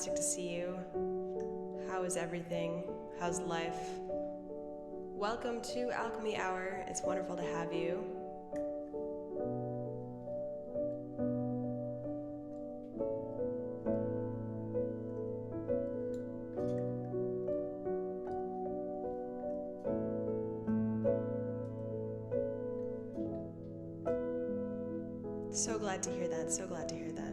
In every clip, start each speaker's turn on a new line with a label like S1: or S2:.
S1: fantastic to see you. How is everything? How's life? Welcome to Alchemy Hour. It's wonderful to have you. So glad to hear that. So glad to hear that.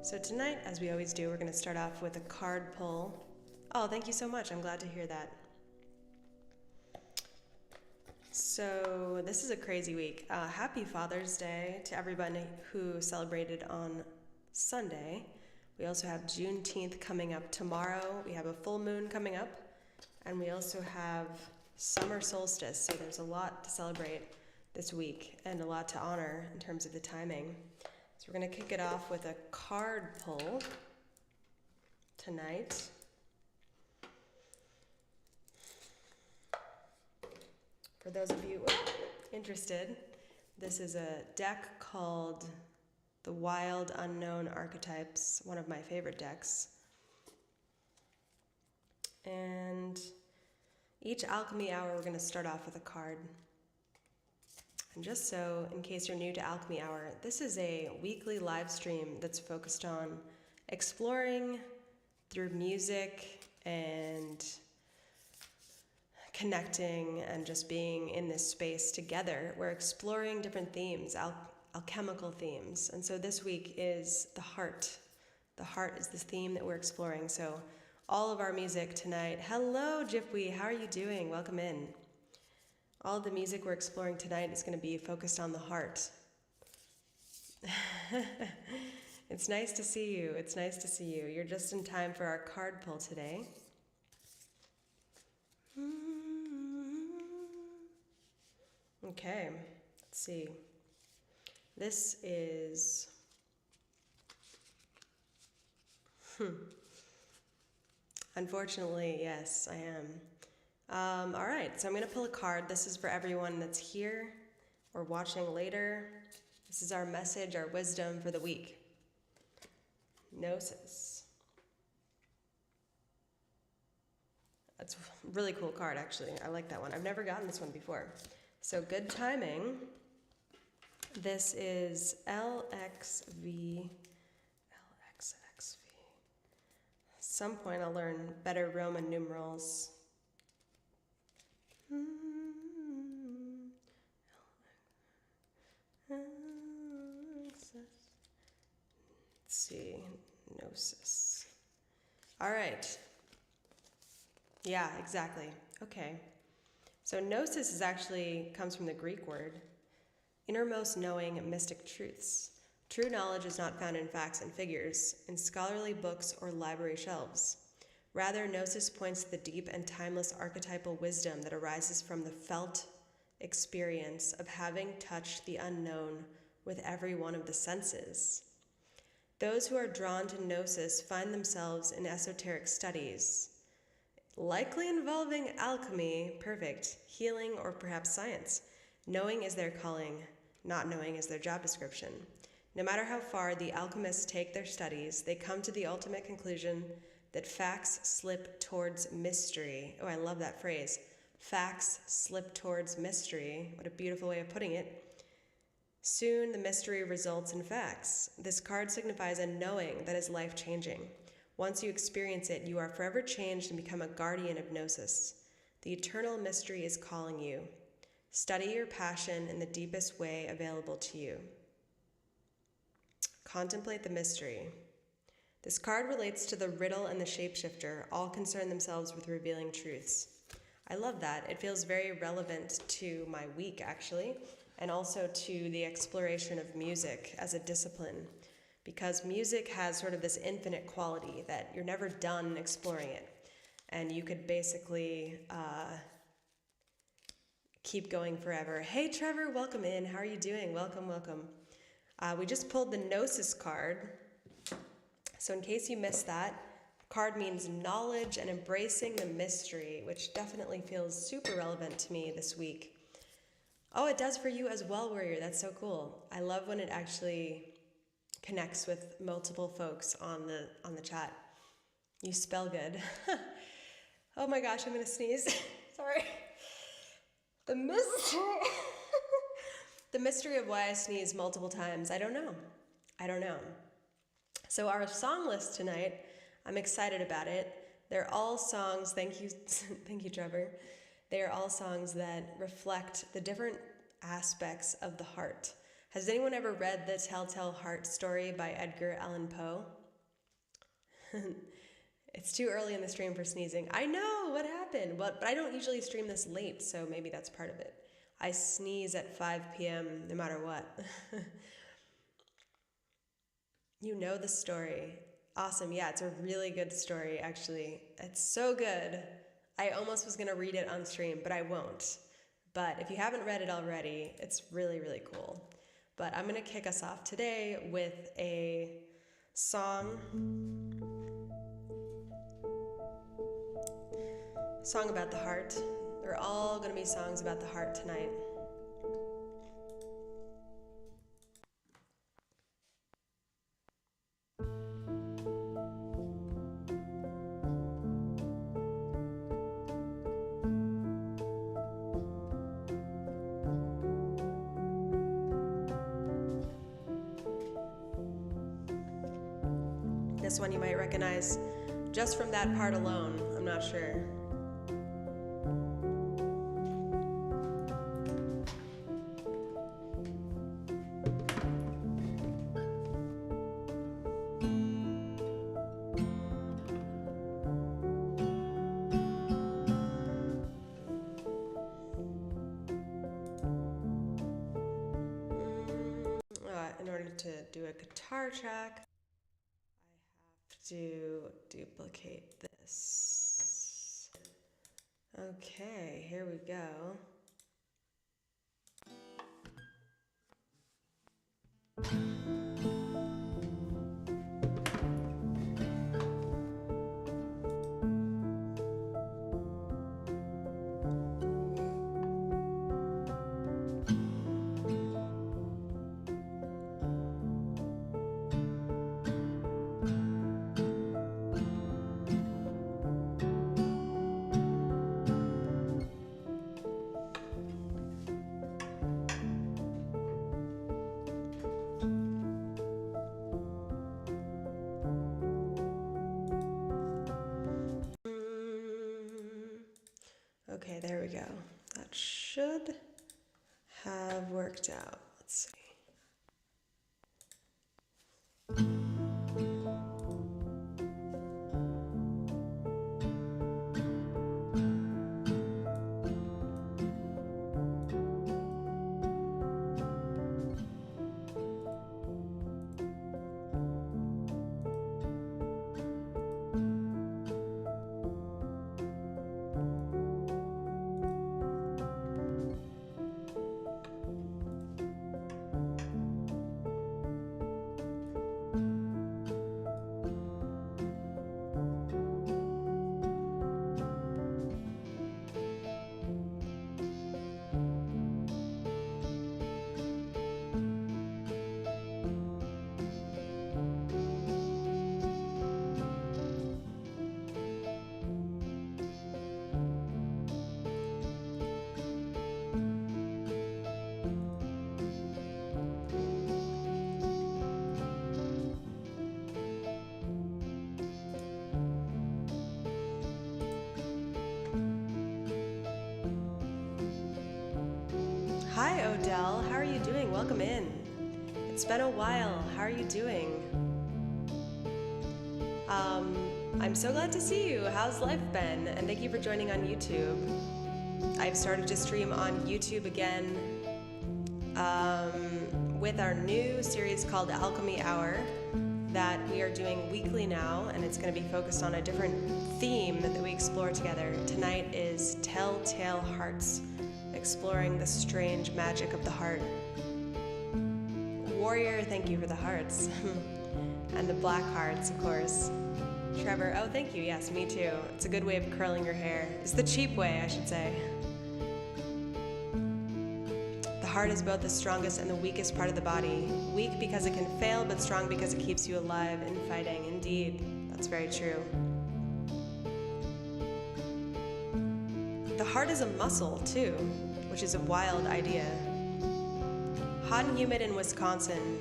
S1: So tonight, as we always do, we're going to start off with a card pull. Oh, thank you so much. I'm glad to hear that. So this is a crazy week. Happy Father's Day to everybody who celebrated on Sunday. We also have Juneteenth coming up tomorrow. We have a full moon coming up. And we also have summer solstice. So there's a lot to celebrate this week and a lot to honor in terms of the timing. So we're going to kick it off with a card pull tonight. For those of you interested, this is a deck called The Wild Unknown Archetypes, one of my favorite decks. And each Alchemy Hour, we're going to start off with a card. And just so, in case you're new to Alchemy Hour, this is a weekly live stream that's focused on exploring through music and connecting and just being in this space together. We're exploring different themes, alchemical themes. And so this week is the heart. The heart is the theme that we're exploring. So all of our music tonight. Hello, Jipwe. How are you doing? Welcome in. All of the music we're exploring tonight is going to be focused on the heart. It's nice to see you. It's nice to see you. You're just in time for our card pull today. Okay, let's see. This is... Unfortunately, yes, I am. All right, so I'm going to pull a card. This is for everyone that's here or watching later. This is our message, our wisdom for the week. Gnosis. That's a really cool card, actually. I like that one. I've never gotten this one before. So good timing. This is LXV. At some point I'll learn better Roman numerals. Let's see, Gnosis. All right. Yeah, exactly. Okay. So Gnosis is actually comes from the Greek word, innermost knowing mystic truths. True knowledge is not found in facts and figures, in scholarly books or library shelves. Rather, Gnosis points to the deep and timeless archetypal wisdom that arises from the felt experience of having touched the unknown with every one of the senses. Those who are drawn to Gnosis find themselves in esoteric studies, likely involving alchemy, perfect, healing, or perhaps science. Knowing is their calling, not knowing is their job description. No matter how far the alchemists take their studies, they come to the ultimate conclusion that facts slip towards mystery. Oh, I love that phrase. Facts slip towards mystery. What a beautiful way of putting it. Soon the mystery results in facts. This card signifies a knowing that is life-changing. Once you experience it, you are forever changed and become a guardian of Gnosis. The eternal mystery is calling you. Study your passion in the deepest way available to you. Contemplate the mystery. This card relates to the riddle and the shapeshifter, all concern themselves with revealing truths. I love that. It feels very relevant to my week, actually, and also to the exploration of music as a discipline, because music has sort of this infinite quality that you're never done exploring it, and you could basically keep going forever. Hey, Trevor, welcome in. How are you doing? Welcome, welcome. We just pulled the Gnosis card. So in case you missed that, card means knowledge and embracing the mystery, which definitely feels super relevant to me this week. Oh, it does for you as well, Warrior. That's so cool. I love when it actually connects with multiple folks on the chat. You spell good. Oh my gosh, I'm gonna sneeze. Sorry. The mystery. The mystery of why I sneeze multiple times. I don't know. So our song list tonight, I'm excited about it. They're all songs, thank you, thank you, Trevor. They are all songs that reflect the different aspects of the heart. Has anyone ever read the Telltale Heart story by Edgar Allan Poe? It's too early in the stream for sneezing. I know, what happened? But I don't usually stream this late, so maybe that's part of it. I sneeze at 5 p.m. no matter what. You know the story. Awesome, yeah, it's a really good story, actually. It's so good. I almost was gonna read it on stream, but I won't. But if you haven't read it already, it's really, really cool. But I'm gonna kick us off today with a song about the heart. They're all gonna be songs about the heart tonight. This one you might recognize just from that part alone. I'm not sure. In order to do a guitar track, to duplicate this. Okay, here we go. Okay, there we go. That should have worked out. Let's see. Hi, Odell. How are you doing? Welcome in. It's been a while. How are you doing? I'm so glad to see you. How's life been? And thank you for joining on YouTube. I've started to stream on YouTube again with our new series called Alchemy Hour that we are doing weekly now, and it's going to be focused on a different theme that we explore together. Tonight is Telltale Hearts, exploring the strange magic of the heart. Warrior, thank you for the hearts. And the black hearts, of course. Trevor, oh, thank you. Yes, me too. It's a good way of curling your hair. It's the cheap way, I should say. heart is both the strongest and the weakest part of the body. Weak because it can fail, but strong because it keeps you alive in fighting. Indeed, that's very true. The heart is a muscle, too, which is a wild idea. Hot and humid in Wisconsin.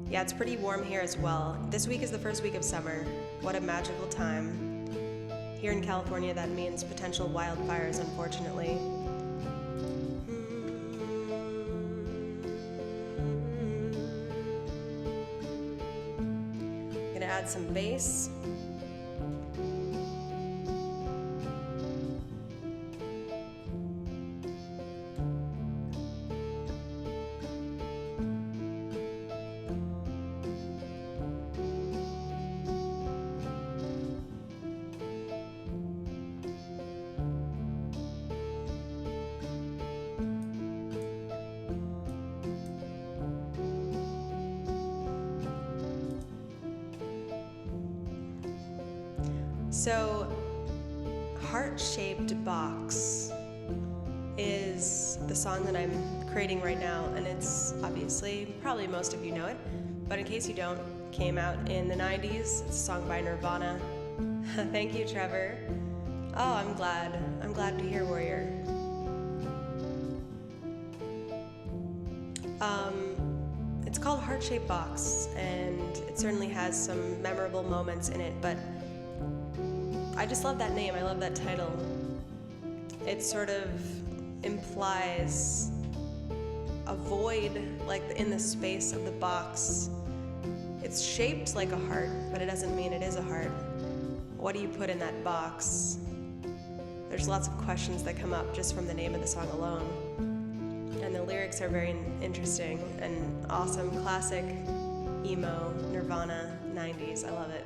S1: Yeah, it's pretty warm here as well. This week is the first week of summer. What a magical time. Here in California, that means potential wildfires, unfortunately. I'm gonna add some bass. So, Heart-Shaped Box is the song that I'm creating right now, and it's obviously, probably most of you know it, but in case you don't, came out in the 90s. It's a song by Nirvana. Thank you, Trevor. Oh, I'm glad to hear, Warrior. It's called Heart-Shaped Box, and it certainly has some memorable moments in it, but I just love that name. I love that title. It sort of implies a void, like in the space of the box. It's shaped like a heart, but it doesn't mean it is a heart. What do you put in that box? There's lots of questions that come up just from the name of the song alone. And the lyrics are very interesting and awesome. Classic emo, Nirvana, 90s. I love it.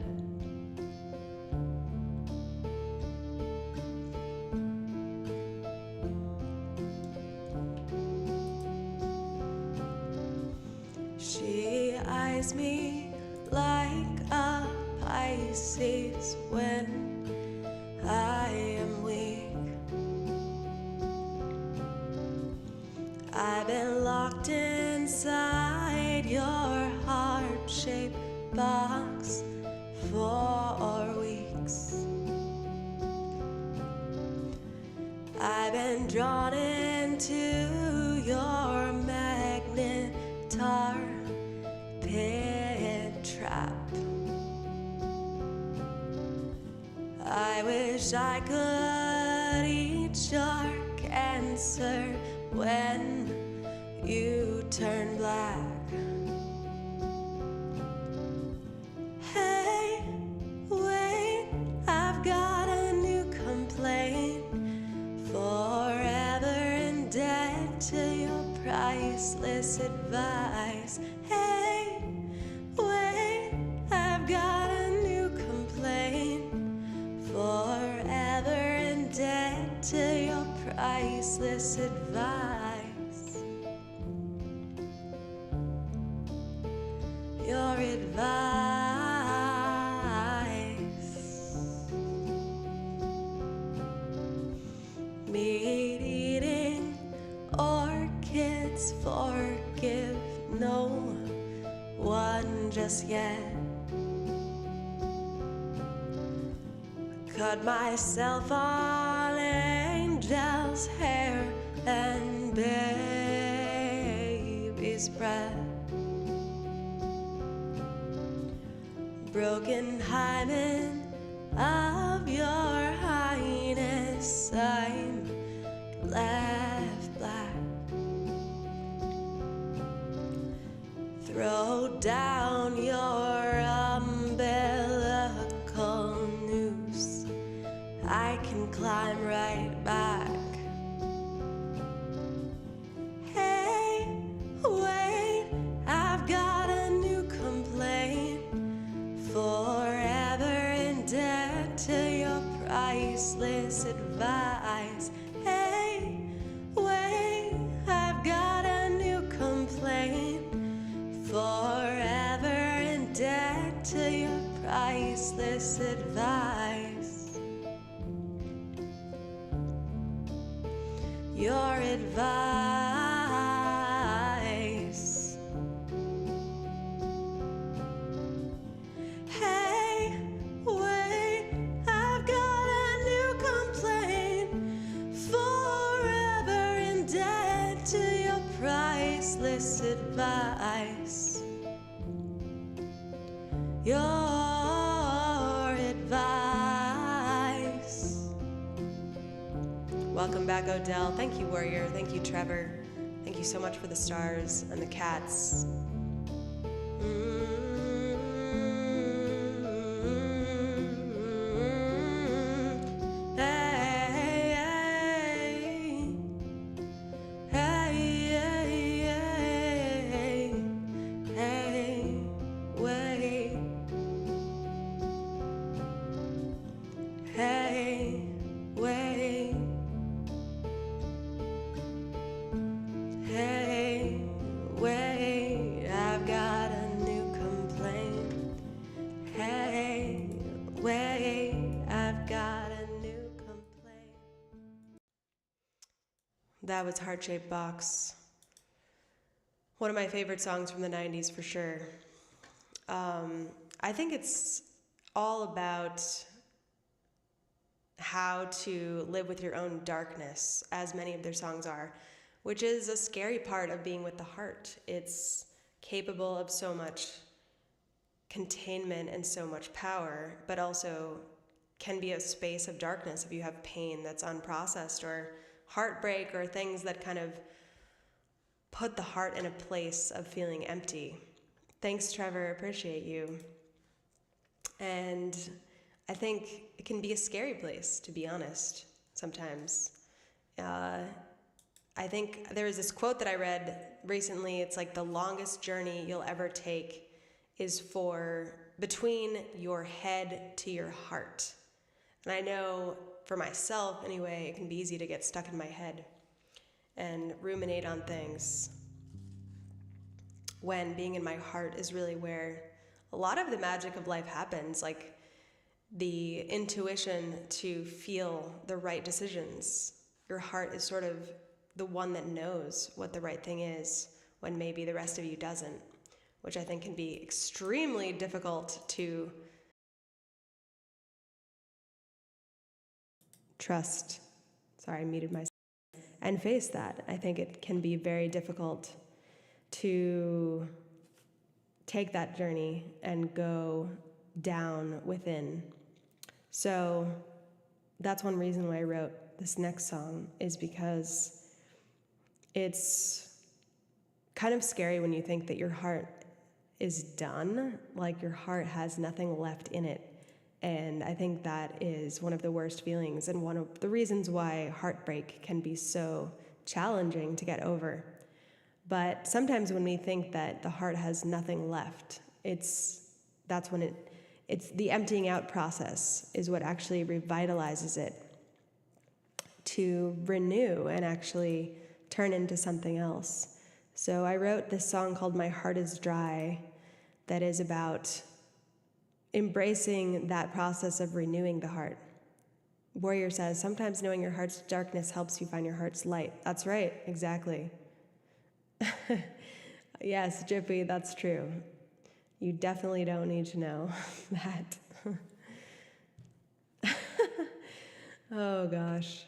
S1: She eyes me like a Pisces when I am weak. I've been locked inside your heart-shaped box for weeks. I've been drawn into your magnetar pit trap. I wish I could eat your cancer when you turn black. Hey, wait, I've got a new complaint. Forever in debt to your priceless advice. Hey, wait, I've got a new complaint. Forever in debt to your priceless advice. Your advice. Meat-eating orchids forgive no one just yet. Cut myself on angel's hair and baby's breath. Broken hymen of your highness, I'm left black. Throw down your umbilical noose, I can climb right back. Hey, wait, I've got a new complaint. Forever in debt to your priceless advice. Hey, wait, I've got a new complaint. Forever in debt to your priceless advice. Your advice. Welcome back, Odell. Thank you, Warrior. Thank you, Trevor. Thank you so much for the stars and the cats. That was Heart-Shaped Box. One of my favorite songs from the 90s for sure. I think it's all about how to live with your own darkness, as many of their songs are, which is a scary part of being with the heart. It's capable of so much containment and so much power, but also can be a space of darkness if you have pain that's unprocessed or heartbreak or things that kind of put the heart in a place of feeling empty. Thanks, Trevor. Appreciate you. And I think it can be a scary place, to be honest, sometimes. I think there was this quote that I read recently. It's like the longest journey you'll ever take is between your head to your heart. And I know for myself anyway, it can be easy to get stuck in my head and ruminate on things, when being in my heart is really where a lot of the magic of life happens, like the intuition to feel the right decisions. Your heart is sort of the one that knows what the right thing is when maybe the rest of you doesn't, which I think can be extremely difficult to trust. Sorry, I muted myself. And face that. I think it can be very difficult to take that journey and go down within. So that's one reason why I wrote this next song, is because it's kind of scary when you think that your heart is done, like your heart has nothing left in it. And I think that is one of the worst feelings and one of the reasons why heartbreak can be so challenging to get over. But sometimes when we think that the heart has nothing left, that's when it's the emptying out process is what actually revitalizes it to renew and actually turn into something else. So I wrote this song called My Heart is Dry that is about embracing that process of renewing the heart. Warrior says, sometimes knowing your heart's darkness helps you find your heart's light. That's right, exactly. Yes, Jippy, that's true. You definitely don't need to know that. Oh, gosh.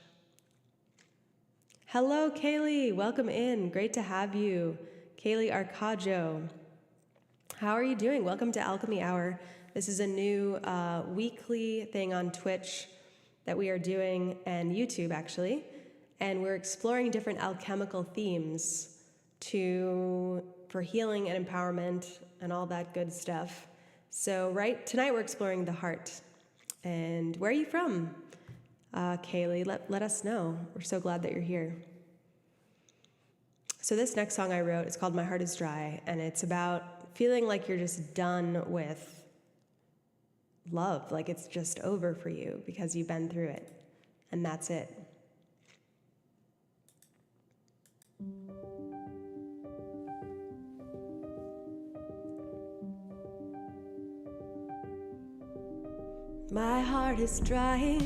S1: Hello, Kaylee. Welcome in. Great to have you. Kaylee Arcajo. How are you doing? Welcome to Alchemy Hour. This is a new weekly thing on Twitch that we are doing, and YouTube actually, and we're exploring different alchemical themes for healing and empowerment and all that good stuff. So tonight we're exploring the heart. And where are you from? Kaylee, let us know. We're so glad that you're here. So this next song I wrote is called My Heart is Dry, and it's about feeling like you're just done with love, like it's just over for you because you've been through it, and that's it. My heart is dry,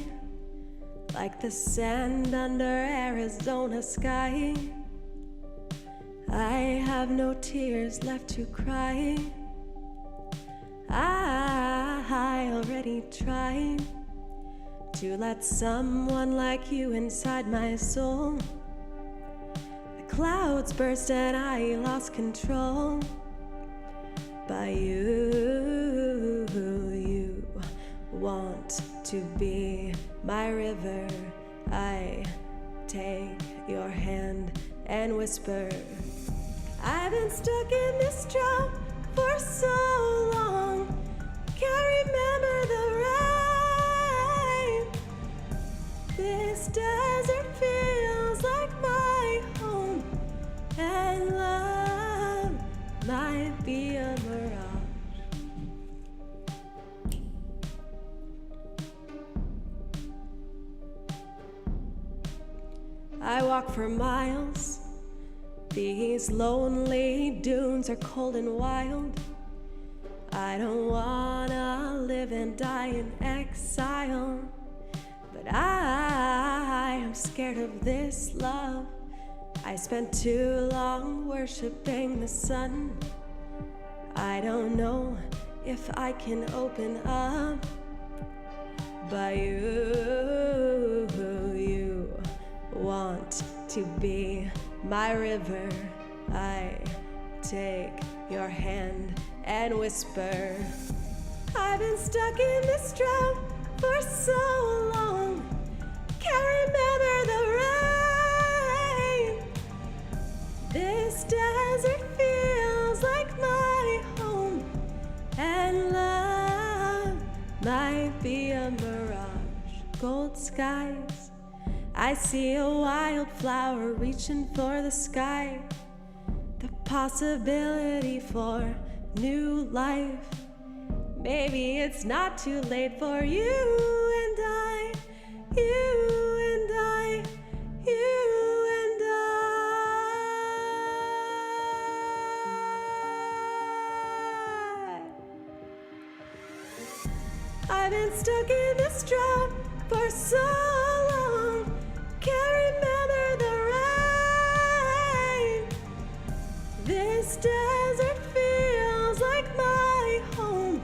S1: like the sand under Arizona sky. I have no tears left to cry. I already tried to let someone like you inside my soul. The clouds burst and I lost control. But you want to be my river. I take your hand and whisper. I've been stuck in this drought for so long, can't remember the rain. This desert feels like my home, and love might be a mirage. I walk for miles. These lonely dunes are cold and wild. I don't wanna live and die in exile, but I am scared of this love. I spent too long worshiping the sun. I don't know if I can open up, but you want to be my river. I take your hand and whisper. I've been stuck in this drought for so long, can't remember the rain. This desert feels like my home, and love might be a mirage. Gold skies, I see a wildflower reaching for the sky. The possibility for new life. Maybe it's not too late for you and I, you and I, you and I. I've been stuck in this drought for so long, can't remember the rain. This desert feels like my home,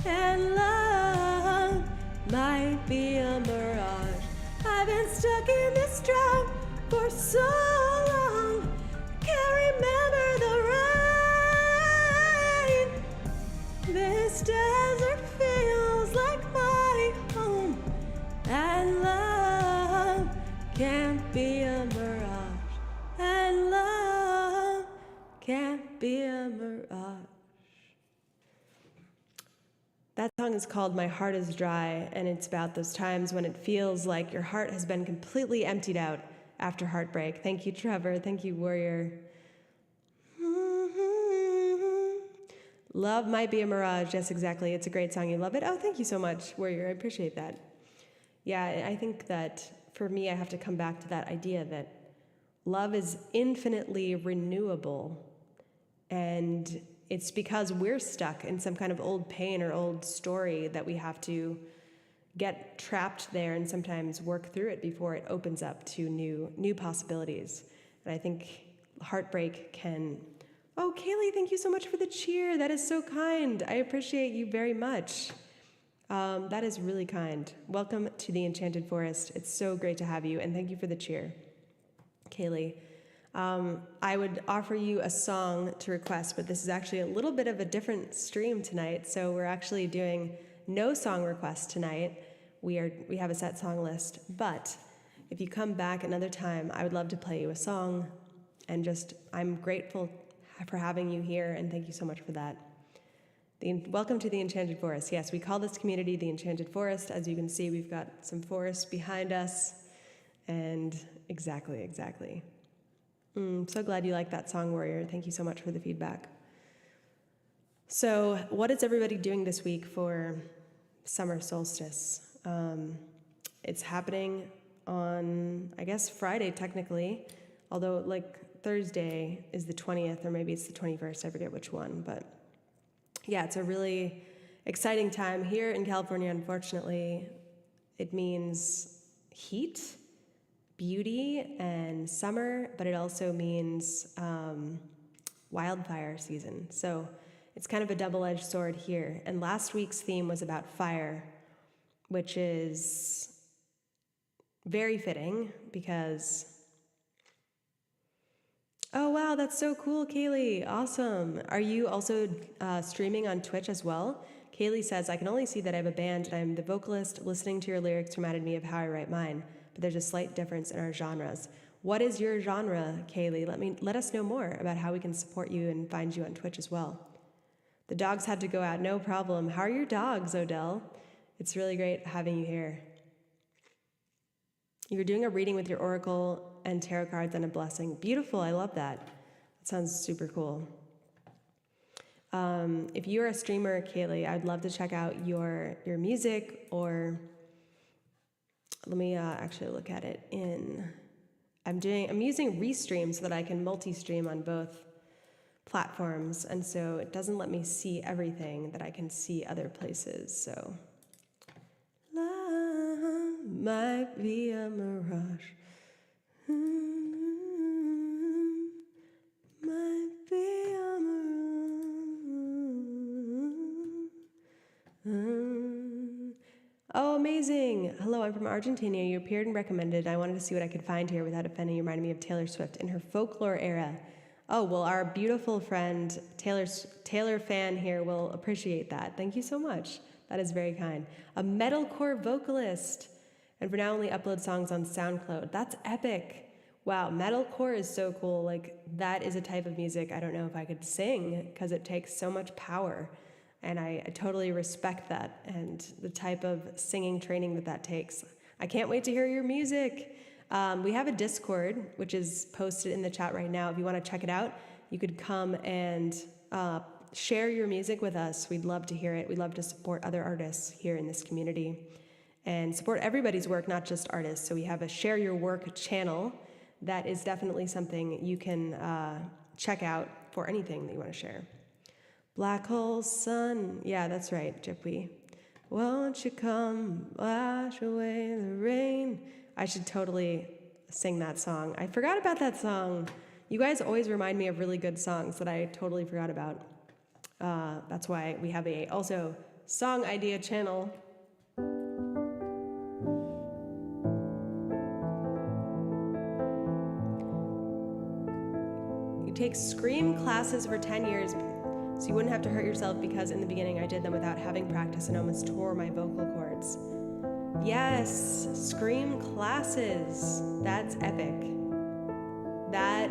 S1: and love might be a mirage. I've been stuck in this drought for so long, can't remember the rain. This desert feels like my home, and love can't be a mirage, and love can't be a mirage. That song is called My Heart is Dry, and it's about those times when it feels like your heart has been completely emptied out after heartbreak. Thank you, Trevor. Thank you, Warrior. Love might be a mirage. Yes, exactly. It's a great song. You love it? Oh, thank you so much, Warrior. I appreciate that. Yeah, I think that for me, I have to come back to that idea that love is infinitely renewable. And it's because we're stuck in some kind of old pain or old story that we have to get trapped there and sometimes work through it before it opens up to new possibilities. And I think heartbreak can... Oh, Kaylee, thank you so much for the cheer. That is so kind. I appreciate you very much. That is really kind. Welcome to the Enchanted Forest. It's so great to have you, and thank you for the cheer, Kaylee. I would offer you a song to request, but this is actually a little bit of a different stream tonight, so we're actually doing no song requests tonight. We have a set song list, but if you come back another time, I would love to play you a song, and I'm grateful for having you here, and thank you so much for that. Welcome to the Enchanted Forest. Yes, we call this community the Enchanted Forest. As you can see, we've got some forest behind us, and exactly. So glad you like that song, Warrior. Thank you so much for the feedback. So what is everybody doing this week for summer solstice? It's happening on, I guess, Friday technically, although Thursday is the 20th, or maybe it's the 21st, I forget which one, but yeah, it's a really exciting time here in California. Unfortunately, it means heat, beauty, and summer, but it also means wildfire season. So it's kind of a double-edged sword here. And last week's theme was about fire, which is very fitting because... Oh, wow, that's so cool, Kaylee. Awesome. Are you also streaming on Twitch as well? Kaylee says, I can only see that I have a band and I'm the vocalist. Listening to your lyrics reminded me of how I write mine. but there's a slight difference in our genres. What is your genre, Kaylee? Let us know more about how we can support you and find you on Twitch as well. The dogs had to go out, no problem. How are your dogs, Odell? It's really great having you here. You're doing a reading with your oracle and tarot cards and a blessing. Beautiful, I love that. That sounds super cool. If you're a streamer, Kaylee, I'd love to check out your music, or let me actually look at it I'm using Restream so that I can multi-stream on both platforms, and so it doesn't let me see everything that I can see other places. So love might be a mirage. Might be a mirage. Oh, amazing. Hello, I'm from Argentina. You appeared and recommended. I wanted to see what I could find here without offending. You reminded me of Taylor Swift in her folklore era. Oh, well, our beautiful friend, Taylor fan here will appreciate that. Thank you so much. That is very kind. A metalcore vocalist. And for now, only upload songs on SoundCloud. That's epic. Wow, metalcore is so cool. Like, that is a type of music I don't know if I could sing because it takes so much power. And I totally respect that and the type of singing training that takes. I can't wait to hear your music. We have a Discord, which is posted in the chat right now. If you want to check it out, you could come and share your music with us. We'd love to hear it. We'd love to support other artists here in this community and support everybody's work, not just artists. So we have a Share Your Work channel. That is definitely something you can check out for anything that you want to share. Black hole sun. Yeah, that's right, Gypwee. Won't you come wash away the rain? I should totally sing that song. I forgot about that song. You guys always remind me of really good songs that I totally forgot about. That's why we have a also song idea channel. You take Scream classes for 10 years so you wouldn't have to hurt yourself, because in the beginning I did them without having practice and almost tore my vocal cords. Yes, Scream classes. That's epic. That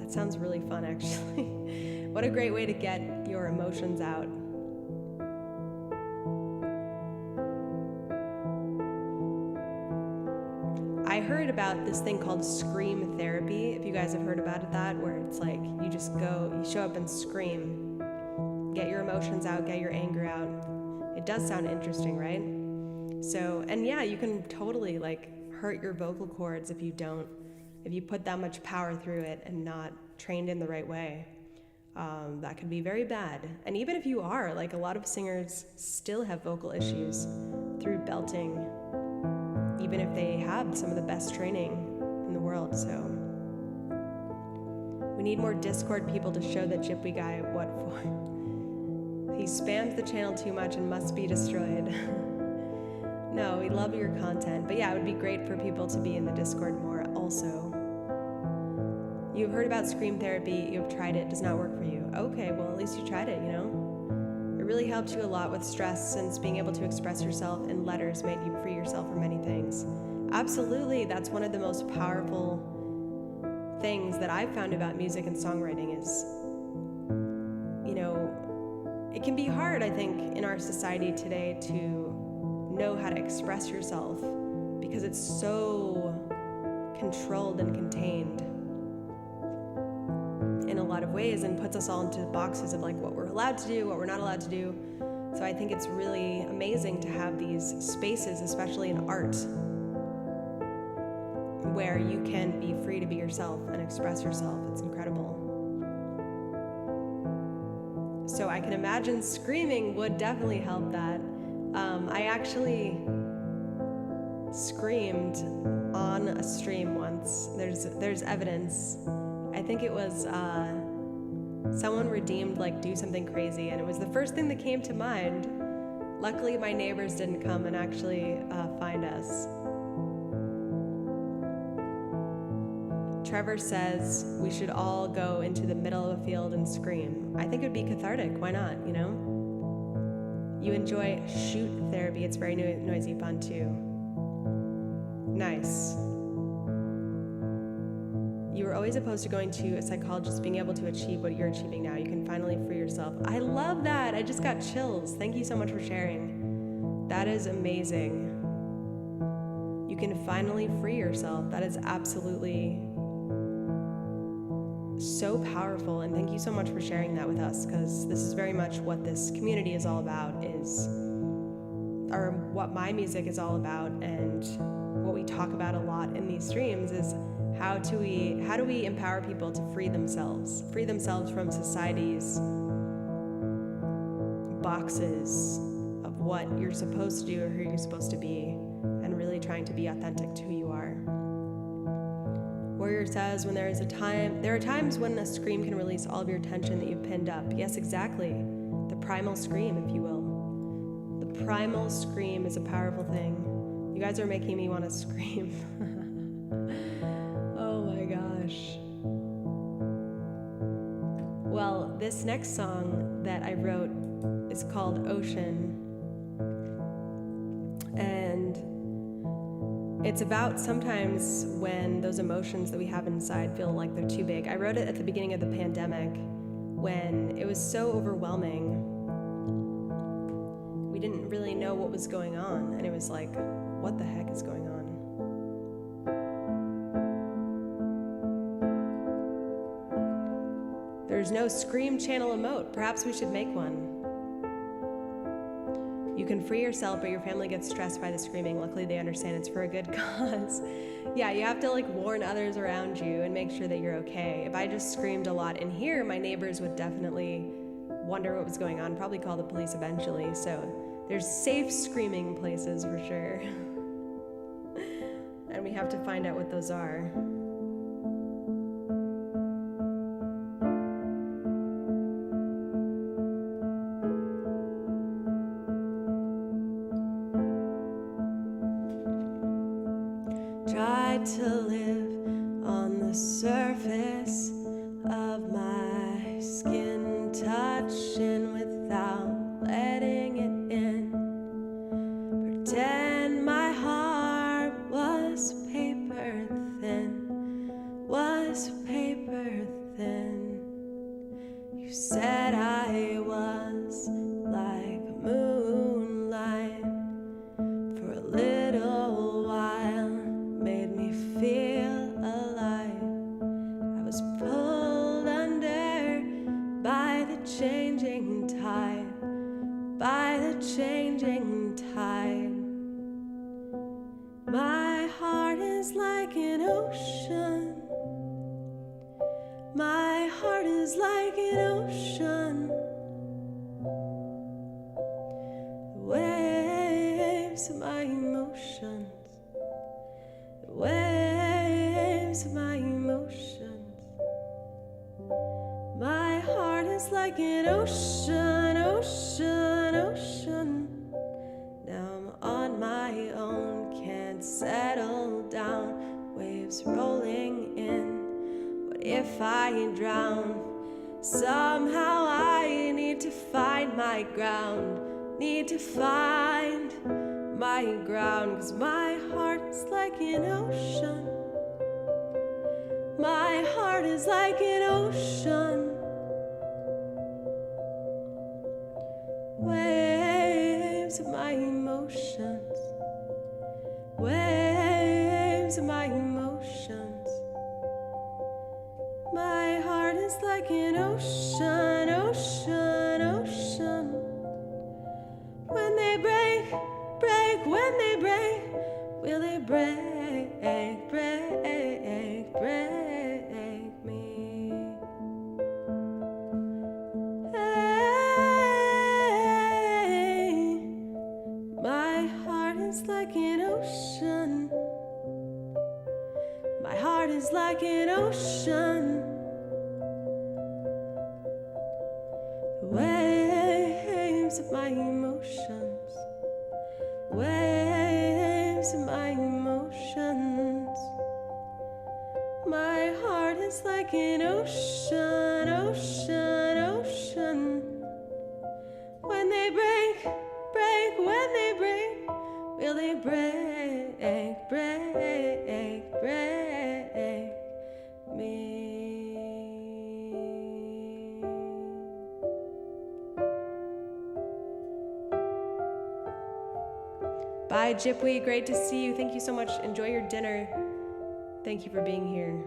S1: sounds really fun, actually. What a great way to get your emotions out. I heard about this thing called scream therapy, if you guys have heard about that, where it's like you just go, you show up and scream, get your emotions out, get your anger out. It does sound interesting, right? So, and yeah, you can totally like hurt your vocal cords if you put that much power through it and not trained in the right way. That could be very bad. And even if you are, like, a lot of singers still have vocal issues through belting, even if they have some of the best training in the world. So we need more Discord people to show that Gypwee guy what for. He spams the channel too much and must be destroyed. No, we love your content. But yeah, it would be great for people to be in the Discord more also. You've heard about Scream therapy, you've tried it, does not work for you. Okay, well, at least you tried it, you know? It really helped you a lot with stress, since being able to express yourself in letters made you free yourself from many things. Absolutely, that's one of the most powerful things that I've found about music and songwriting is, you know, it can be hard, I think, in our society today to know how to express yourself because it's so controlled and contained in a lot of ways and puts us all into boxes of like what we're allowed to do, what we're not allowed to do. So I think it's really amazing to have these spaces, especially in art, where you can be free to be yourself and express yourself. It's incredible. So I can imagine screaming would definitely help that. I actually screamed on a stream once. There's evidence. I think it was someone redeemed like Do Something Crazy, and it was the first thing that came to mind. Luckily my neighbors didn't come and actually find us. Trevor says we should all go into the middle of a field and scream. I think it would be cathartic. Why not, you know? You enjoy shoot therapy. It's very noisy fun too. Nice. You were always opposed to going to a psychologist, being able to achieve what you're achieving now. You can finally free yourself. I love that. I just got chills. Thank you so much for sharing. That is amazing. You can finally free yourself. That is absolutely so powerful. And thank you so much for sharing that with us, because this is very much what this community is all about, or what my music is all about, and what we talk about a lot in these streams is how do we empower people to free themselves from society's boxes of what you're supposed to do or who you're supposed to be, and really trying to be authentic to who you are. Warrior says, there are times when a scream can release all of your tension that you've pinned up. Yes, exactly. The primal scream, if you will. The primal scream is a powerful thing. You guys are making me want to scream. Oh my gosh. Well, this next song that I wrote is called Ocean. And it's about sometimes when those emotions that we have inside feel like they're too big. I wrote it at the beginning of the pandemic when it was so overwhelming. We didn't really know what was going on, and it was like, what the heck is going on? There's no Scream channel emote. Perhaps we should make one. You can free yourself, but your family gets stressed by the screaming. Luckily, they understand it's for a good cause. Yeah, you have to warn others around you and make sure that you're okay. If I just screamed a lot in here, my neighbors would definitely wonder what was going on, probably call the police eventually. So there's safe screaming places for sure. And we have to find out what those are. Try to live on the surface of my skin, touching without letting it in. Pretend my heart was paper thin. You said I was like moonlight for a little while. Made me feel alive. I was pulled under by the changing tide, My heart is like an ocean. My heart is like an ocean. The waves of my emotions. The waves of my emotions. My heart is like an ocean, ocean, ocean. Now I'm on my own, can't settle down. Waves rolling in. What if I drown? Somehow I need to find my ground. Need to find my ground, 'cause my heart's like an ocean. My heart is like an ocean. Waves of my emotions. Waves of my emotions. My heart is like an ocean, ocean, ocean. When they break, when they break, will they break, break, break me? Hey, my heart is like an ocean. My heart is like an ocean. The waves of my emotions. Waves of my emotions. My heart is like an ocean, ocean, ocean. When they break, when they break, Will they break me? Bye, Jipwee. Great to see you. Thank you so much. Enjoy your dinner. Thank you for being here.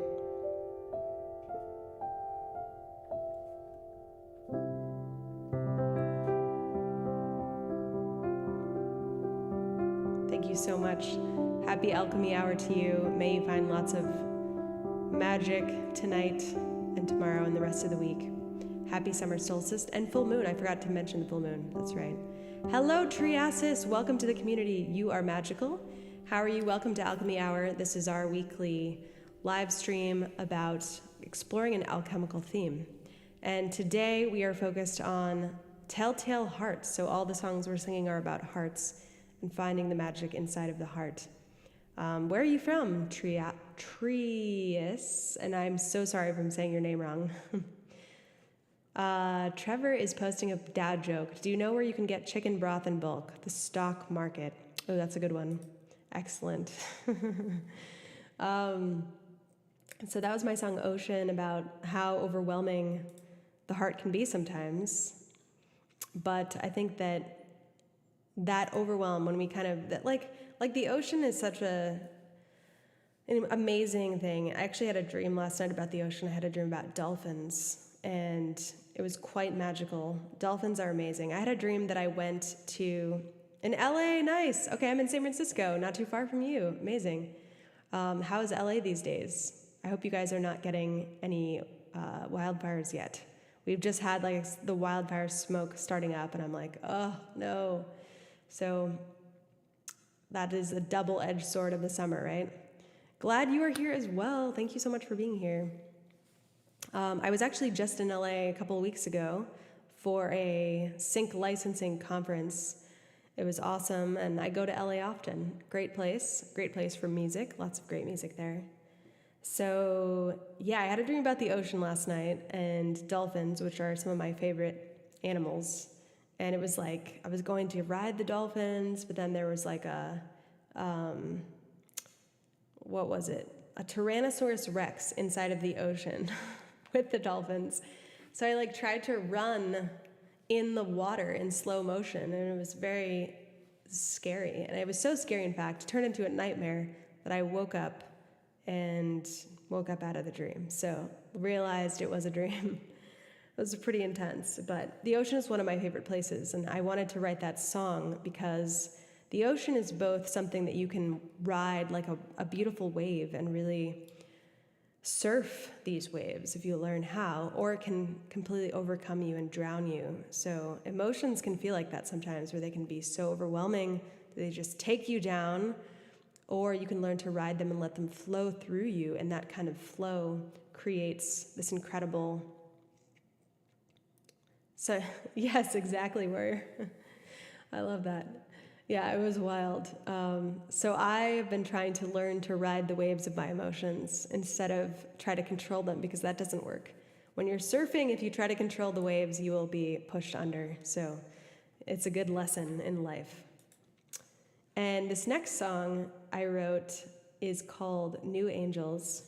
S1: Thank you so much. Happy Alchemy Hour to you. May you find lots of magic tonight and tomorrow and the rest of the week. Happy summer solstice and full moon. I forgot to mention the full moon. That's right. Hello, Triasis. Welcome to the community. You are magical. How are you? Welcome to Alchemy Hour. This is our weekly live stream about exploring an alchemical theme. And today we are focused on Telltale Hearts. So all the songs we're singing are about hearts and finding the magic inside of the heart. Where are you from, Trias? And I'm so sorry if I'm saying your name wrong. Trevor is posting a dad joke. Do you know where you can get chicken broth in bulk? The stock market. Oh, that's a good one. Excellent. So that was my song Ocean, about how overwhelming the heart can be sometimes. But I think that overwhelm, when we kind of, like the ocean is such an amazing thing. I actually had a dream last night about the ocean. I had a dream about dolphins, and it was quite magical. Dolphins are amazing. I had a dream that I went to, in LA, nice. Okay, I'm in San Francisco, not too far from you. Amazing. How is LA these days? I hope you guys are not getting any wildfires yet. We've just had the wildfire smoke starting up, and I'm like, oh no. So that is a double-edged sword of the summer, right? Glad you are here as well. Thank you so much for being here. I was actually just in LA a couple of weeks ago for a sync licensing conference. It was awesome, and I go to LA often. Great place for music, lots of great music there. So yeah, I had a dream about the ocean last night and dolphins, which are some of my favorite animals. And it was like, I was going to ride the dolphins, but then there was like a Tyrannosaurus Rex inside of the ocean with the dolphins. So I tried to run in the water in slow motion, and it was very scary. And it was so scary, in fact, it turned into a nightmare that I woke up out of the dream. So realized it was a dream. It was pretty intense, but the ocean is one of my favorite places, and I wanted to write that song because the ocean is both something that you can ride like a beautiful wave and really surf these waves if you learn how, or it can completely overcome you and drown you. So emotions can feel like that sometimes, where they can be so overwhelming that they just take you down, or you can learn to ride them and let them flow through you, and that kind of flow creates this incredible... So, yes, exactly, where I love that. Yeah, it was wild. So I've been trying to learn to ride the waves of my emotions instead of try to control them, because that doesn't work. When you're surfing, if you try to control the waves, you will be pushed under. So it's a good lesson in life. And this next song I wrote is called New Angels.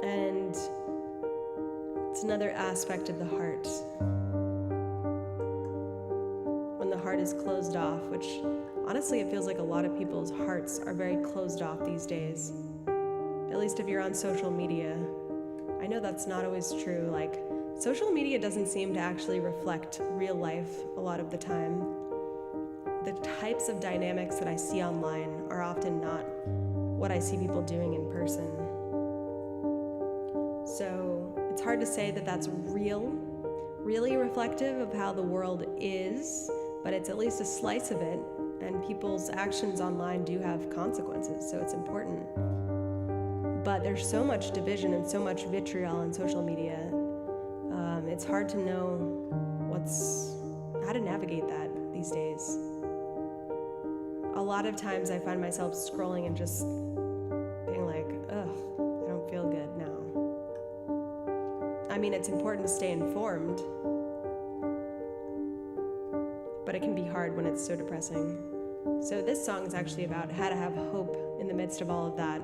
S1: And it's another aspect of the heart. When the heart is closed off, which honestly it feels like a lot of people's hearts are very closed off these days. At least if you're on social media. I know that's not always true. Social media doesn't seem to actually reflect real life a lot of the time. The types of dynamics that I see online are often not what I see people doing in person. So it's hard to say that that's really reflective of how the world is, but it's at least a slice of it, and people's actions online do have consequences, so it's important. But there's so much division and so much vitriol on social media. It's hard to know how to navigate that these days. A lot of times I find myself scrolling and just being like, ugh, I don't feel good now. I mean, it's important to stay informed, but it can be hard when it's so depressing. So this song is actually about how to have hope in the midst of all of that.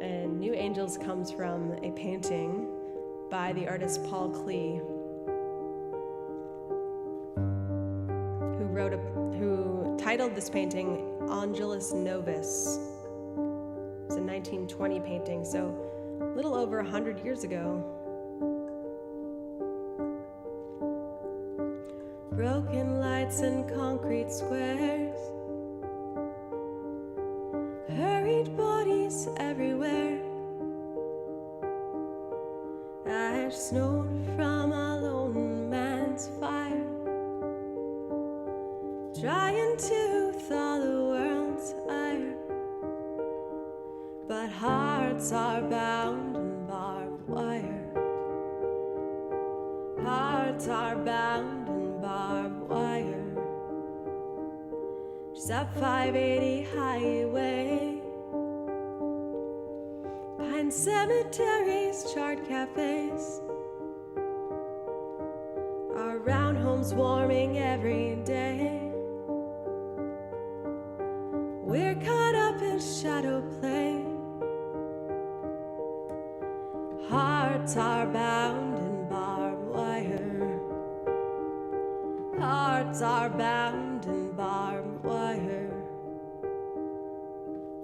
S1: And New Angels comes from a painting by the artist Paul Klee, who titled this painting Angelus Novus. It's a 1920 painting, so a little over 100 years ago. Broken lights and concrete squares, hurried bodies everywhere, ash snowed from a lone man's fire, trying to thaw the world's ire. But hearts are bound in barbed wire. Hearts are bound in barbed wire. Just up 580 highway, behind cemeteries, charred cafes, around homes warming every day. We're caught up in shadow play. Hearts are bound in barbed wire. Hearts are bound in barbed wire.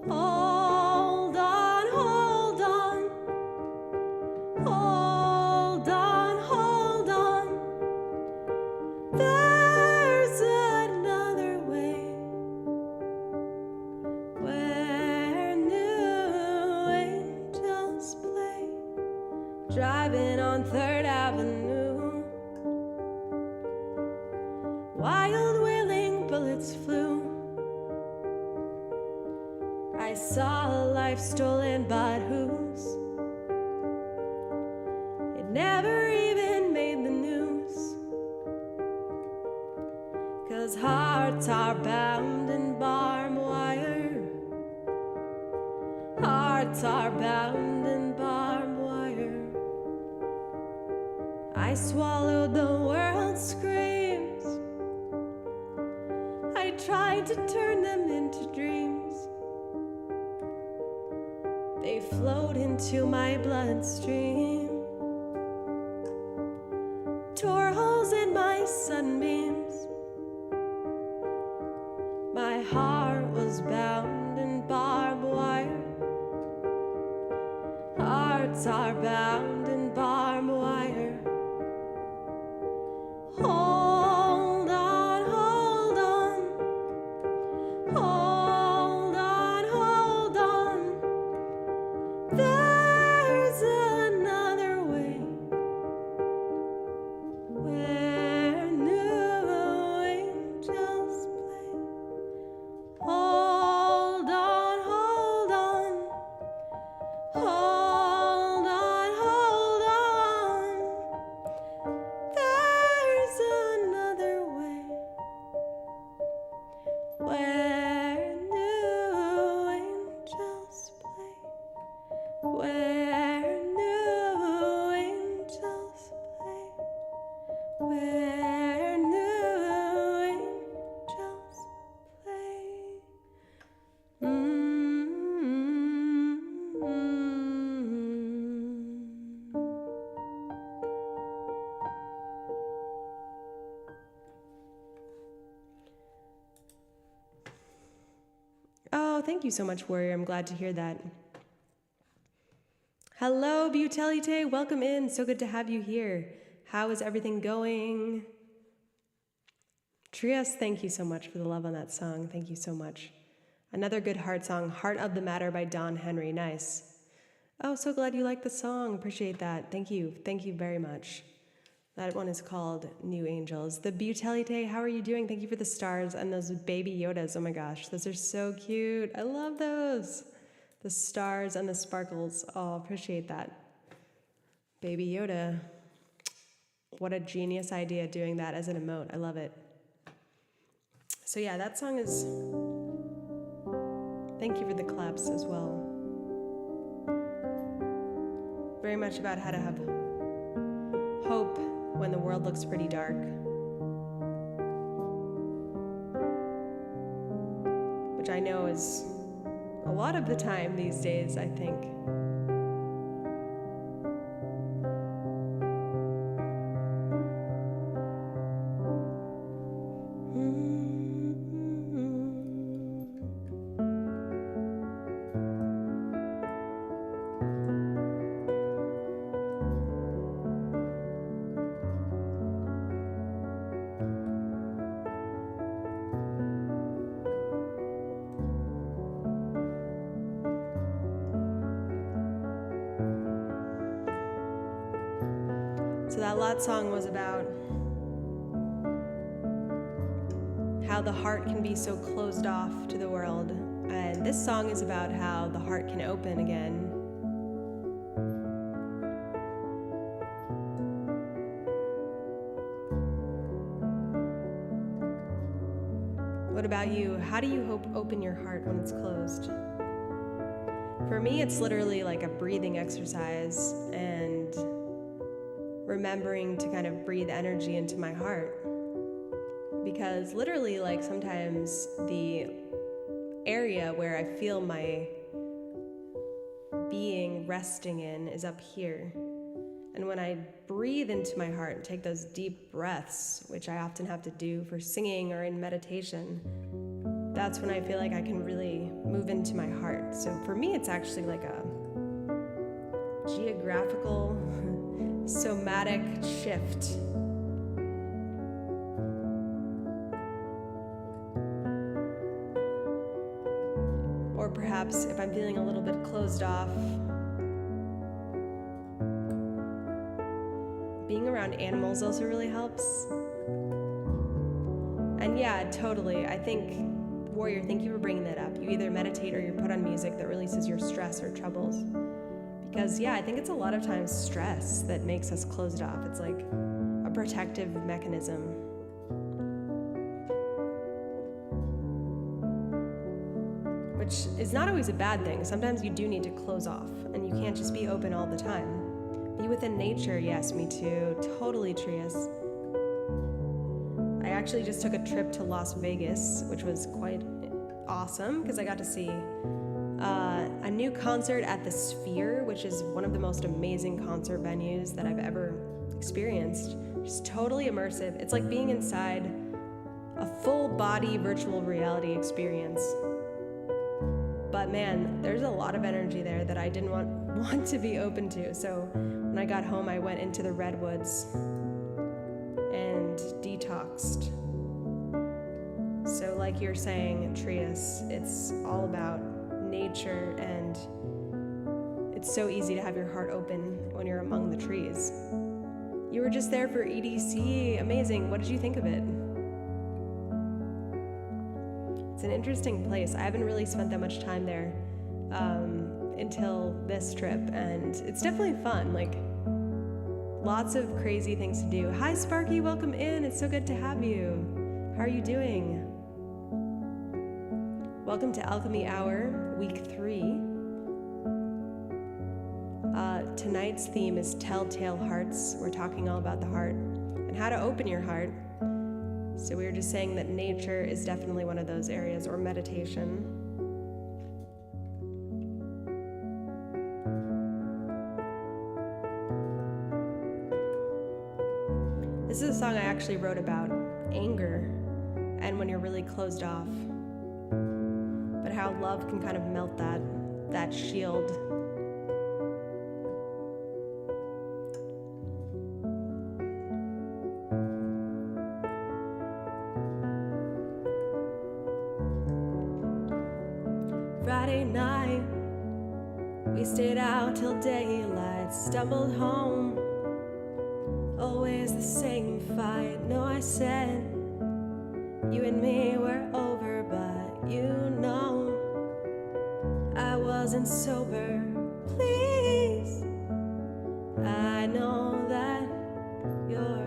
S1: Hold on, hold on. Hold on, hold on. There's another way, where new angels play. Driving on 3rd Avenue, wild wailing bullets flew. I saw a life stolen, but whose? It never even made the news. 'Cause hearts are bound in barbed wire. Hearts are bound in barbed wire. I swallowed the world's screams. I tried to turn them into dreams. They flowed into my bloodstream, tore holes in my sunbeams. My heart was bound in barbed wire. Hearts are bound in barbed wire. Hold on, hold on. Hold on, hold on. There's another way, where new angels play. Hold on, hold on. Hold on, hold on. There's another way, where new angels play. Where new angels play. Where new angels play. Oh, thank you so much, Warrior. I'm glad to hear that. Hello, Beautelite. Welcome in. So good to have you here. How is everything going? Trias, thank you so much for the love on that song. Thank you so much. Another good heart song, Heart of the Matter by Don Henry. Nice. Oh, so glad you liked the song. Appreciate that. Thank you. Thank you very much. That one is called New Angels. The Beautelite, how are you doing? Thank you for the stars and those baby Yodas. Oh my gosh, those are so cute. I love those. The stars and the sparkles. Oh, appreciate that. Baby Yoda. What a genius idea doing that as an emote. I love it. So yeah, that song is... Thank you for the claps as well. very much about how to have hope when the world looks pretty dark. Which I know is a lot of the time these days, I think. So that last song was about how the heart can be so closed off to the world. And this song is about how the heart can open again. What about you? How do you open your heart when it's closed? For me, it's literally like a breathing exercise and remembering to kind of breathe energy into my heart. Because literally, like, sometimes the area where I feel my being resting in is up here. And when I breathe into my heart and take those deep breaths, which I often have to do for singing or in meditation, that's when I feel like I can really move into my heart. So for me, it's actually like a geographical, somatic shift. Or perhaps if I'm feeling a little bit closed off, being around animals also really helps. And yeah, totally. I think, Warrior, thank you for bringing that up. You either meditate or you put on music that releases your stress or troubles. Because yeah, I think it's a lot of times stress that makes us closed off. It's like a protective mechanism. Which is not always a bad thing. Sometimes you do need to close off, and you can't just be open all the time. Be within nature, yes, me too. Totally, Trias. I actually just took a trip to Las Vegas, which was quite awesome, because I got to see a new concert at the Sphere, which is one of the most amazing concert venues that I've ever experienced. Just totally immersive. It's like being inside a full body virtual reality experience. But man, there's a lot of energy there that I didn't want to be open to. So when I got home, I went into the redwoods and detoxed. So like you're saying, Trias, it's all about nature, and it's so easy to have your heart open when you're among the trees. You were just there for EDC. Amazing. What did you think of it? It's an interesting place. I haven't really spent that much time there until this trip, and it's definitely fun. Like, lots of crazy things to do. Hi, Sparky. Welcome in. It's so good to have you. How are you doing? Welcome to Alchemy Hour, week 3. Tonight's theme is Telltale Hearts. We're talking all about the heart and how to open your heart. So we were just saying that nature is definitely one of those areas, or meditation. This is a song I actually wrote about anger and when you're really closed off. But how love can kind of melt that shield. Friday night, we stayed out till daylight, stumbled home, always the same fight. No, I said, you and me were over, but you know, I wasn't sober. Please, I know that you're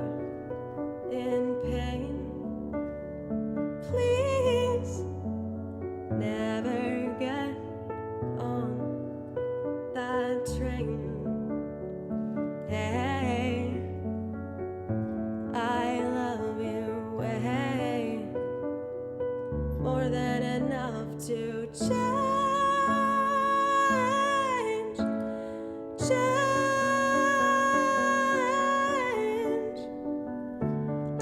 S1: in pain. Please, never get on that train. to change, change.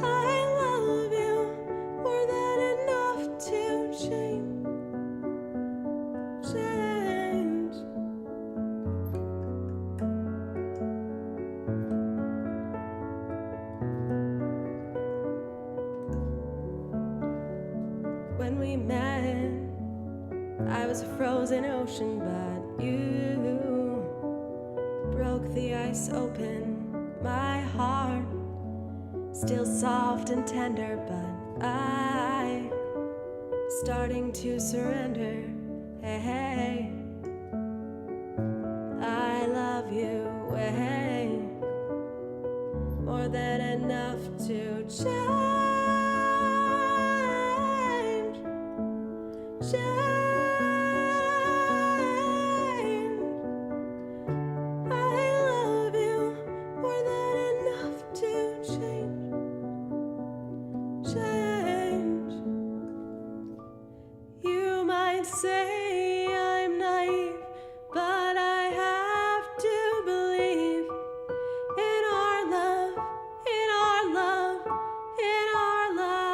S1: I love you more than enough to change, change. When we met, I was a frozen ocean, but you broke the ice open. My heart, still soft and tender, but I starting to surrender. Hey, hey. I love you way more than enough to change, change. I love you more than enough to change, change. You might say I'm naive, but I have to believe in our love, in our love, in our love.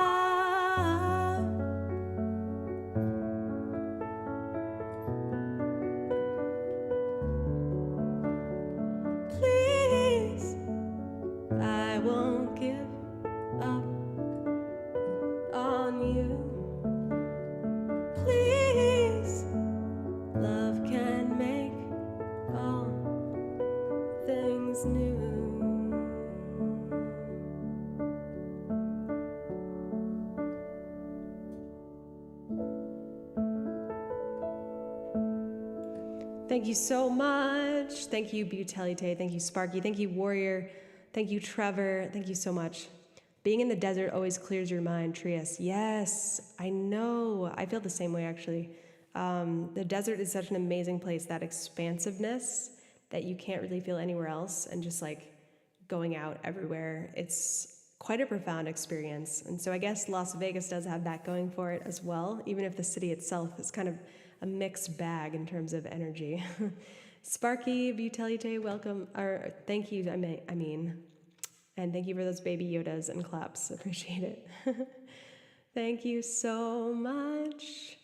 S1: Please, I won't give up on you. Please, love can make all things new. Thank you so much. Thank you, Butelite. Thank you, Sparky. Thank you, Warrior. Thank you, Trevor. Thank you so much. Being in the desert always clears your mind, Trias. Yes, I know. I feel the same way, actually. The desert is such an amazing place, that expansiveness that you can't really feel anywhere else, and just like going out everywhere. It's quite a profound experience. And so I guess Las Vegas does have that going for it as well, even if the city itself is kind of a mixed bag in terms of energy. Sparky, Butelite, welcome, or thank you, I mean, and thank you for those baby Yodas and claps, appreciate it. Thank you so much.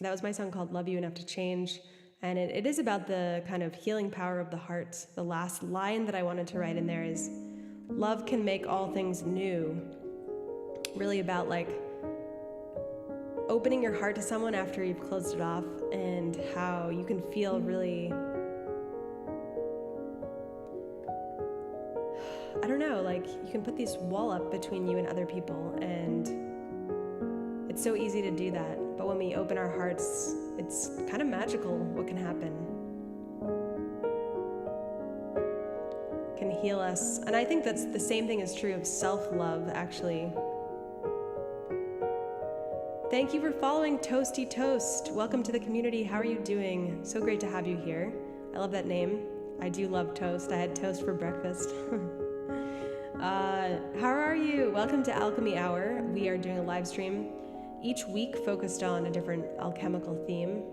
S1: That was my song called Love You Enough to Change, and it is about the kind of healing power of the heart. The last line that I wanted to write in there is, love can make all things new. Really about like opening your heart to someone after you've closed it off, and how you can feel really, I don't know, like you can put this wall up between you and other people, and it's so easy to do that. But when we open our hearts, it's kind of magical what can happen. It can heal us. And I think that's the same thing is true of self-love, actually. Thank you for following Toasty Toast. Welcome to the community. How are you doing? So great to have you here. I love that name. I do love toast. I had toast for breakfast. How are you? Welcome to Alchemy Hour. We are doing a live stream each week focused on a different alchemical theme.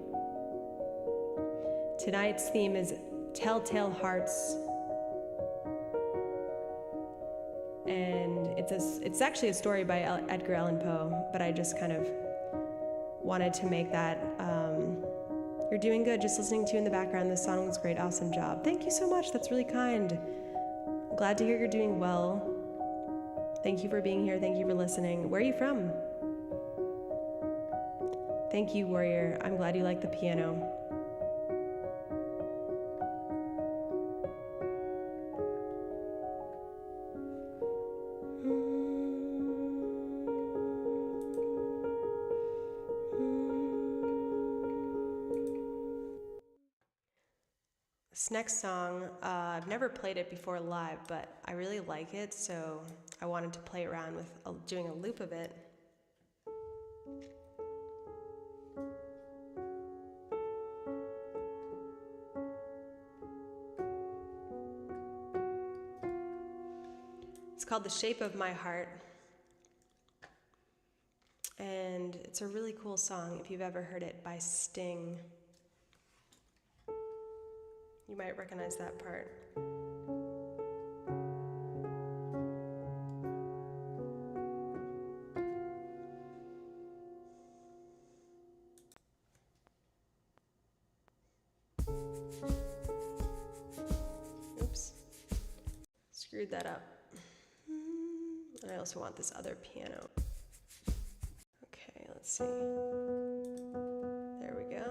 S1: Tonight's theme is Telltale Hearts. And it's actually a story by Edgar Allan Poe, but I just kind of wanted to make that. You're doing good, just listening to you in the background. This song was great, awesome job. Thank you so much, that's really kind. I'm glad to hear you're doing well. Thank you for being here, thank you for listening. Where are you from? Thank you, Warrior. I'm glad you like the piano. This next song, I've never played it before live, but I really like it, so I wanted to play around with doing a loop of it. It's called The Shape of My Heart. And it's a really cool song if you've ever heard it by Sting. You might recognize that part. Oops, screwed that up. And I also want this other piano. Okay, let's see. There we go.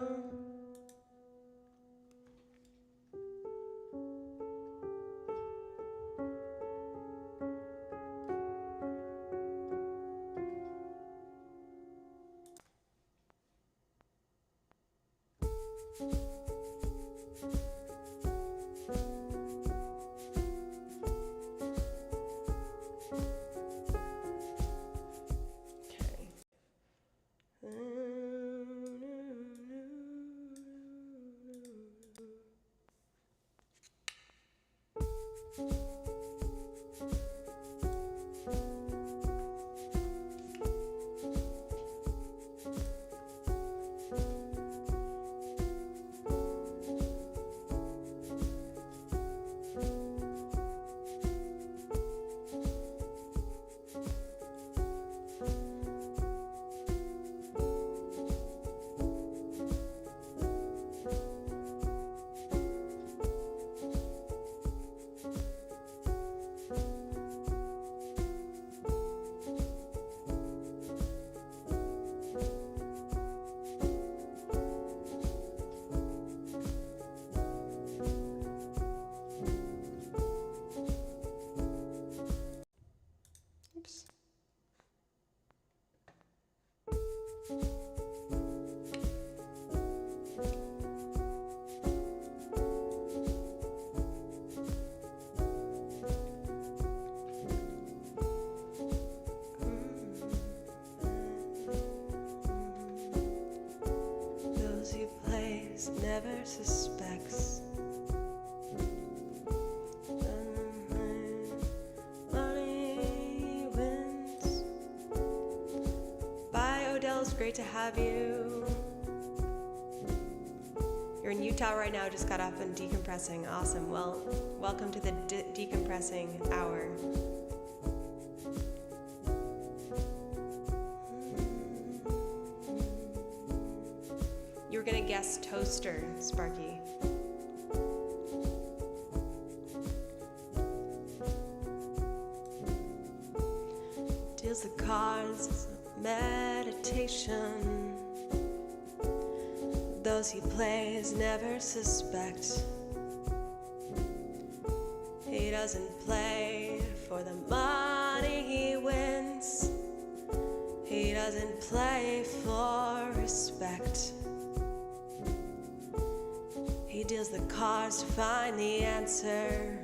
S1: Oops. Those he plays never suspects. It's great to have you. You're in Utah right now, just got off and decompressing. Awesome. Well, welcome to the decompressing hour. You were gonna guess toaster, Sparky. Deals the cards. Meditation. Those he plays never suspect. He doesn't play for the money he wins. He doesn't play for respect. He deals the cards to find the answer.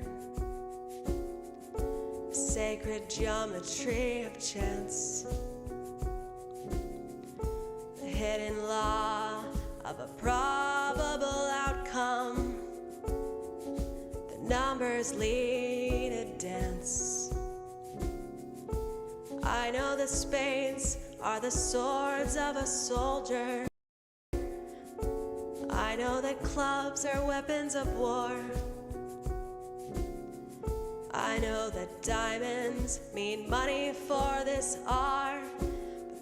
S1: Sacred geometry of chance. Hidden law of a probable outcome. The numbers lead a dance. I know the spades are the swords of a soldier. I know that clubs are weapons of war. I know that diamonds mean money for this art.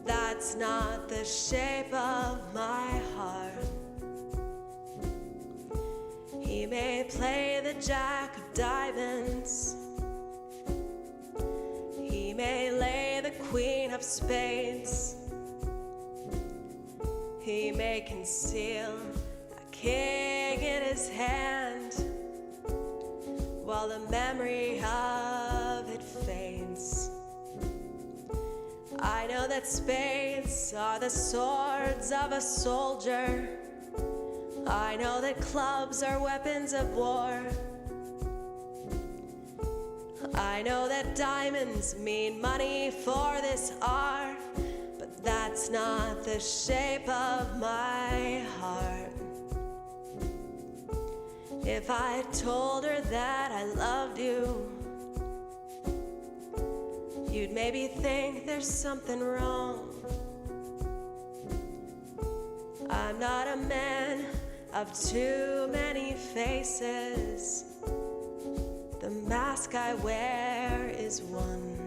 S1: That's not the shape of my heart. He may play the jack of diamonds. He may lay the queen of spades. He may conceal a king in his hand while the memory of it fades. I know that spades are the swords of a soldier. I know that clubs are weapons of war. I know that diamonds mean money for this art, but that's not the shape of my heart. If I told her that I loved you, you'd maybe think there's something wrong. I'm not a man of too many faces. The mask I wear is one.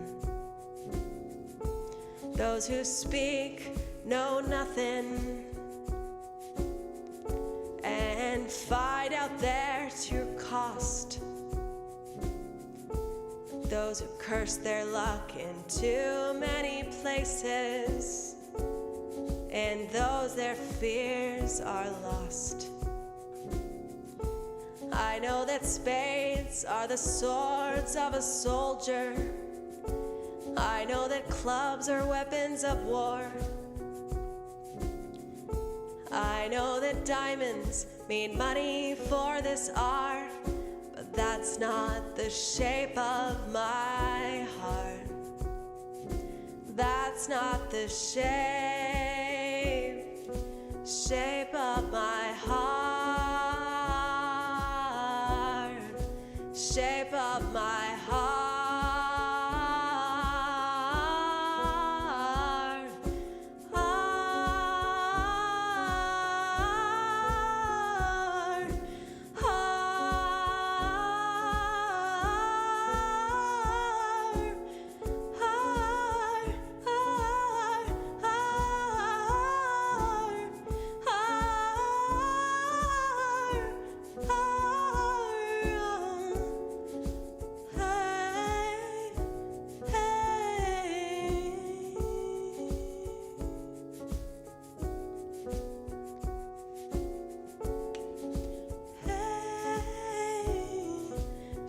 S1: Those who speak know nothing and fight out there to your cost. Those who curse their luck in too many places, and those their fears are lost. I know that spades are the swords of a soldier. I know that clubs are weapons of war. I know that diamonds mean money for this art, but that's not the shape of my heart. That's not the shape of my heart. Shape of my heart.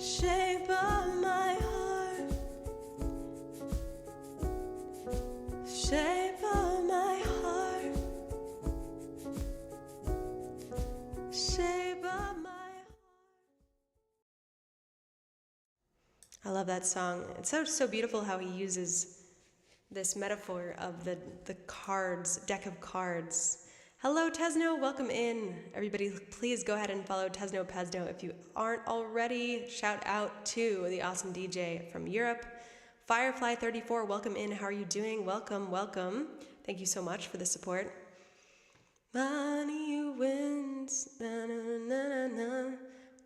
S1: Shape of my heart. Shape of my heart. Shape of my heart. I love that song. It's so beautiful how he uses this metaphor of the cards, deck of cards. Hello, Tesno. Welcome in. Everybody, please go ahead and follow Tesno Pesno if you aren't already. Shout out to the awesome DJ from Europe. Firefly34, welcome in. How are you doing? Welcome, welcome. Thank you so much for the support. Money wins. Na, na, na, na, na.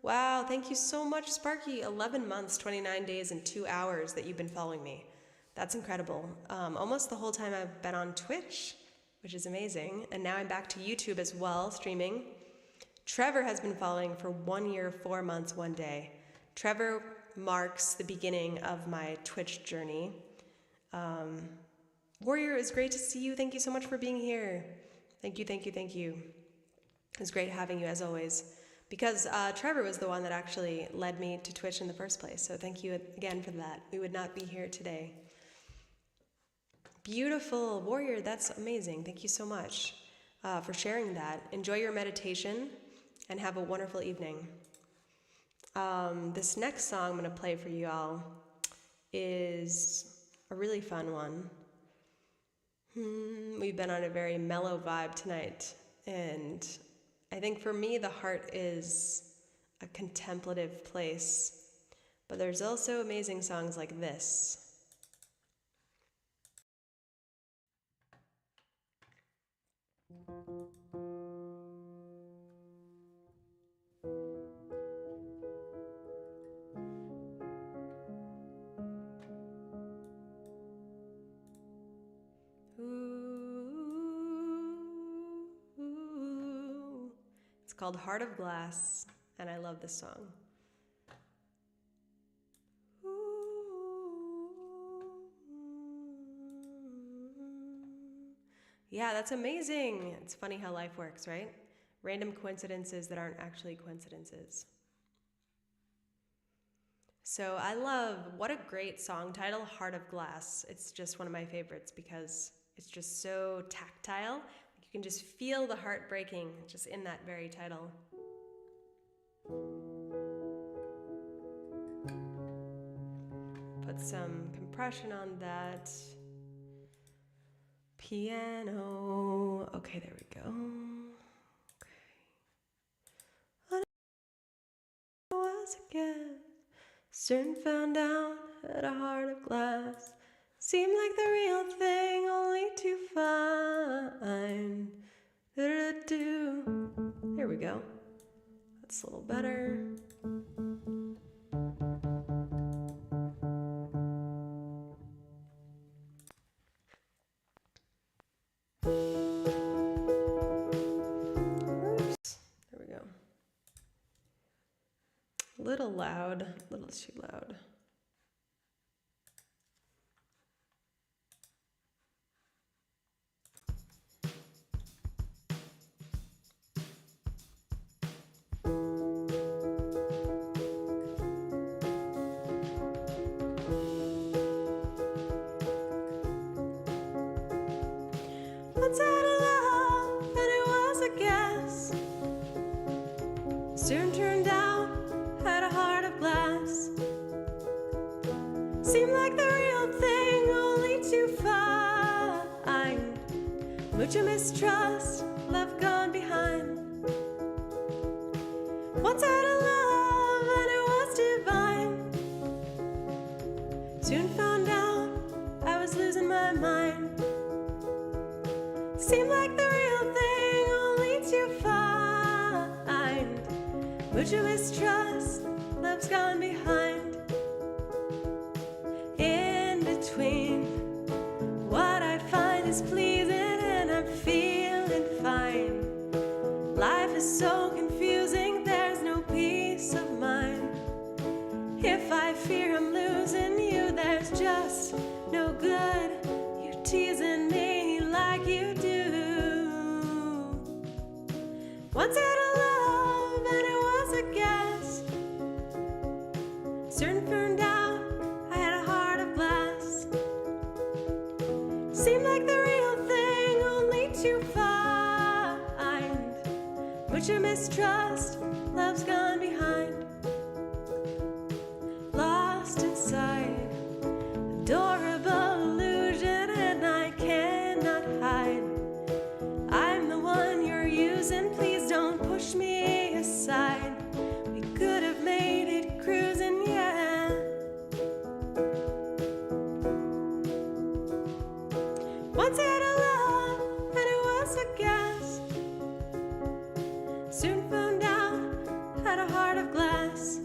S1: Wow, thank you so much, Sparky. 11 months, 29 days, and 2 hours that you've been following me. That's incredible. Almost the whole time I've been on Twitch, which is amazing. And now I'm back to YouTube as well, streaming. Trevor has been following for 1 year, 4 months, 1 day. Trevor marks the beginning of my Twitch journey. Warrior, it was great to see you. Thank you so much for being here. Thank you, thank you, thank you. It was great having you as always. Because Trevor was the one that actually led me to Twitch in the first place. So thank you again for that. We would not be here today. Beautiful. Warrior, that's amazing. Thank you so much for sharing that. Enjoy your meditation and have a wonderful evening. This next song I'm going to play for you all is a really fun one. We've been on a very mellow vibe tonight, and I think for me the heart is a contemplative place, but there's also amazing songs like this. It's called Heart of Glass, and I love this song. Yeah, that's amazing. It's funny how life works, right? Random coincidences that aren't actually coincidences. So I love, what a great song title, Heart of Glass. It's just one of my favorites because it's just so tactile. You can just feel the heart breaking just in that very title. Put some compression on that piano. Okay, there we go. Okay. I was a guest, soon found out had a heart of glass. Seemed like the real thing, only to find There we go. That's a little better. Oops. There we go. Little loud, little too loud. Once had a love, and it was a guess. Soon turned out, had a heart of glass. Seemed like the real thing, only to find mucha mistrust, love gone behind. Once had a love, and it was divine. Soon found out, I was losing my mind. Seemed like the real thing, only to find mucha mistrust, love's gone behind. In between, what I find is pleasing and I'm feeling fine. Life is so confusing, there's no peace of mind. If I fear I'm losing you, there's just no good. You teasing me like you do. Once had a love, and it was a guess. Soon turned out, I had a heart of glass. Seemed like the real thing, only to find mucha mistrust, love's gone behind. Lost inside, adorable illusion, and I cannot hide. I'm the one you're using, please don't push me aside. We could have made it cruising, yeah. Once had a love, and it was a guess. Soon found out, had a heart of glass.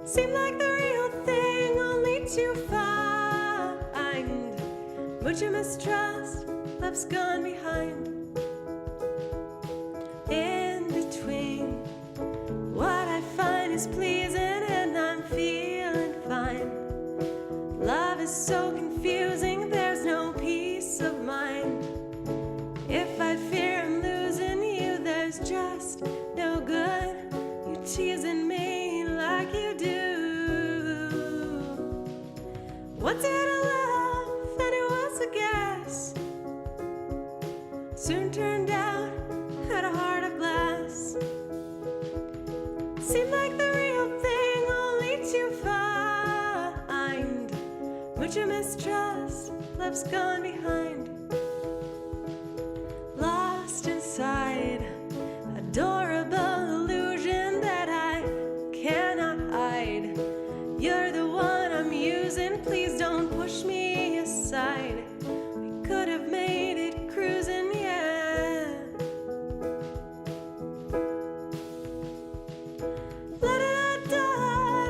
S1: Seemed like the real thing, only to find mucha mistrust, love's gone behind. In between, what I find is pleasing and I'm feeling fine. Love is so confusing, there's no peace of mind. If I fear I'm losing you, there's just no good. You teasing me like you do. Once had a love, and it was a guess. Soon turned out, had a heart of glass. Seemed like the real thing, only to find mucha mistrust, love's gone behind. Lost inside, adorable illusion that I cannot hide. You're the one I'm using, please don't push me aside. We could have made it cruising, yeah. La da da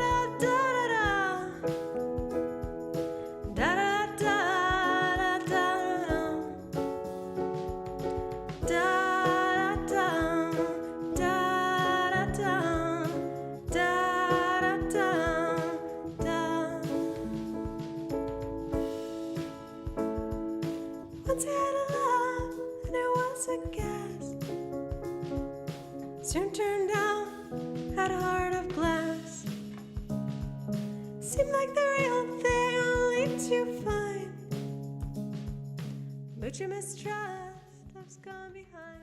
S1: da da da da da da da Once had a love, and it was a guess. Soon turned out, had a heart of glass. Seemed like the real thing, only to find mucha mistrust, love's gone behind.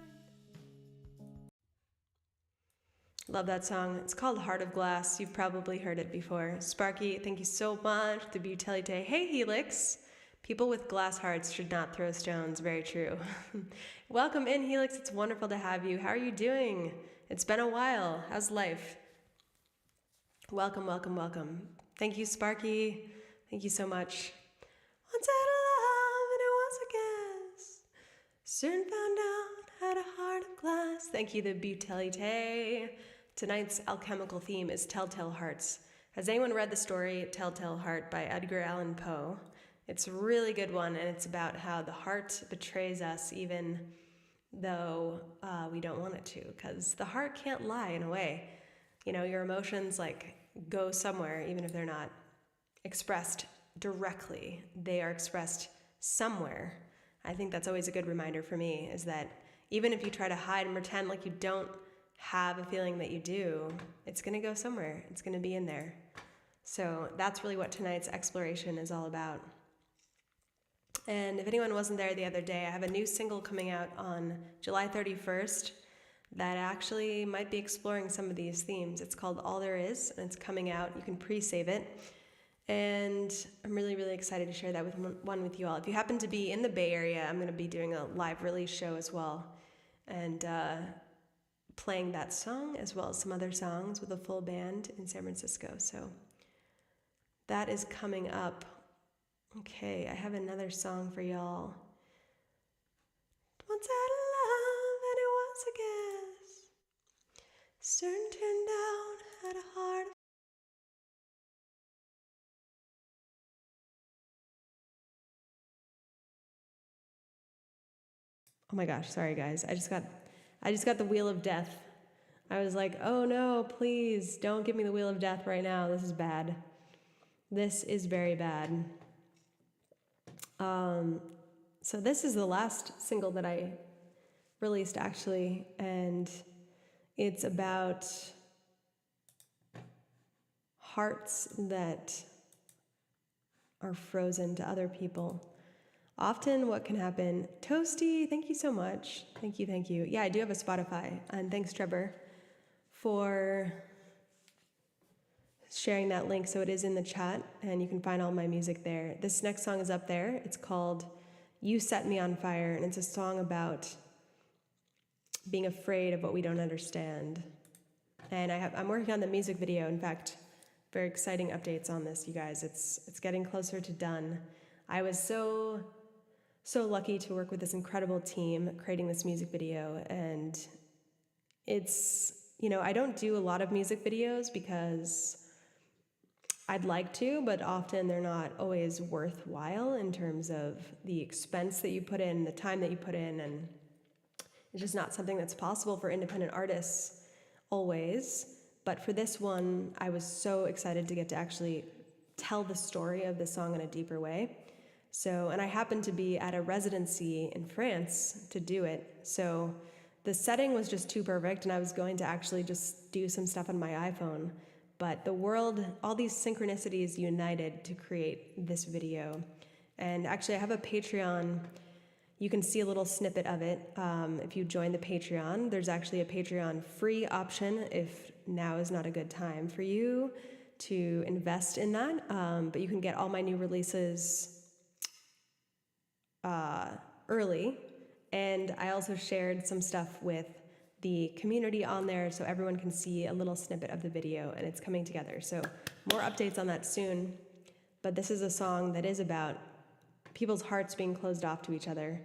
S1: Love that song. It's called Heart of Glass. You've probably heard it before. Sparky, thank you so much for the beautility. Hey, Helix. People with glass hearts should not throw stones. Very true. Welcome in, Helix. It's wonderful to have you. How are you doing? It's been a while. How's life? Welcome, welcome, welcome. Thank you, Sparky. Thank you so much. Once had a love, and it was a guess. Soon found out had a heart of glass. Thank you, the Butelite. Tonight's alchemical theme is Telltale Hearts. Has anyone read the story Telltale Heart by Edgar Allan Poe? It's a really good one, and it's about how the heart betrays us even though we don't want it to, because the heart can't lie in a way. You know, your emotions like go somewhere, even if they're not expressed directly, they are expressed somewhere. I think that's always a good reminder for me, is that even if you try to hide and pretend like you don't have a feeling that you do, it's going to go somewhere. It's going to be in there. So that's really what tonight's exploration is all about. And if anyone wasn't there the other day, I have a new single coming out on July 31st that actually might be exploring some of these themes. It's called All There Is, and it's coming out. You can pre-save it. And I'm really, really excited to share that with you all. If you happen to be in the Bay Area, I'm going to be doing a live release show as well, and playing that song as well as some other songs with a full band in San Francisco. So that is coming up. Okay, I have another song for y'all. Once had love and it was a guess. Soon turned out had a heart. Oh my gosh, sorry guys. I just got the wheel of death. I was like, oh no, please don't give me the wheel of death right now. This is bad. This is very bad. So this is the last single that I released actually, and it's about hearts that are frozen to other people. Often what can happen, Toasty, thank you so much. Thank you. Yeah, I do have a Spotify, and thanks Trevor for sharing that link, so it is in the chat, and you can find all my music there. This next song is up there. It's called You Set Me on Fire, and it's a song about being afraid of what we don't understand. And I'm working on the music video. In fact, very exciting updates on this, you guys. It's getting closer to done. I was so lucky to work with this incredible team creating this music video, and it's, you know, I don't do a lot of music videos because I'd like to, but often they're not always worthwhile in terms of the expense that you put in, the time that you put in, and it's just not something that's possible for independent artists always. But for this one, I was so excited to get to actually tell the story of this song in a deeper way. So, and I happened to be at a residency in France to do it. So the setting was just too perfect, and I was going to actually just do some stuff on my iPhone. But the world, all these synchronicities united to create this video. And actually I have a Patreon. You can see a little snippet of it if you join the Patreon. There's actually a Patreon free option if now is not a good time for you to invest in that. But you can get all my new releases early. And I also shared some stuff with the community on there so everyone can see a little snippet of the video, and it's coming together. So more updates on that soon. But this is a song that is about people's hearts being closed off to each other,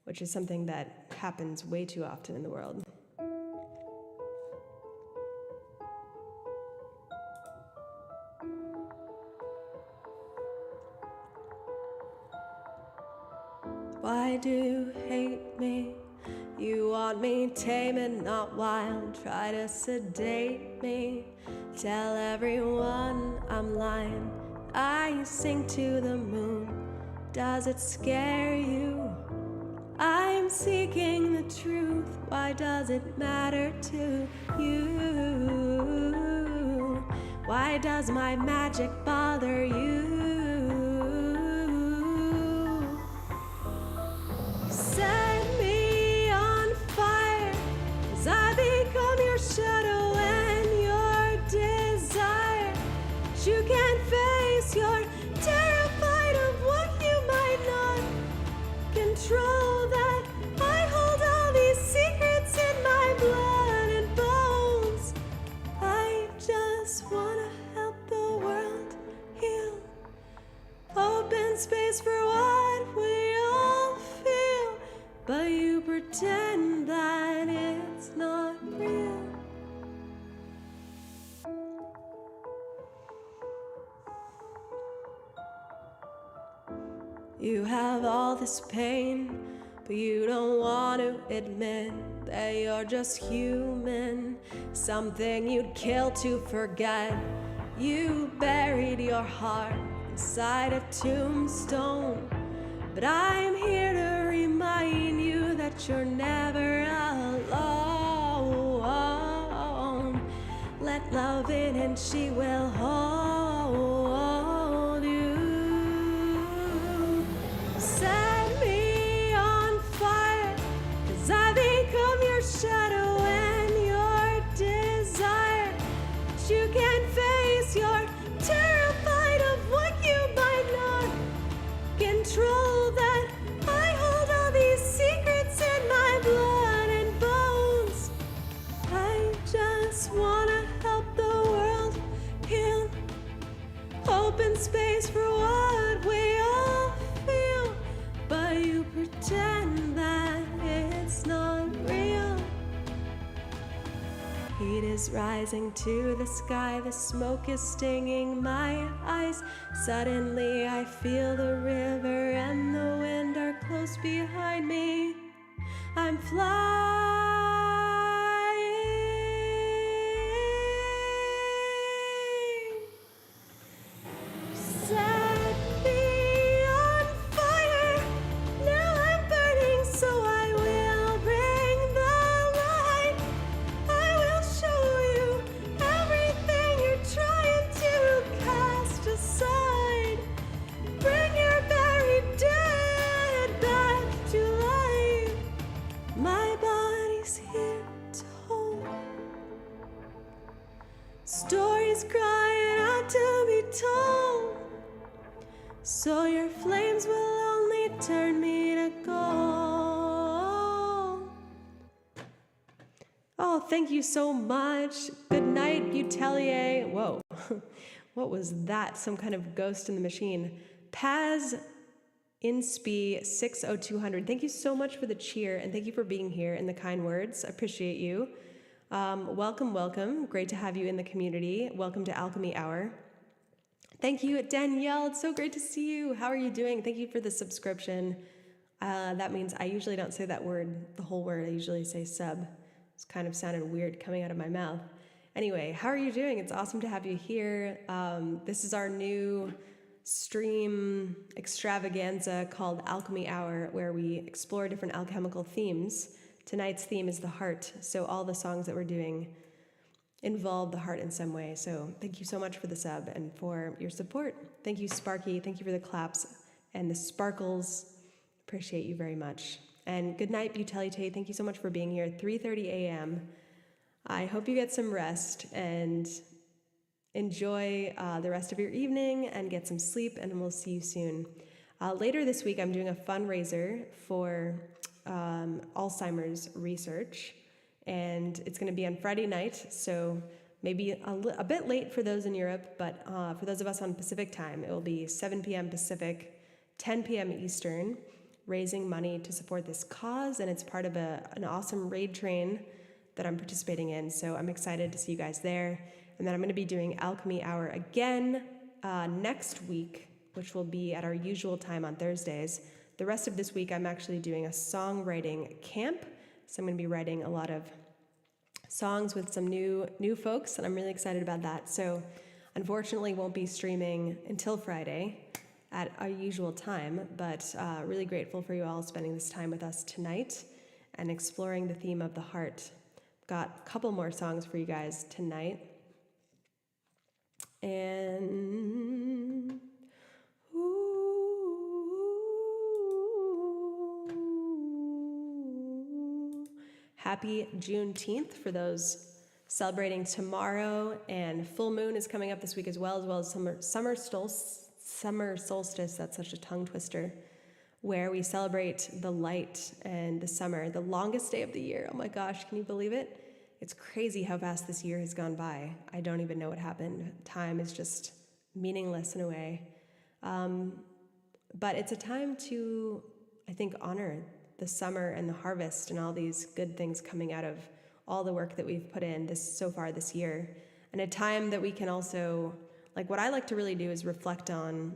S1: which is something that happens way too often in the world. Why do you hate me? You want me tame and not wild, try to sedate me. Tell everyone I'm lying, I sink to the moon. Does it scare you? I'm seeking the truth, why does it matter to you? Why does my magic bother you? Set me on fire, as I become your shadow and your desire. You can't face, you're terrified of what you might not control. That I hold all these secrets in my blood and bones. I just wanna help the world heal. Open space for what we all feel, but you pretend that it's not real. You have all this pain, but you don't want to admit that you're just human, something you'd kill to forget. You buried your heart inside a tombstone, but I'm here to remind you that you're never alone. Let love in and she will hold you. Set me on fire, 'cause I become your shadow and your desire. But you can't face, you're terrified of what you might not control. That I hold all these secrets in my blood and bones. I just wanna help the world heal, open space for what we all feel, but you pretend that it's not real. Heat is rising to the sky, the smoke is stinging my eyes. Suddenly I feel the river and the wind are close behind me. I'm flying. Set me on fire, now I'm burning, so I will bring the light. I will show you everything you're trying to cast aside. Bring your buried dead back to life. My body's here to hold. Stories crying out to be told, so your flames will only turn me to gold. Oh, thank you so much. Good night, Utelier. Whoa, what was that? Some kind of ghost in the machine. Paz Inspi 60200. Thank you so much for the cheer, and thank you for being here and the kind words. I appreciate you. Welcome, welcome. Great to have you in the community. Welcome to Alchemy Hour. Thank you, Danielle. It's so great to see you. How are you doing? Thank you for the subscription. That means I usually don't say that word, the whole word. I usually say sub. It's kind of sounded weird coming out of my mouth. Anyway, how are you doing? It's awesome to have you here. This is our new stream extravaganza called Alchemy Hour, where we explore different alchemical themes. Tonight's theme is the heart, so all the songs that we're doing involve the heart in some way. So thank you so much for the sub and for your support. Thank you, Sparky. Thank you for the claps and the sparkles. Appreciate you very much. And good night, Butelite. Thank you so much for being here at 3:30 a.m. I hope you get some rest and enjoy the rest of your evening and get some sleep, and we'll see you soon. Later this week, I'm doing a fundraiser for Alzheimer's research, and it's going to be on Friday night, so maybe a bit late for those in Europe, but for those of us on Pacific time, it will be 7 p.m. Pacific, 10 p.m. Eastern, raising money to support this cause, and it's part of an awesome raid train that I'm participating in, so I'm excited to see you guys there. And then I'm going to be doing Alchemy Hour again next week, which will be at our usual time on Thursdays. The rest of this week, I'm actually doing a songwriting camp, so I'm going to be writing a lot of songs with some new folks, and I'm really excited about that. So unfortunately, won't be streaming until Friday at our usual time, but really grateful for you all spending this time with us tonight and exploring the theme of the heart. Got a couple more songs for you guys tonight. And happy Juneteenth for those celebrating tomorrow, and full moon is coming up this week as well as summer solstice. That's such a tongue twister, where we celebrate the light and the summer, the longest day of the year. Oh my gosh, can you believe it? It's crazy how fast this year has gone by. I don't even know what happened. Time is just meaningless in a way. But it's a time to, I think, honor the summer and the harvest and all these good things coming out of all the work that we've put in so far this year. And a time that we can also, like, what I like to really do is reflect on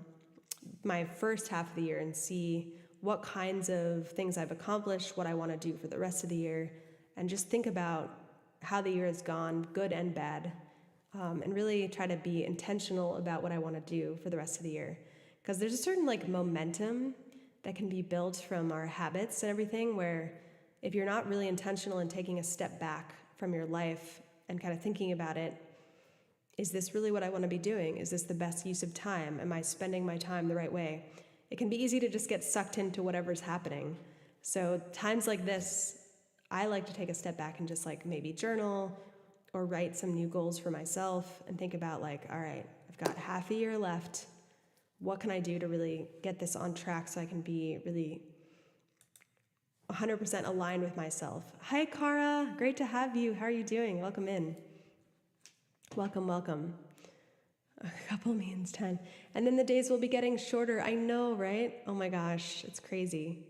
S1: my first half of the year and see what kinds of things I've accomplished, what I want to do for the rest of the year, and just think about how the year has gone, good and bad, and really try to be intentional about what I want to do for the rest of the year. Because there's a certain like momentum that can be built from our habits and everything, where if you're not really intentional in taking a step back from your life and kind of thinking about it, is this really what I want to be doing? Is this the best use of time? Am I spending my time the right way? It can be easy to just get sucked into whatever's happening. So times like this, I like to take a step back and just like maybe journal or write some new goals for myself and think about like, all right, I've got half a year left. What can I do to really get this on track so I can be really 100% aligned with myself? Hi, Cara. Great to have you. How are you doing? Welcome in. Welcome, welcome. A couple means 10. And then the days will be getting shorter. I know, right? Oh my gosh, it's crazy.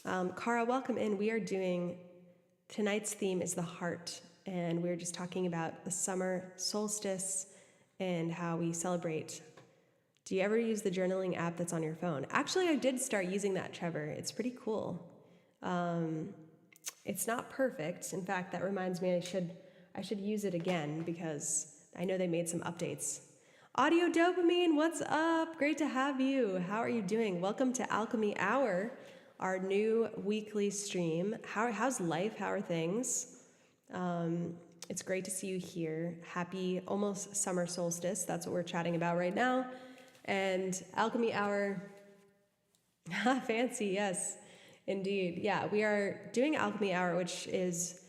S1: Cara, welcome in. We are doing, tonight's theme is the heart. And we're just talking about the summer solstice and how we celebrate. Do you ever use the journaling app that's on your phone? Actually, I did start using that, Trevor. It's pretty cool. It's not perfect. In fact, that reminds me I should use it again because I know they made some updates. Audio Dopamine, what's up? Great to have you. How are you doing? Welcome to Alchemy Hour, our new weekly stream. How's life? How are things? It's great to see you here. Happy almost summer solstice. That's what we're chatting about right now. And Alchemy Hour, fancy, yes, indeed. Yeah, we are doing Alchemy Hour, which is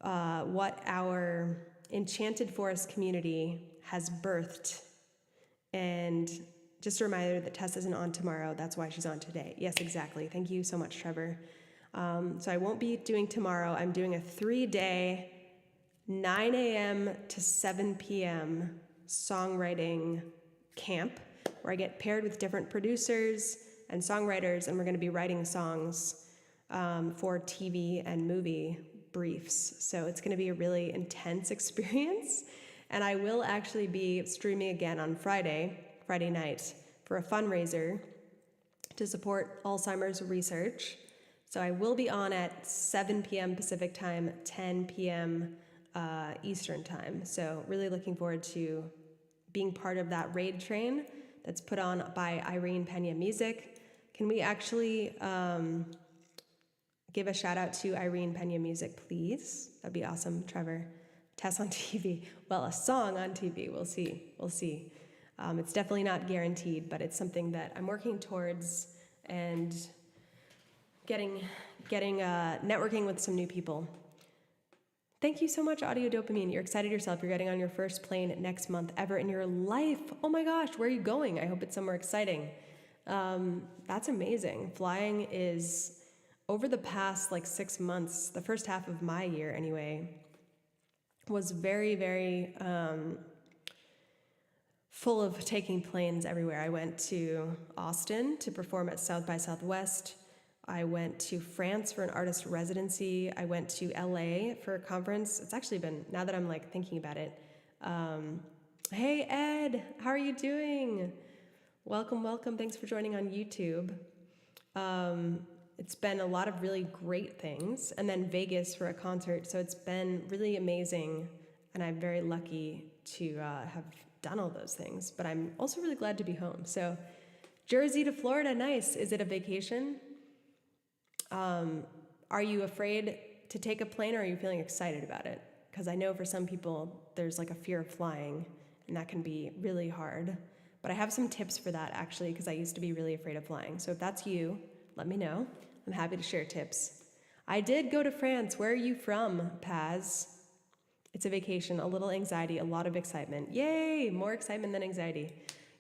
S1: what our Enchanted Forest community has birthed. And just a reminder that Tess isn't on tomorrow. That's why she's on today. Yes, exactly. Thank you so much, Trevor. So I won't be doing tomorrow. I'm doing a 3-day, 9 a.m. to 7 p.m. songwriting camp where I get paired with different producers and songwriters, and we're going to be writing songs for TV and movie briefs. So it's going to be a really intense experience. And I will actually be streaming again on Friday night for a fundraiser to support Alzheimer's research. So I will be on at 7 p.m. Pacific time, 10 p.m. Eastern time. So really looking forward to being part of that raid train that's put on by Irene Pena Music. Can we actually give a shout out to Irene Pena Music, please? That'd be awesome, Trevor. Tess on TV. Well, a song on TV. We'll see. It's definitely not guaranteed, but it's something that I'm working towards and networking with some new people. Thank you so much, Audio Dopamine. You're excited yourself. You're getting on your first plane next month ever in your life. Oh my gosh, where are you going? I hope it's somewhere exciting. That's amazing. Flying is, over the past 6 months, the first half of my year anyway, was very, very full of taking planes everywhere. I went to Austin to perform at South by Southwest. I went to France for an artist residency. I went to LA for a conference. It's actually been, now that I'm thinking about it. Hey Ed, how are you doing? Welcome, welcome. Thanks for joining on YouTube. It's been a lot of really great things. And then Vegas for a concert. So it's been really amazing. And I'm very lucky to have done all those things. But I'm also really glad to be home. So Jersey to Florida, nice. Is it a vacation? Are you afraid to take a plane, or are you feeling excited about it? Because I know for some people there's a fear of flying, and that can be really hard. But I have some tips for that actually, because I used to be really afraid of flying. So if that's you, let me know. I'm happy to share tips. I did go to France. Where are you from, Paz? It's a vacation, a little anxiety, a lot of excitement. Yay, more excitement than anxiety.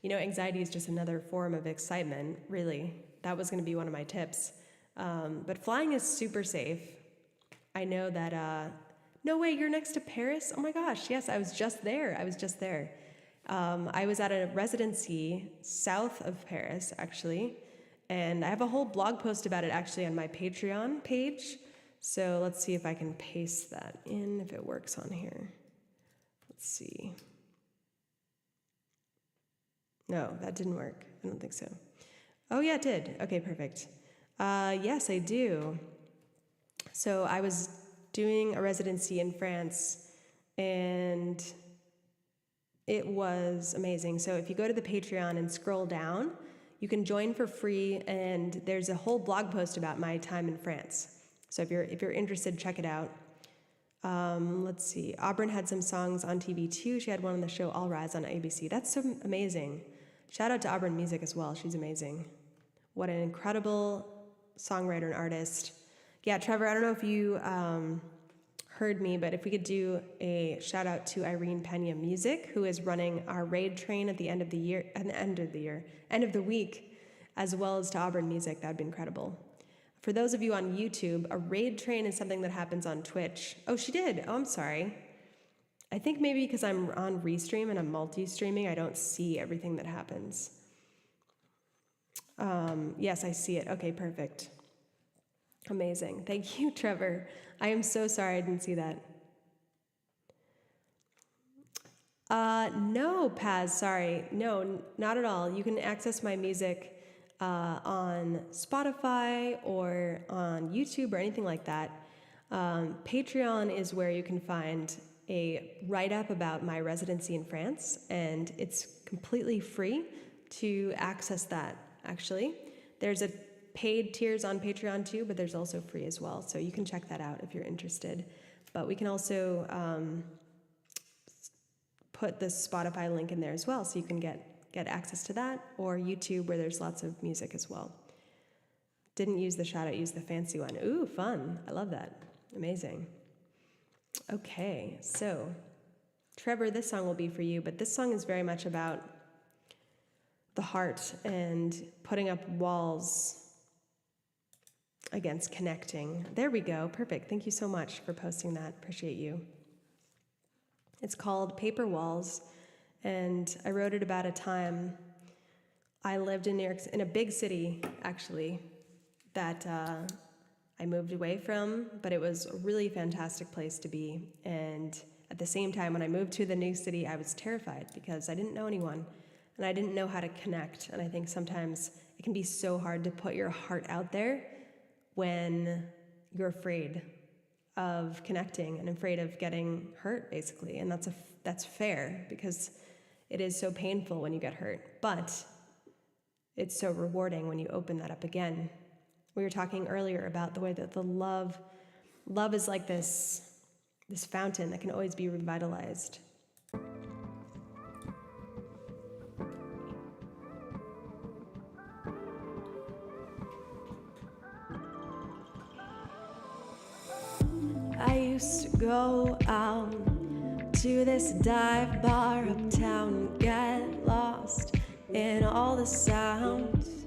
S1: Anxiety is just another form of excitement, really. That was going to be one of my tips. But flying is super safe. I know that, no way, you're next to Paris? Oh my gosh, yes, I was just there. I was at a residency south of Paris, actually, And I have a whole blog post about it actually on my Patreon page. So let's see if I can paste that in, if it works on here. Let's see. No, that didn't work. I don't think so. Oh yeah, it did. Okay, perfect. Yes, I do. So I was doing a residency in France, and it was amazing. So if you go to the Patreon and scroll down, you can join for free, and there's a whole blog post about my time in France. So if you're interested, check it out. Let's see. Auburn had some songs on TV too. She had one on the show All Rise on ABC. That's so amazing. Shout out to Auburn Music as well. She's amazing. What an incredible songwriter and artist. Yeah, Trevor, I don't know if you heard me, but if we could do a shout out to Irene Pena Music, who is running our raid train at the end of the week, as well as to Auburn Music, that would be incredible. For those of you on YouTube, a raid train is something that happens on Twitch. Oh, she did. Oh, I'm sorry. I think maybe because I'm on Restream and I'm multi-streaming, I don't see everything that happens. Yes, I see it. Okay, perfect. Amazing. Thank you, Trevor. I am so sorry I didn't see that. No, Paz, sorry. No, not at all. You can access my music on Spotify or on YouTube or anything like that. Patreon is where you can find a write-up about my residency in France, and it's completely free to access that, actually. There's a paid tiers on Patreon too, but there's also free as well, so you can check that out if you're interested. But we can also put the Spotify link in there as well, so you can get access to that, or YouTube, where there's lots of music as well. Didn't use the shout out, used the fancy one. Ooh, fun. I love that. Amazing. Okay, so Trevor, this song will be for you, but this song is very much about the heart and putting up walls against connecting. There we go. Perfect. Thank you so much for posting that. Appreciate you. It's called Paper Walls. And I wrote it about a time I lived in New York, in a big city, actually, that I moved away from, but it was a really fantastic place to be. And at the same time, when I moved to the new city, I was terrified because I didn't know anyone, and I didn't know how to connect. And I think sometimes it can be so hard to put your heart out there when you're afraid of connecting and afraid of getting hurt, basically. And that's fair, because it is so painful when you get hurt, but it's so rewarding when you open that up again. We were talking earlier about the way that the love is like this fountain that can always be revitalized. I used to go out to this dive bar uptown, get lost in all the sounds,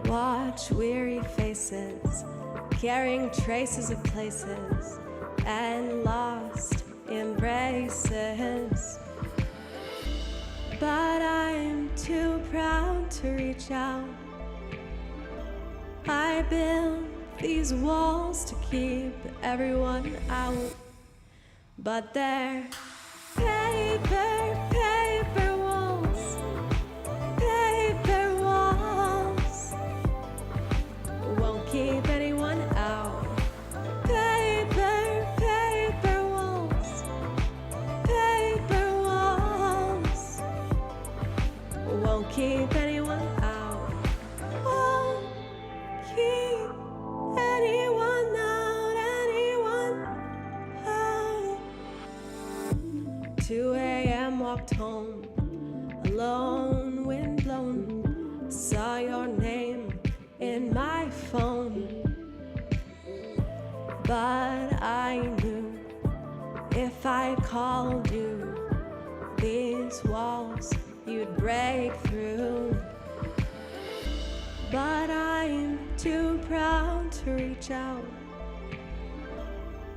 S1: watch weary faces carrying traces of places and lost embraces. But I'm too proud to reach out. I build these walls to keep everyone out, but they're paper walls, paper walls, won't keep anyone out. Paper walls, paper walls, won't keep anyone out. Won't keep anyone out, anyone out. 2 a.m. walked home, alone, wind blown. Saw your name in my phone, but I knew if I called you, these walls you'd break through. But I'm too proud to reach out.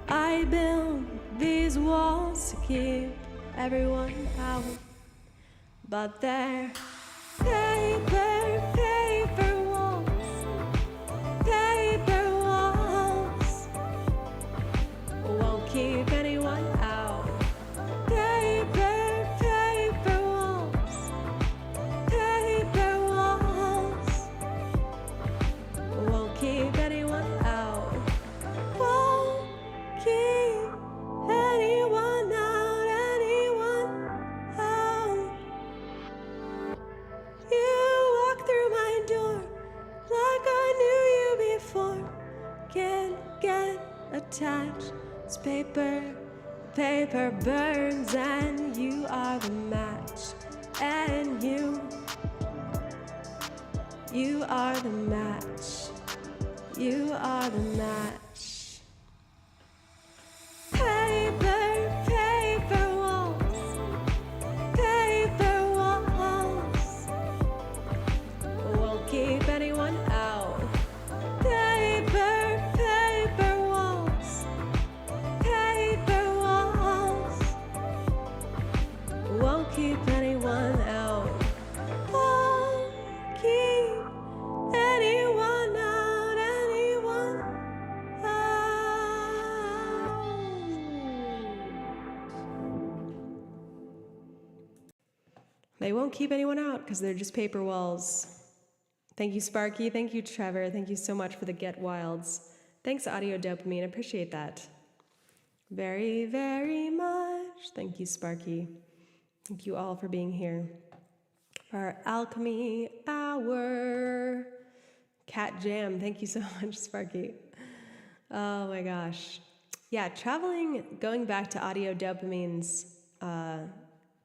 S1: I build these walls to keep everyone out, but they're paper paper, paper burns, and you are the match, and you are the match, you are the match. Paper, paper walls, paper walls, won't keep anyone out. Paper, paper walls, paper walls, won't keep anyone out. Won't keep anyone out, anyone out. They won't keep anyone out because they're just paper walls. Thank you, Sparky. Thank you, Trevor. Thank you so much for the Get Wilds. Thanks, Audio Dopamine. Appreciate that. Very, very much. Thank you, Sparky. Thank you all for being here. For our Alchemy Hour. Cat Jam. Thank you so much, Sparky. Oh my gosh. Yeah, traveling, going back to Audio Dopamine's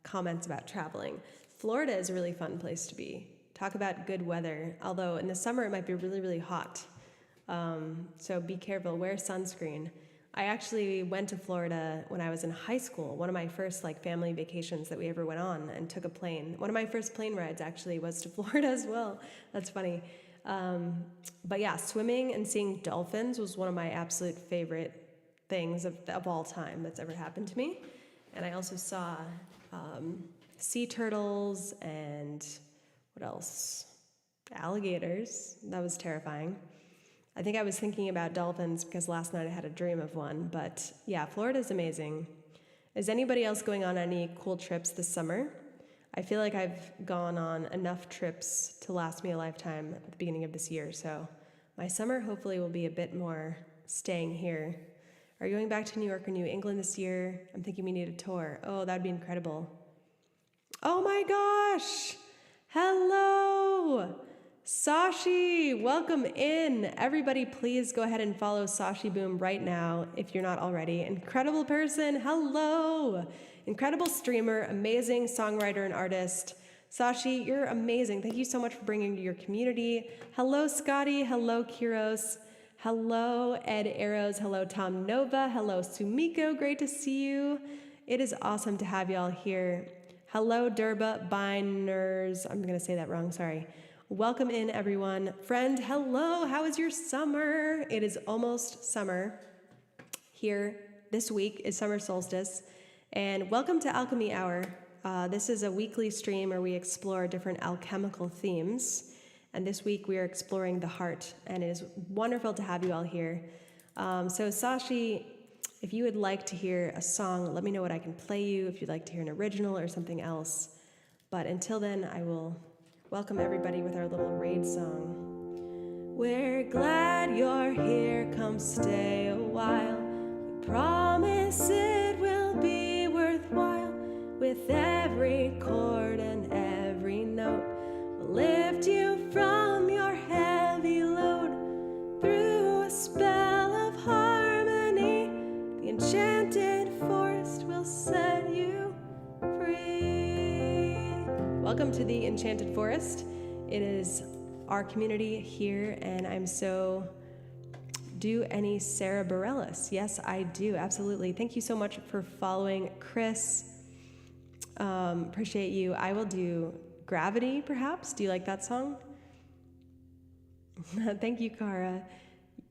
S1: comments about traveling. Florida is a really fun place to be. Talk about good weather, although in the summer it might be really, really hot. So be careful, wear sunscreen. I actually went to Florida when I was in high school, one of my first family vacations that we ever went on, and took a plane. One of my first plane rides actually was to Florida as well. That's funny. But yeah, swimming and seeing dolphins was one of my absolute favorite things of all time that's ever happened to me. And I also saw sea turtles and what else? Alligators. That was terrifying. I think I was thinking about dolphins because last night I had a dream of one. But yeah, Florida's amazing. Is anybody else going on any cool trips this summer? I feel like I've gone on enough trips to last me a lifetime at the beginning of this year. So my summer hopefully will be a bit more staying here. Are you going back to New York or New England this year? I'm thinking we need a tour. Oh, that'd be incredible. Oh my gosh! Hello! Sashi, welcome in. Everybody, please go ahead and follow Sashi Boom right now if you're not already. Incredible person, hello! Incredible streamer, amazing songwriter and artist. Sashi, you're amazing. Thank you so much for bringing to your community. Hello, Scotty. Hello, Kiros. Hello, Ed Arrows. Hello, Tom Nova. Hello, Sumiko. Great to see you. It is awesome to have y'all here. Hello, Durba Biners. I'm going to say that wrong, sorry. Welcome in, everyone. Friend, hello. How is your summer? It is almost summer. Here, this week is summer solstice. And welcome to Alchemy Hour. This is a weekly stream where we explore different alchemical themes. And this week we are exploring the heart. And it is wonderful to have you all here. So Sashi, if you would like to hear a song, let me know what I can play you. If you'd like to hear an original or something else. But until then, I will welcome everybody with our little raid song. We're glad you're here, come stay a while. We promise it will be worthwhile. With every chord and every note, we'll lift you from your heavy load. Through a spell of harmony, the enchanted forest will set you free. Welcome to the Enchanted Forest. It is our community here, and I'm so... Do any Sarah Bareilles? Yes, I do, absolutely. Thank you so much for following, Chris. Appreciate you. I will do Gravity, perhaps. Do you like that song? Thank you, Cara.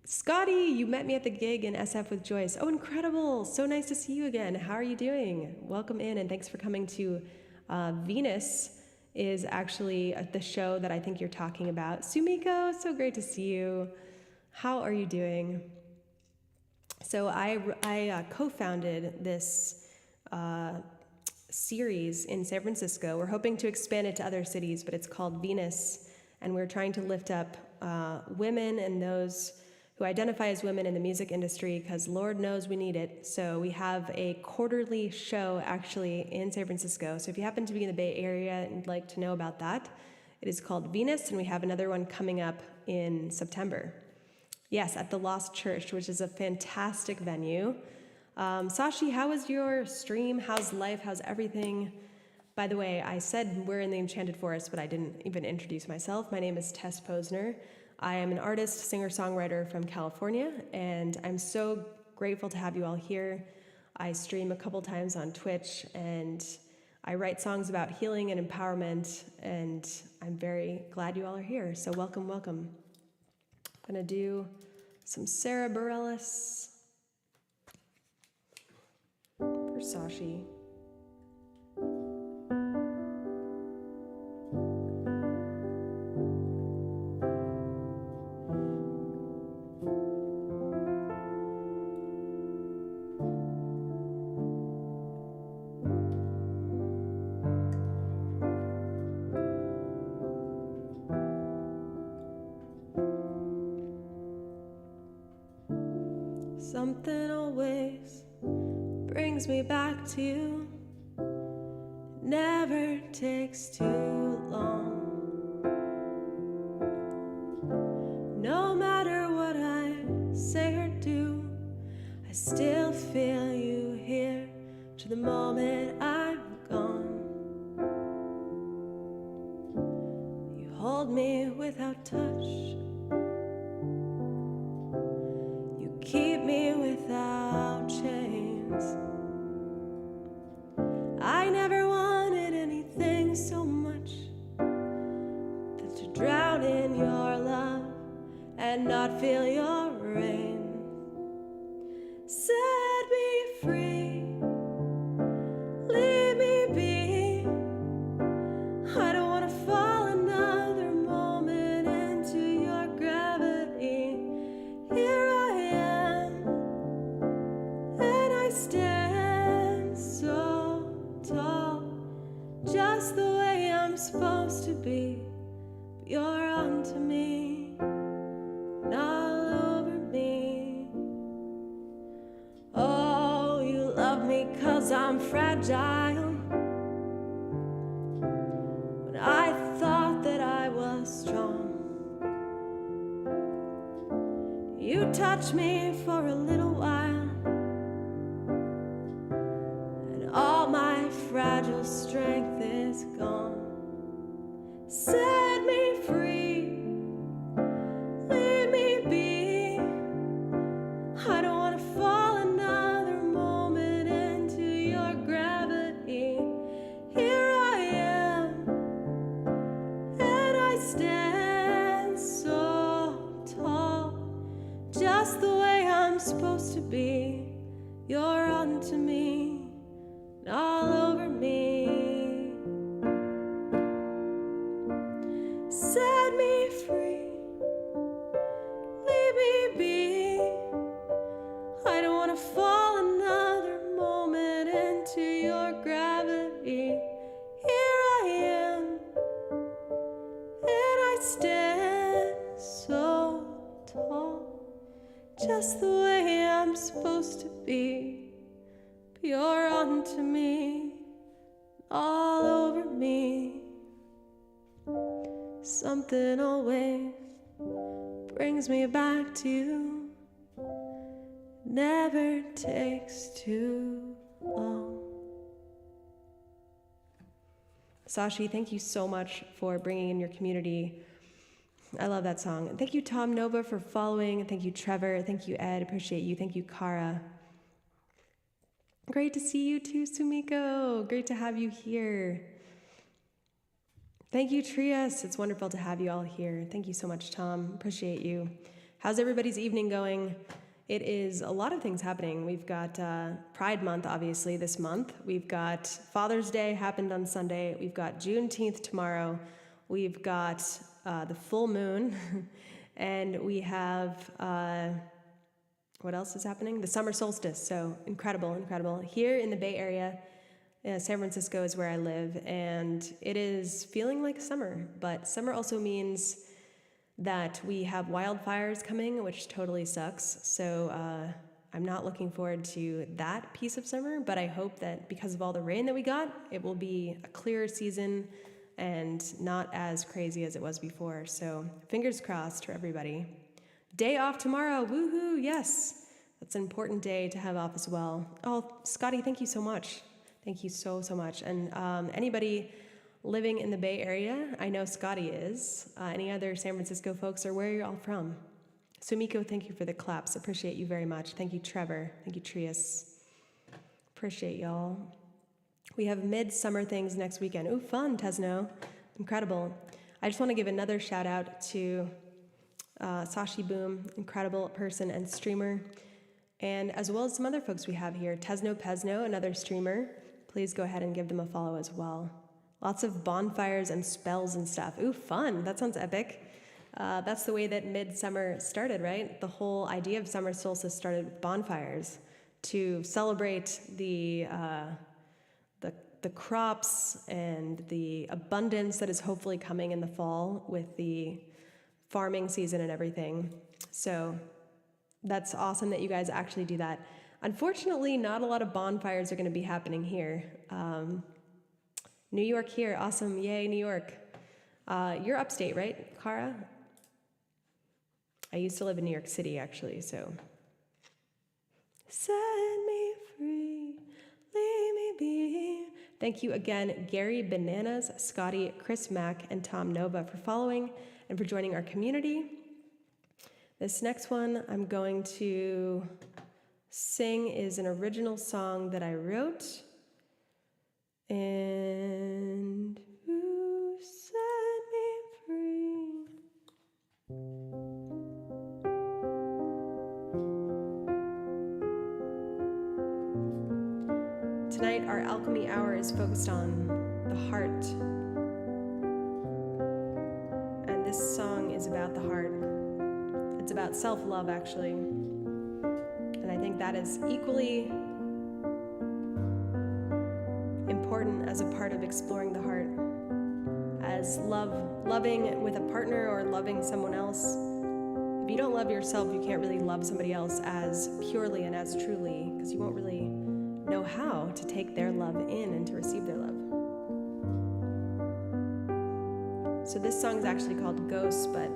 S1: Scotty, you met me at the gig in SF with Joyce. Oh, incredible. So nice to see you again. How are you doing? Welcome in, and thanks for coming to Venus is actually the show that I think you're talking about. Sumiko, so great to see you. How are you doing? So I co-founded this series in San Francisco. We're hoping to expand it to other cities, but it's called Venus, and we're trying to lift up women and those who identify as women in the music industry, because Lord knows we need it. So we have a quarterly show actually in San Francisco. So if you happen to be in the Bay Area and would like to know about that, it is called Venus, and we have another one coming up in September. Yes, at the Lost Church, which is a fantastic venue. Sashi, how was your stream? How's life? How's everything? By the way, I said we're in the Enchanted Forest, but I didn't even introduce myself. My name is Tess Posner. I am an artist, singer-songwriter from California, and I'm so grateful to have you all here. I stream a couple times on Twitch, and I write songs about healing and empowerment, and I'm very glad you all are here. So welcome, welcome. I'm gonna do some Sarah Bareilles for Sashi. Something always brings me back to you. Never takes too long. No matter what I say or do, I still feel you here to the moment I'm gone. You hold me without touch. Keep me without chains. I never wanted anything so much than to drown in your love and not feel your rain. Set me free, leave me be. I don't want to fall another moment into your gravity. Here I stand so tall, just the way I'm supposed to be. But you're onto me, and all over me. Oh, you love me 'cause I'm fragile. When I thought that I was strong, you touched me for a little while. All my fragile strength is gone. Set me free, leave me be. I don't want to fall another moment into your gravity. Here I am, and I stand so tall, just the way I'm supposed to be. You're onto me, all over me. Set me free, leave me be. I don't want to fall another moment into your gravity. Here I am, and I stand so tall, just the way I'm supposed to be. You're onto me, all over me. Something always brings me back to you. Never takes too long. Sashi, thank you so much for bringing in your community. I love that song. And thank you, Tom Nova, for following. Thank you, Trevor. Thank you, Ed. Appreciate you. Thank you, Kara. Great to see you too, Sumiko. Great to have you here. Thank you, Trias. It's wonderful to have you all here. Thank you so much, Tom. Appreciate you. How's everybody's evening going? It is a lot of things happening. We've got Pride Month, obviously, this month. We've got Father's Day happened on Sunday. We've got Juneteenth tomorrow. We've got the full moon. And we have... what else is happening? The summer solstice. So incredible, incredible. Here in the Bay Area, San Francisco is where I live, and it is feeling like summer. But summer also means that we have wildfires coming, which totally sucks. So I'm not looking forward to that piece of summer, but I hope that because of all the rain that we got, it will be a clearer season and not as crazy as it was before. So fingers crossed for everybody. Day off tomorrow, woohoo, yes. That's an important day to have off as well. Oh, Scotty, thank you so much. Thank you so much. And anybody living in the Bay Area, I know Scotty is. Any other San Francisco folks, or where are you all from? Sumiko, thank you for the claps. Appreciate you very much. Thank you, Trevor. Thank you, Trius. Appreciate y'all. We have midsummer things next weekend. Ooh, fun, Tesno. Incredible. I just want to give another shout out to Sashi Boom, incredible person and streamer, and as well as some other folks we have here. Tesno Pesno, another streamer. Please go ahead and give them a follow as well. Lots of bonfires and spells and stuff. Ooh, fun. That sounds epic. That's the way that midsummer started, right? The whole idea of summer solstice started with bonfires to celebrate the crops and the abundance that is hopefully coming in the fall with the farming season and everything. So that's awesome that you guys actually do that. Unfortunately, not a lot of bonfires are going to be happening here. New York here, awesome, yay, New York. You're upstate, right, Kara? I used to live in New York City, actually, so. Set me free, leave me be. Thank you again, Gary Bananas, Scotty, Chris Mack, and Tom Nova for following and for joining our community. This next one I'm going to sing is an original song that I wrote. And who set me free? Tonight, our Alchemy Hour is focused on the heart. And this song is about the heart. It's about self-love, actually. And I think that is equally important as a part of exploring the heart. As loving with a partner or loving someone else. If you don't love yourself, you can't really love somebody else as purely and as truly, because you won't really know how to take their love in and to receive their love. So this song is actually called Ghosts, but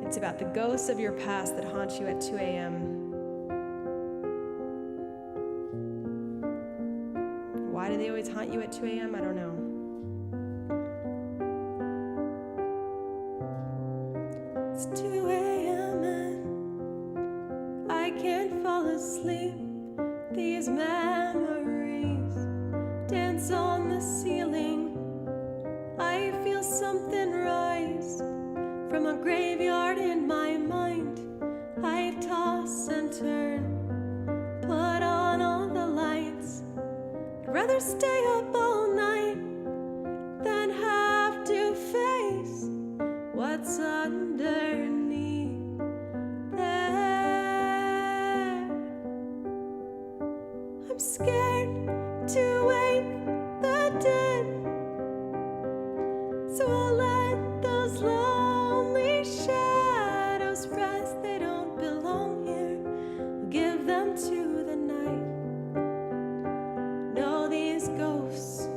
S1: it's about the ghosts of your past that haunt you at 2 a.m. Why do they always haunt you at 2 a.m.? I don't know. It's 2 a.m. and I can't fall asleep. These memories dance on the ceiling. I feel something rise from a graveyard in my mind. I toss and turn, put on all the lights. I'd rather stay up all night than have to face what's underneath there. I'm scared to wake the dead, so I'll let those lonely shadows rest. They don't belong here. I'll give them to the night. No, these ghosts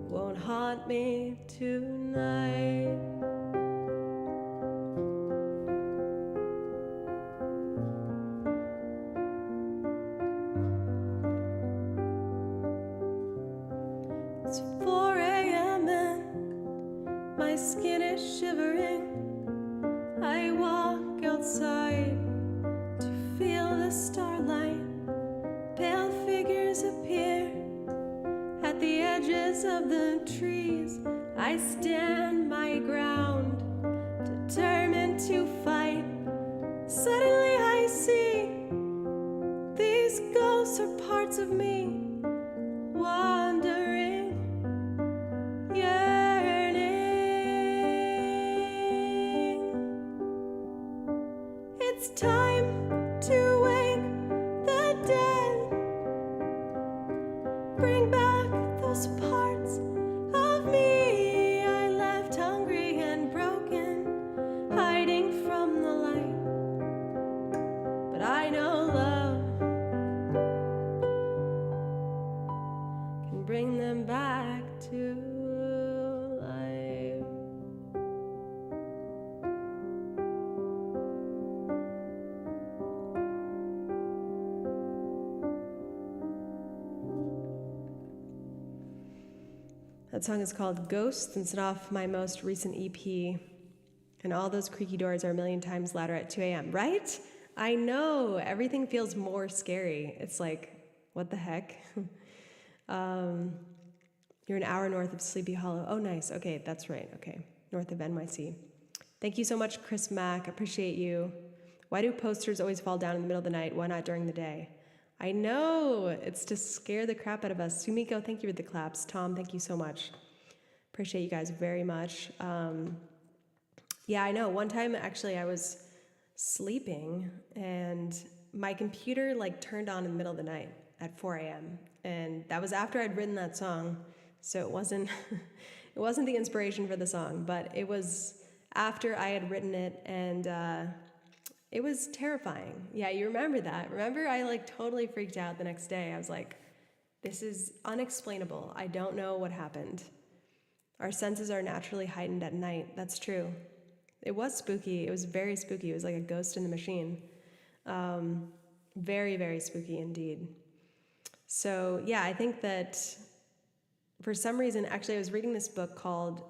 S1: won't haunt me tonight. It's 4 a.m. and my skin is shivering. I walk outside to feel the starlight. Pale figures appear at the edges of the trees. I stand my ground, determined to fight. Suddenly I see these ghosts are parts of me, wandering, yearning. It's time to wake the dead. Bring back those parts of me I left hungry and broken, hiding from the light. But I know love can bring them back to life. That song is called Ghosts, and it's off my most recent EP. And all those creaky doors are a million times louder at 2 a.m., right? I know, everything feels more scary. It's like, what the heck? You're an hour north of Sleepy Hollow. Oh, nice. Okay, that's right. Okay, north of NYC. Thank you so much, Chris Mack. Appreciate you. Why do posters always fall down in the middle of the night? Why not during the day? I know. It's to scare the crap out of us. Sumiko, thank you for the claps. Tom, thank you so much. Appreciate you guys very much. Yeah, I know. One time, actually, I was sleeping and my computer turned on in the middle of the night at 4 a.m. And that was after I'd written that song. So it wasn't it wasn't the inspiration for the song, but it was after I had written it, and it was terrifying. Yeah, you remember that. Remember, I totally freaked out the next day. I was like, this is unexplainable. I don't know what happened. Our senses are naturally heightened at night. That's true. It was spooky. It was very spooky. It was like a ghost in the machine. Very, very spooky indeed. So yeah, I think that for some reason, actually, I was reading this book called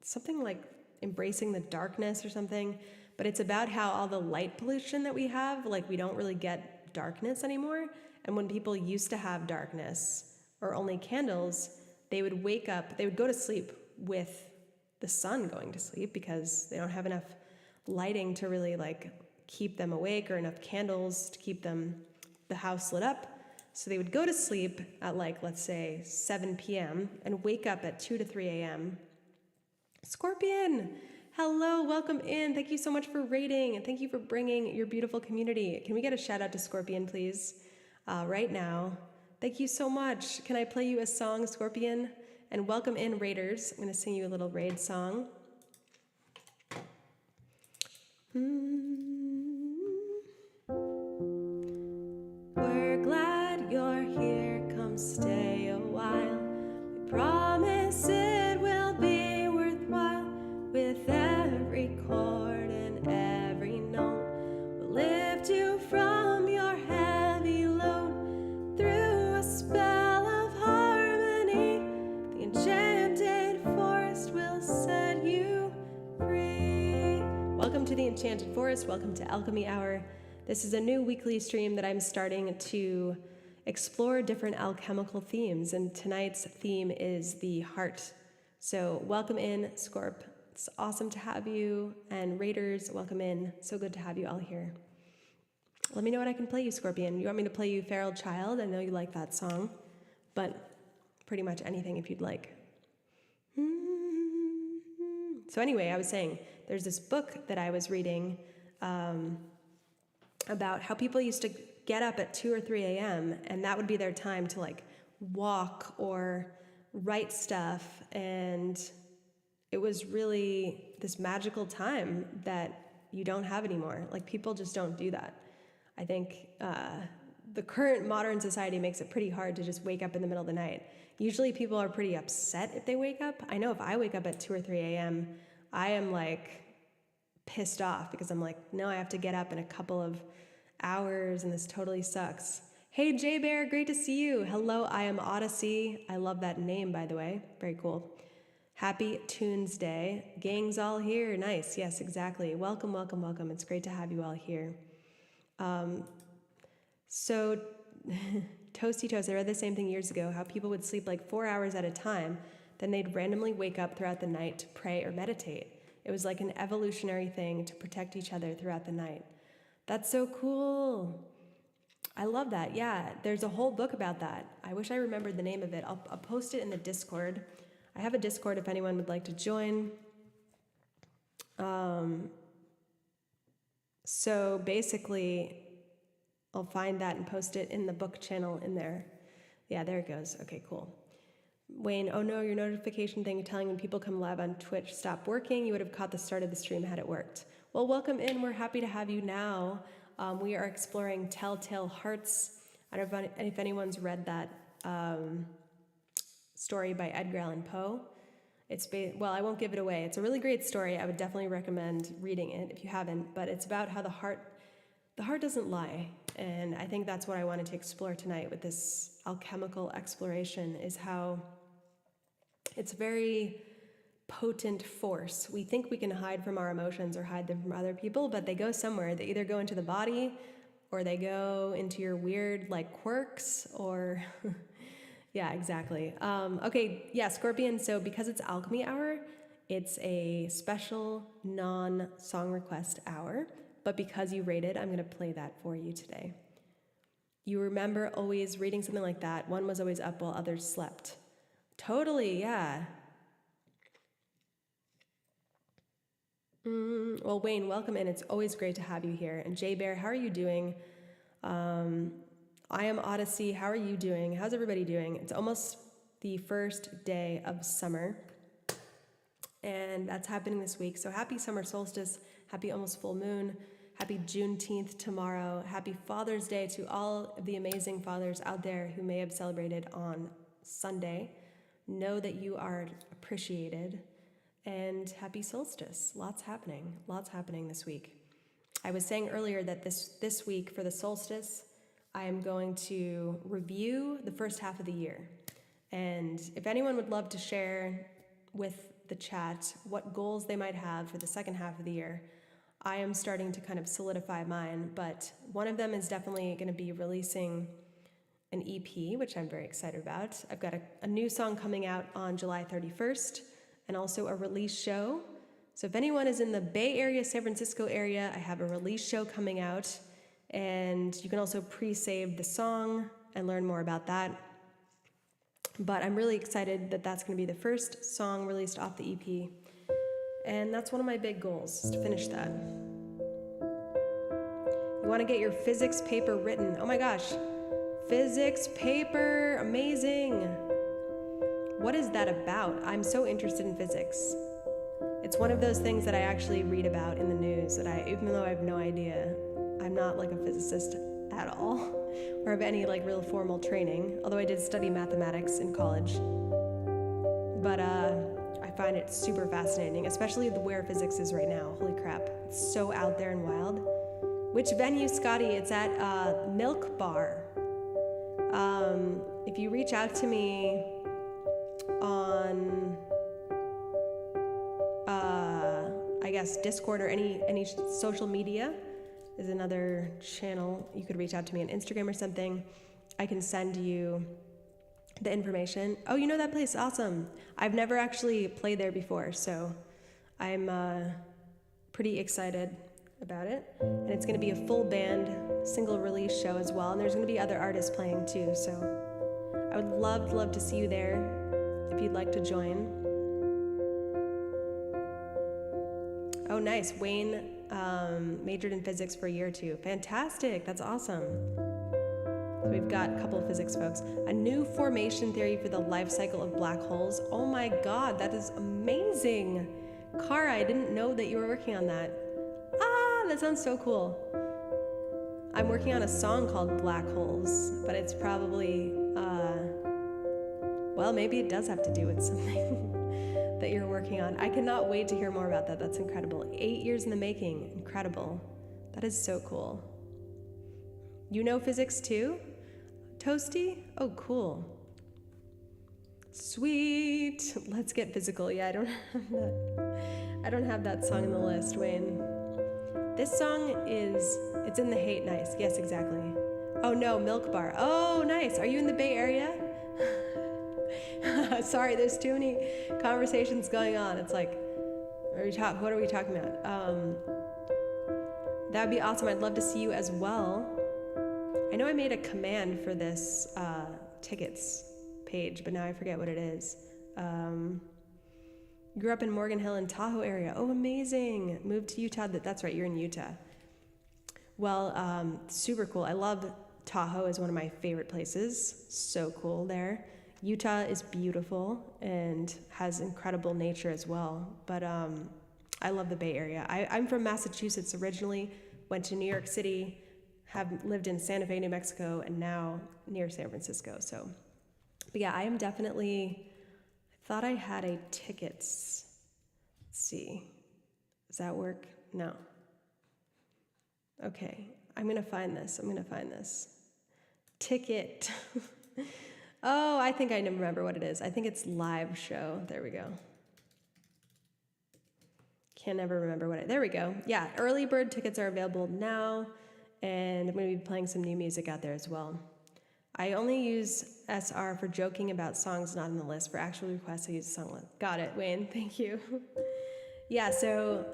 S1: something like Embracing the Darkness or something, but it's about how all the light pollution that we have, we don't really get darkness anymore. And when people used to have darkness or only candles, they would wake up, they would go to sleep with the sun going to sleep because they don't have enough lighting to really keep them awake, or enough candles to keep the house lit up. So they would go to sleep at let's say 7 p.m. and wake up at 2 to 3 a.m. Scorpion, hello, welcome in. Thank you so much for raiding, and thank you for bringing your beautiful community. Can we get a shout out to Scorpion, please? Right now. Thank you so much. Can I play you a song, Scorpion? And welcome in, raiders. I'm going to sing you a little raid song. We're glad you're here. Come stay a while. We promise it will be worthwhile. With every chord and every note, we'll lift you from your heavy load through a spell of harmony. The enchanted forest will set you free. Welcome to the Enchanted Forest. Welcome to Alchemy Hour. This is a new weekly stream that I'm starting to explore different alchemical themes, and tonight's theme is the heart. So welcome in, Scorp. It's awesome to have you, and raiders, welcome in. So good to have you all here. Let me know what I can play you, Scorpion. You want me to play you Feral Child? I know you like that song, but pretty much anything if you'd like. So anyway, I was saying, there's this book that I was reading about how people used to get up at 2 or 3 a.m. and that would be their time to walk or write stuff, and it was really this magical time that you don't have anymore. People just don't do that. I think the current modern society makes it pretty hard to just wake up in the middle of the night. Usually people are pretty upset if they wake up. I know if I wake up at 2 or 3 a.m., I am pissed off because I'm no, I have to get up in a couple of hours and this totally sucks. Hey Jay Bear, great to see you. Hello, I am Odyssey. I love that name, by the way. Very cool. Happy Tunes Day. Gang's all here. Nice. Yes, exactly. Welcome, welcome, welcome. It's great to have you all here. So Toasty Toast, I read the same thing years ago, how people would sleep 4 hours at a time, then they'd randomly wake up throughout the night to pray or meditate. It was an evolutionary thing to protect each other throughout the night. That's so cool. I love that. Yeah, there's a whole book about that. I wish I remembered the name of it. I'll post it in the Discord. I have a Discord if anyone would like to join. So basically, I'll find that and post it in the book channel in there. Yeah, there it goes. Okay, cool. Wayne, oh no, your notification thing telling when people come live on Twitch stopped working. You would have caught the start of the stream had it worked. Well, welcome in. We're happy to have you now. We are exploring Telltale Hearts. I don't know if anyone's read that story by Edgar Allan Poe. Well, I won't give it away. It's a really great story. I would definitely recommend reading it if you haven't. But it's about how the heart doesn't lie. And I think that's what I wanted to explore tonight with this alchemical exploration, is how It's very potent force. We think we can hide from our emotions or hide them from other people, but they go somewhere. They either go into the body or they go into your weird like quirks or yeah, exactly. Okay, yeah, Scorpion. So because it's Alchemy Hour, it's a special non-song request hour, but because you rated, I'm going to play that for you today. You remember always reading something like that. One was always up while others slept. Totally, yeah. Well, Wayne, welcome in. It's always great to have you here. And Jay Bear, how are you doing? I am Odyssey. How are you doing? How's everybody doing? It's almost the first day of summer, and that's happening this week. So happy summer solstice, happy almost full moon, happy Juneteenth tomorrow, happy Father's Day to all of the amazing fathers out there who may have celebrated on Sunday. Know that you are appreciated. And happy solstice. Lots happening this week. I was saying earlier that this week for the solstice, I am going to review the first half of the year. And if anyone would love to share with the chat what goals they might have for the second half of the year, I am starting to kind of solidify mine, but one of them is definitely going to be releasing an EP, which I'm very excited about. I've got a new song coming out on July 31st. And also a release show. So if anyone is in the Bay Area, San Francisco area, I have a release show coming out. And you can also pre-save the song and learn more about that. But I'm really excited that that's going to be the first song released off the EP. And that's one of my big goals, is to finish that. You want to get your physics paper written. Oh my gosh. Physics paper, amazing. What is that about? I'm so interested in physics. It's one of those things that I actually read about in the news that even though I have no idea, I'm not like a physicist at all or have any like real formal training, although I did study mathematics in college. But I find it super fascinating, especially where physics is right now. Holy crap, it's so out there and wild. Which venue, Scotty? It's at Milk Bar. If you reach out to me on I guess Discord or any social media is another channel. You could reach out to me on Instagram or something. I can send you the information. Oh, you know that place? Awesome. I've never actually played there before, so I'm pretty excited about it. And it's going to be a full band single release show as well, and there's going to be other artists playing too, so I would love to see you there if you'd like to join. Oh, nice. Wayne majored in physics for a year or two. Fantastic. That's awesome. So we've got a couple of physics folks. A new formation theory for the life cycle of black holes. Oh my God, that is amazing. Kara, I didn't know that you were working on that. Ah, that sounds so cool. I'm working on a song called Black Holes, but it's probably, well, maybe it does have to do with something that you're working on. I cannot wait to hear more about that. That's incredible. 8 years in the making. Incredible. That is so cool. You know physics too? Toasty? Oh, cool. Sweet. Let's get physical. Yeah, I don't have that song in the list, Wayne. This song it's in the Hate Nice. Yes, exactly. Oh no, Milk Bar. Oh, nice. Are you in the Bay Area? Sorry, there's too many conversations going on. It's like, what are we talking about? That'd be awesome. I'd love to see you as well. I know I made a command for this tickets page, but now I forget what it is. Grew up in Morgan Hill and Tahoe area. Oh, amazing. Moved to Utah. That's right, you're in Utah. Well, super cool. I love Tahoe is one of my favorite places. So cool there. Utah is beautiful and has incredible nature as well. But I love the Bay Area. I'm from Massachusetts originally, went to New York City, have lived in Santa Fe, New Mexico, and now near San Francisco. So, but yeah, I am definitely, I thought I had a tickets. Let's see. Does that work? No. Okay, I'm gonna find this. Ticket. Oh, I think I remember what it is. I think it's live show. There we go. Can never remember what there we go. Yeah, early bird tickets are available now, and I'm going to be playing some new music out there as well. I only use SR for joking about songs not on the list. For actual requests, I use a song list. Got it, Wayne. Thank you. Yeah, so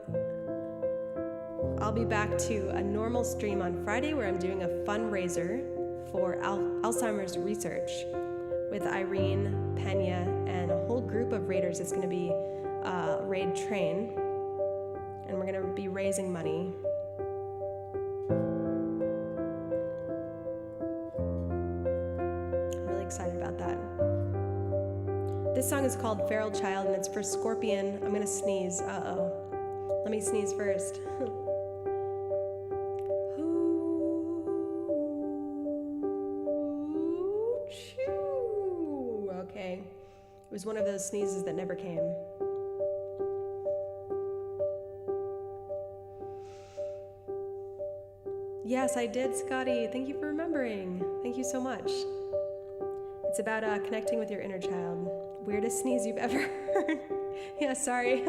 S1: I'll be back to a normal stream on Friday where I'm doing a fundraiser for Alzheimer's research with Irene, Pena, and a whole group of raiders. It's going to be a raid train, and we're going to be raising money. I'm really excited about that. This song is called Feral Child, and it's for Scorpion. I'm going to sneeze. Uh-oh. Let me sneeze first. Okay. It was one of those sneezes that never came. Yes, I did, Scotty. Thank you for remembering. Thank you so much. It's about connecting with your inner child. Weirdest sneeze you've ever heard. Yeah, sorry.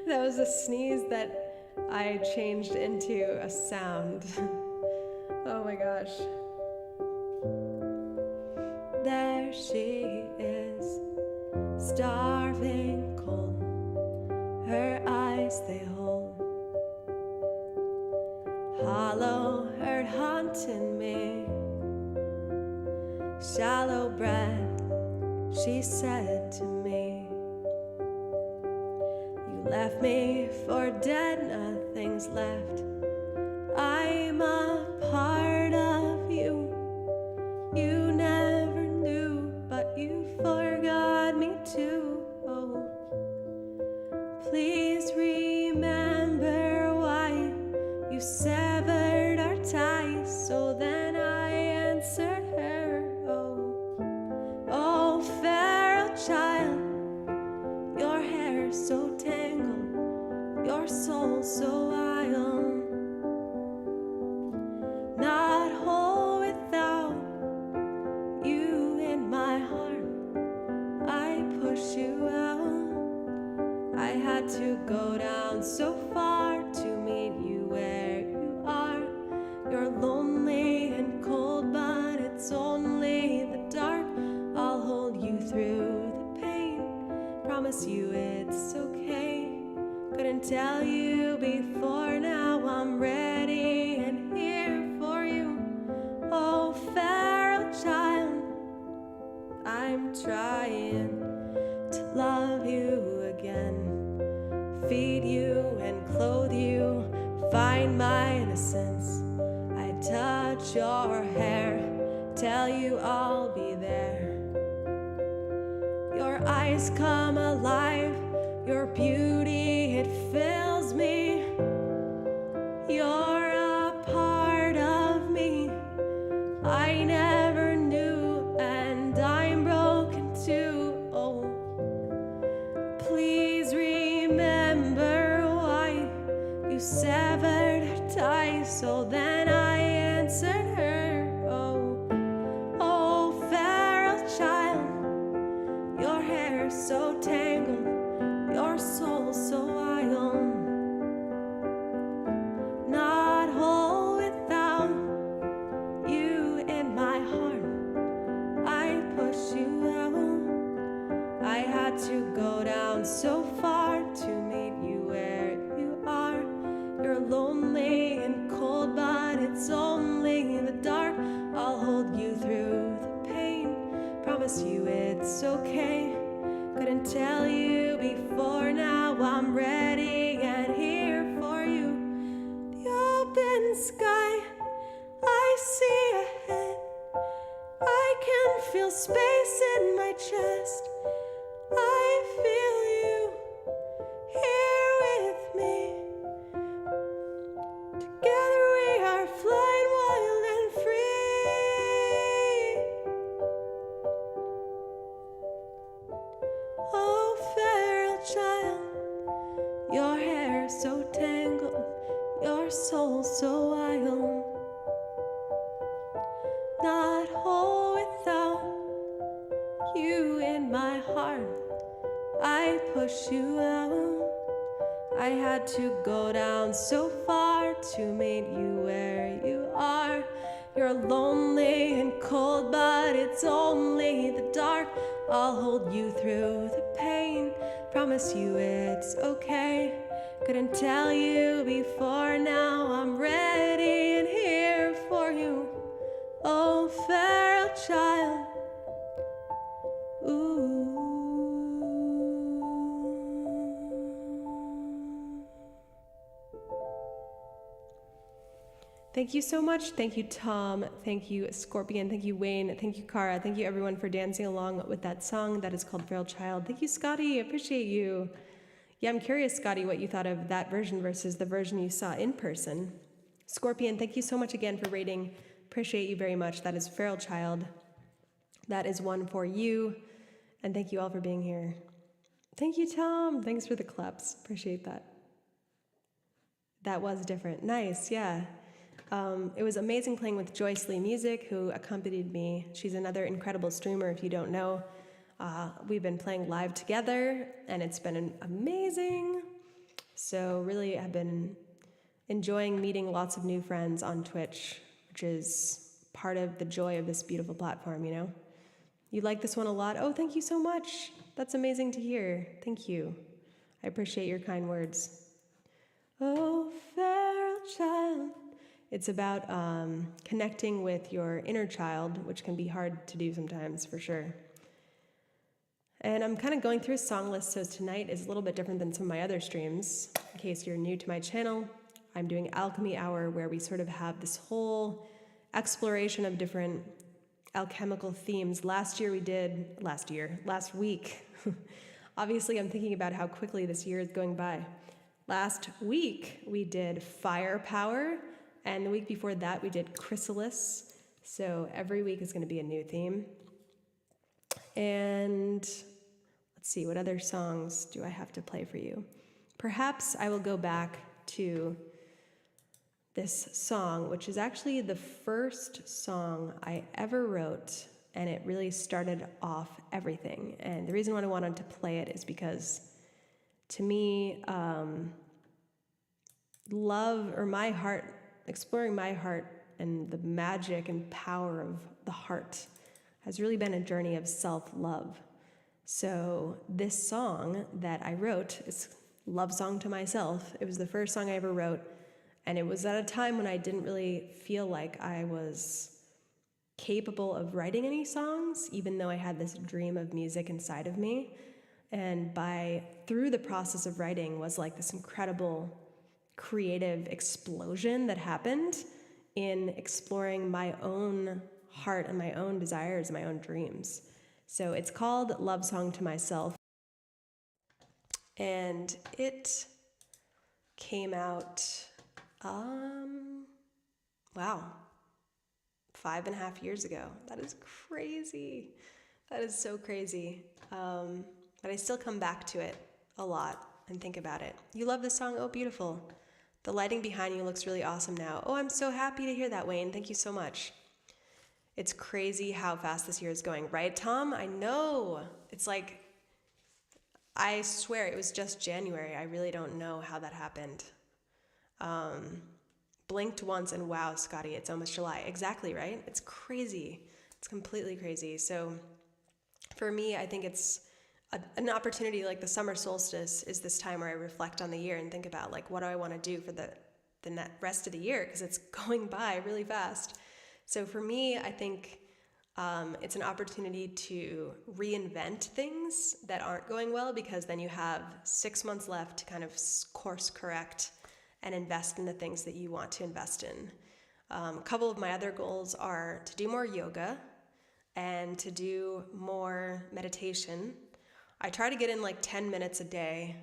S1: That was a sneeze that I changed into a sound. Oh my gosh. There she is, starving cold. Her eyes they hold. Hollow hurt haunting me. Shallow breath, she said to me. You left me for dead, nothing's left. I'm a part of you. You never knew, but you forgot me too. Oh, please remember why you severed our ties. So then I answered her. Oh, feral child, your hair so tangled, your soul so wild, not whole without you in my heart. I push you out. I had to go down so far to meet you where you are. You're lonely and cold, but it's only the dark. I'll hold you through the pain. Promise you it's okay. Couldn't tell you before, now I'm ready and here for you. Oh, feral child, I'm trying to love you again. Feed you and clothe you, find my innocence. I touch your hair, tell you I'll be there. Your eyes come alive, your beauty, it fills me. You're a part of me I never knew, and I'm broken too. Oh, please remember why you severed our ties. So then I answered her. Oh, feral child, your hair so tangled, your soul so wild, not whole without you in my heart. I push you out. I had to go down so far to meet you where you are. You're lonely and cold, but it's only the dark. I'll hold you through the pain. Promise you it's okay. Couldn't tell you before, now I'm ready and here for you. The open sky, I see ahead. I can feel space in my chest. I feel you here with me. Together we are flying wild and free. Oh, feral child, your hair so tangled, your soul so wild, not whole without you in my heart. I push you out. I had to go down so far to meet you where you are. You're lonely and cold, but it's only the dark. I'll hold you through the pain. Promise you it's okay. Couldn't tell you before, now I'm ready and here for you. Oh, feral child. Ooh. Thank you so much. Thank you, Tom. Thank you, Scorpion. Thank you, Wayne. Thank you, Kara. Thank you, everyone, for dancing along with that song that is called Feral Child. Thank you, Scotty. I appreciate you. Yeah, I'm curious, Scotty, what you thought of that version versus the version you saw in person. Scorpion, thank you so much again for rating. Appreciate you very much. That is Feral Child. That is one for you. And thank you all for being here. Thank you, Tom. Thanks for the claps. Appreciate that. That was different. Nice, yeah. It was amazing playing with Joyce Lee Music, who accompanied me. She's another incredible streamer, if you don't know. We've been playing live together, and it's been amazing. So really, I've been enjoying meeting lots of new friends on Twitch, which is part of the joy of this beautiful platform, you know? You like this one a lot? Oh, thank you so much. That's amazing to hear. Thank you. I appreciate your kind words. Oh, feral child. It's about connecting with your inner child, which can be hard to do sometimes, for sure. And I'm kind of going through a song list, so tonight is a little bit different than some of my other streams. In case you're new to my channel, I'm doing Alchemy Hour, where we sort of have this whole exploration of different alchemical themes. Last week. Obviously, I'm thinking about how quickly this year is going by. Last week, we did firepower, and the week before that, we did chrysalis. So every week is going to be a new theme. And let's see, what other songs do I have to play for you? Perhaps I will go back to this song, which is actually the first song I ever wrote, and it really started off everything. And the reason why I wanted to play it is because, to me, love, or my heart, exploring my heart and the magic and power of the heart has really been a journey of self-love. So this song that I wrote is Love Song to Myself. It was the first song I ever wrote, and it was at a time when I didn't really feel like I was capable of writing any songs, even though I had this dream of music inside of me. And through the process of writing was like this incredible creative explosion that happened in exploring my own heart and my own desires and my own dreams. So it's called Love Song to Myself, and it came out, 5.5 years ago. That is crazy. That is so crazy. But I still come back to it a lot and think about it. You love this song? Oh, beautiful. The lighting behind you looks really awesome now. Oh, I'm so happy to hear that, Wayne. Thank you so much. It's crazy how fast this year is going, right, Tom? I know. It's like, I swear it was just January. I really don't know how that happened. Blinked once and wow, Scotty, it's almost July. Exactly, right? It's crazy. It's completely crazy. So for me, I think it's an opportunity, like the summer solstice is this time where I reflect on the year and think about, like, what do I want to do for the rest of the year, because it's going by really fast. So for me, I think it's an opportunity to reinvent things that aren't going well, because then you have 6 months left to kind of course correct and invest in the things that you want to invest in. A couple of my other goals are to do more yoga and to do more meditation. I try to get in like 10 minutes a day,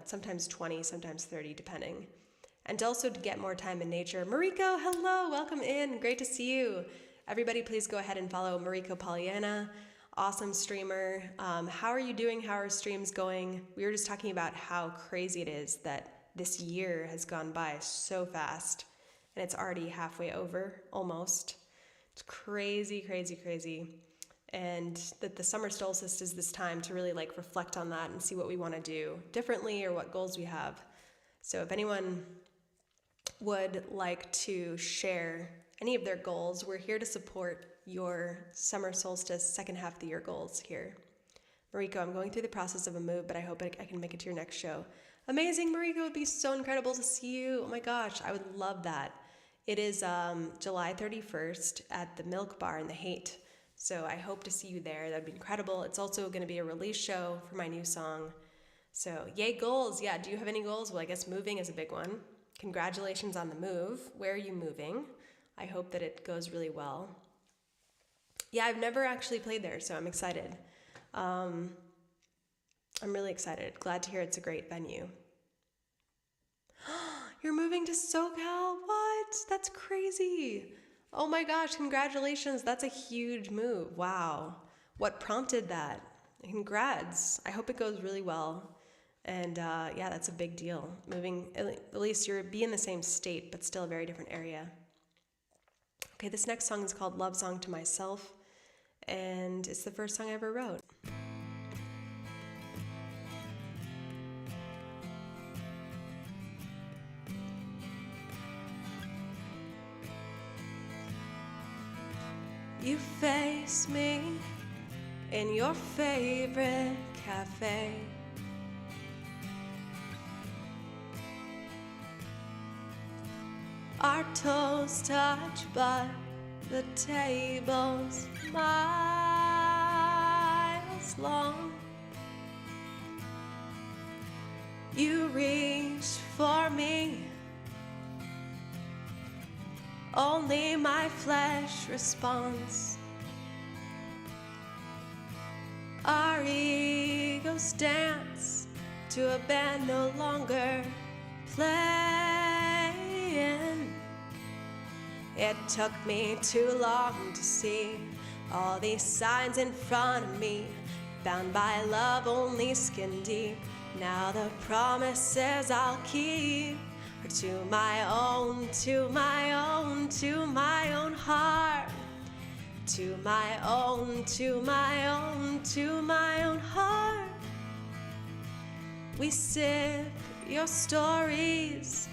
S1: sometimes 20, sometimes 30, depending. And also to get more time in nature. Mariko, hello, welcome in, great to see you. Everybody please go ahead and follow Mariko Pollyanna, awesome streamer. How are you doing? How are streams going? We were just talking about how crazy it is that this year has gone by so fast, and it's already halfway over, almost. It's crazy, crazy, crazy. and that the summer solstice is this time to really like reflect on that and see what we want to do differently or what goals we have. So if anyone would like to share any of their goals, we're here to support your summer solstice second half of the year goals here. Mariko, I'm going through the process of a move, but I hope I can make it to your next show. Amazing, Mariko. It would be so incredible to see you. Oh my gosh, I would love that. It is July 31st at the Milk Bar in the Haight. So I hope to see you there. That'd be incredible. It's also going to be a release show for my new song. So yay, goals. Yeah, do you have any goals? Well, I guess moving is a big one. Congratulations on the move. Where are you moving? I hope that it goes really well. Yeah, I've never actually played there, so I'm excited. I'm really excited. Glad to hear it's a great venue. You're moving to SoCal? What? That's crazy. Oh my gosh, congratulations. That's a huge move. Wow. What prompted that? Congrats. I hope it goes really well. And yeah, that's a big deal. Moving, at least you'll be in the same state, but still a very different area. Okay, this next song is called Love Song to Myself, and it's the first song I ever wrote. You face me in your favorite cafe. Our toes touch, but the table's miles long. You reach for me, only my flesh responds. Our egos dance to a band no longer playing. It took me too long to see all these signs in front of me, bound by love only skin deep. Now the promises I'll keep are to my own, to my own, to my own heart. To my own, to my own, to my own heart. We sip your stories,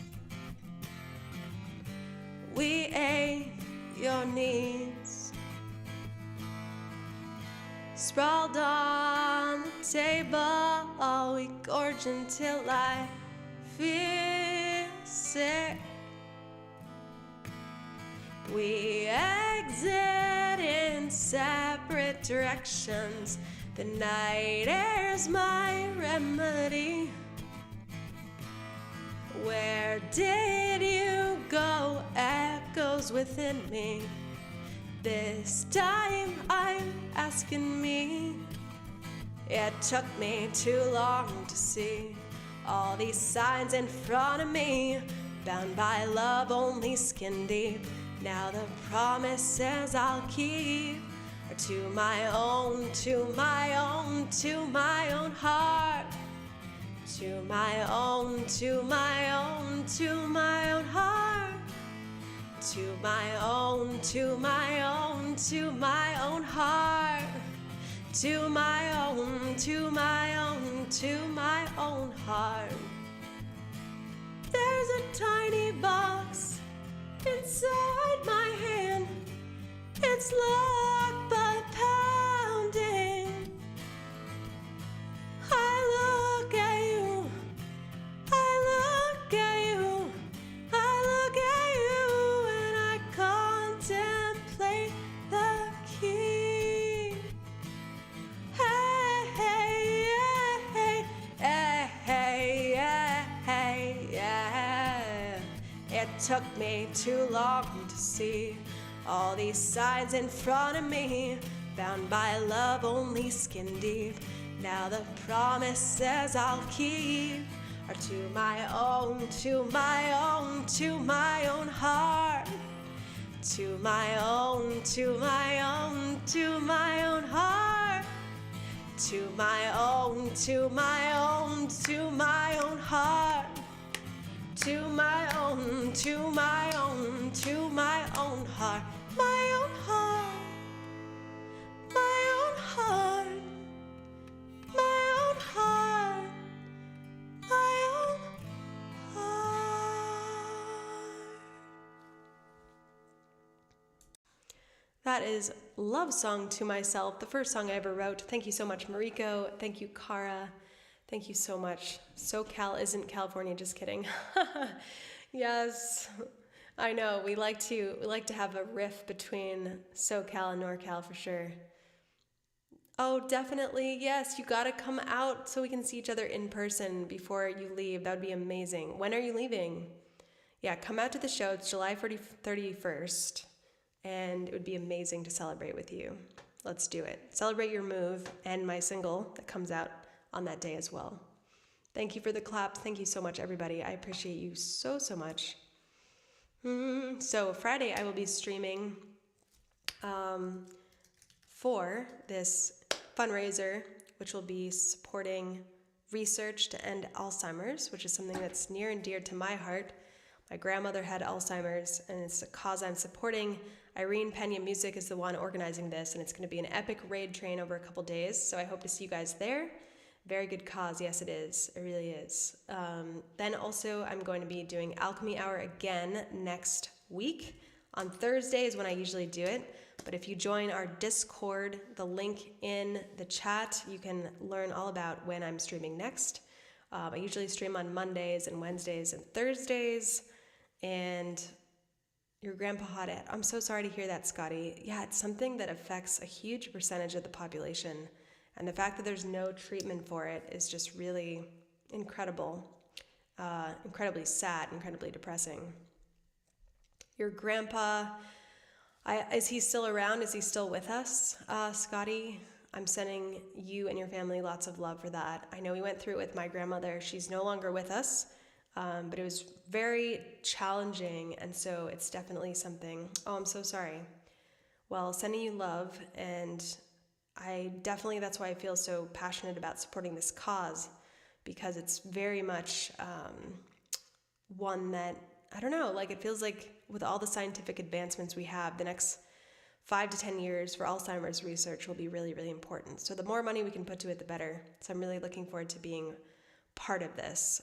S1: we ache your needs. Sprawled on the table, we gorge until I feel sick. We exit in separate directions. The night air's my remedy. Where did you go? Echoes within me. This time I'm asking me. It took me too long to see all these signs in front of me, bound by love only skin deep. Now the promises I'll keep are to my own, to my own, to my own heart. To my own, to my own, to my own heart. To my own, to my own, to my own heart. To my own, to my own, to my own heart. There's a tiny box inside my hand. It's locked but pounding. I look at you, I look at you, I look at you, and I contemplate the key. Hey, hey, hey, hey, hey, hey, yeah. It took me too long to see all these signs in front of me, bound by love only skin deep. Now the promises I'll keep are to my own, to my own, to my own heart. To my own, to my own, to my own heart. To my own, to my own, to my own heart. To my own, to my own, to my own heart. My own heart. My own that is Love Song to Myself, the first song I ever wrote. Thank you so much, Mariko. Thank you, Kara. Thank you so much. SoCal isn't California, just kidding. Yes, I know. We like to have a riff between SoCal and NorCal for sure. Oh, definitely. Yes, you gotta come out so we can see each other in person before you leave. That would be amazing. When are you leaving? Yeah, come out to the show. It's July 31st, and it would be amazing to celebrate with you. Let's do it. Celebrate your move and my single that comes out on that day as well. Thank you for the claps. Thank you so much, everybody. I appreciate you so, so much. So Friday, I will be streaming for this fundraiser, which will be supporting research to end Alzheimer's, which is something that's near and dear to my heart. My grandmother had Alzheimer's, and it's a cause I'm supporting. Irene Pena Music is the one organizing this, and it's going to be an epic raid train over a couple days, so I hope to see you guys there. Very good cause. Yes, it is. It really is. Then also, I'm going to be doing Alchemy Hour again next week. On Thursday is when I usually do it. But if you join our Discord, the link in the chat, you can learn all about when I'm streaming next. I usually stream on Mondays and Wednesdays and Thursdays. And your grandpa had it. I'm so sorry to hear that, Scotty. Yeah, it's something that affects a huge percentage of the population. And the fact that there's no treatment for it is just really incredible, incredibly sad, incredibly depressing. Your grandpa, is he still around? Is he still with us, Scotty? I'm sending you and your family lots of love for that. I know we went through it with my grandmother. She's no longer with us, but it was very challenging, and so it's definitely something. Oh, I'm so sorry. Well, sending you love, and that's why I feel so passionate about supporting this cause, because it's very much one that, I don't know, like it feels like with all the scientific advancements we have, the next 5 to 10 years for Alzheimer's research will be really, really important. So the more money we can put to it, the better. So I'm really looking forward to being part of this.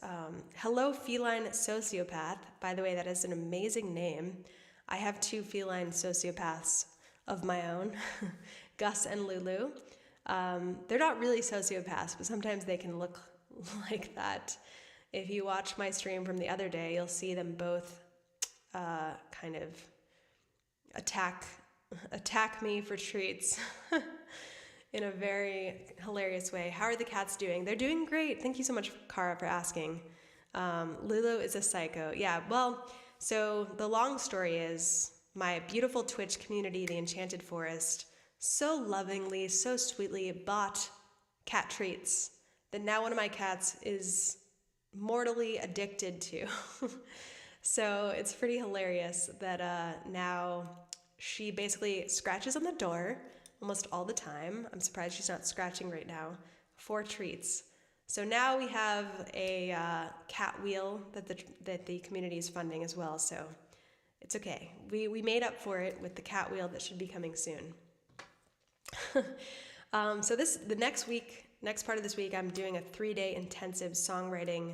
S1: Hello, Feline Sociopath. By the way, that is an amazing name. I have 2 feline sociopaths of my own. Gus and Lulu. They're not really sociopaths, but sometimes they can look like that. If you watch my stream from the other day, you'll see them both kind of attack me for treats in a very hilarious way. How are the cats doing? They're doing great. Thank you so much, Kara, for asking. Lulu is a psycho. Yeah, well, so the long story is my beautiful Twitch community, the Enchanted Forest, so lovingly, so sweetly bought cat treats that now one of my cats is mortally addicted to. So it's pretty hilarious that now she basically scratches on the door almost all the time. I'm surprised she's not scratching right now for treats. So now we have a cat wheel that the community is funding as well. So it's okay. We made up for it with the cat wheel that should be coming soon. So the next part of this week, I'm doing a 3-day intensive songwriting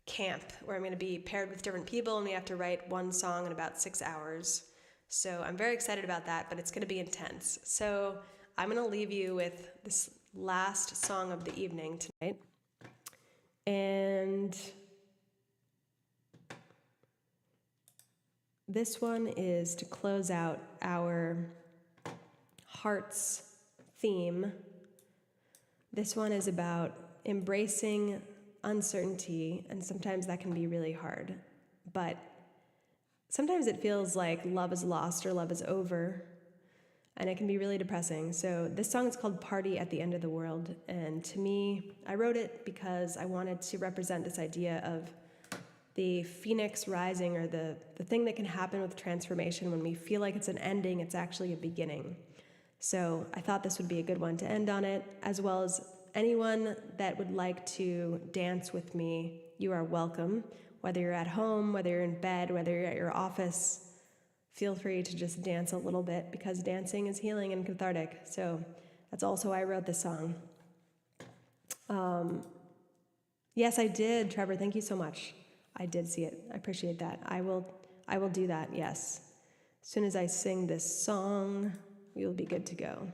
S1: camp where I'm going to be paired with different people, and we have to write one song in about 6 hours. So I'm very excited about that, but it's going to be intense. So I'm going to leave you with this last song of the evening tonight. And this one is to close out our Hearts theme. This one is about embracing uncertainty, and sometimes that can be really hard. But sometimes it feels like love is lost or love is over, and it can be really depressing. So this song is called Party at the End of the World, and to me, I wrote it because I wanted to represent this idea of the phoenix rising, or the thing that can happen with transformation. When we feel like it's an ending, it's actually a beginning. So I thought this would be a good one to end on it, as well as anyone that would like to dance with me, you are welcome. Whether you're at home, whether you're in bed, whether you're at your office, feel free to just dance a little bit, because dancing is healing and cathartic. So that's also why I wrote this song. Yes, I did, Trevor. Thank you so much. I did see it. I appreciate that. I will do that, yes. As soon as I sing this song, you'll be good to go.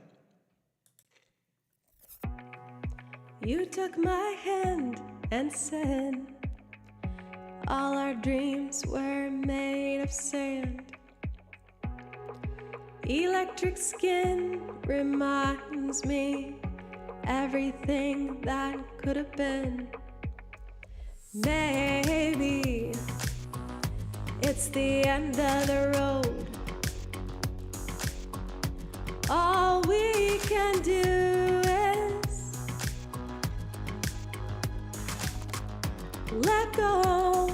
S1: You took my hand and said, all our dreams were made of sand. Electric skin reminds me everything that could have been. Maybe it's the end of the road. All we can do is let go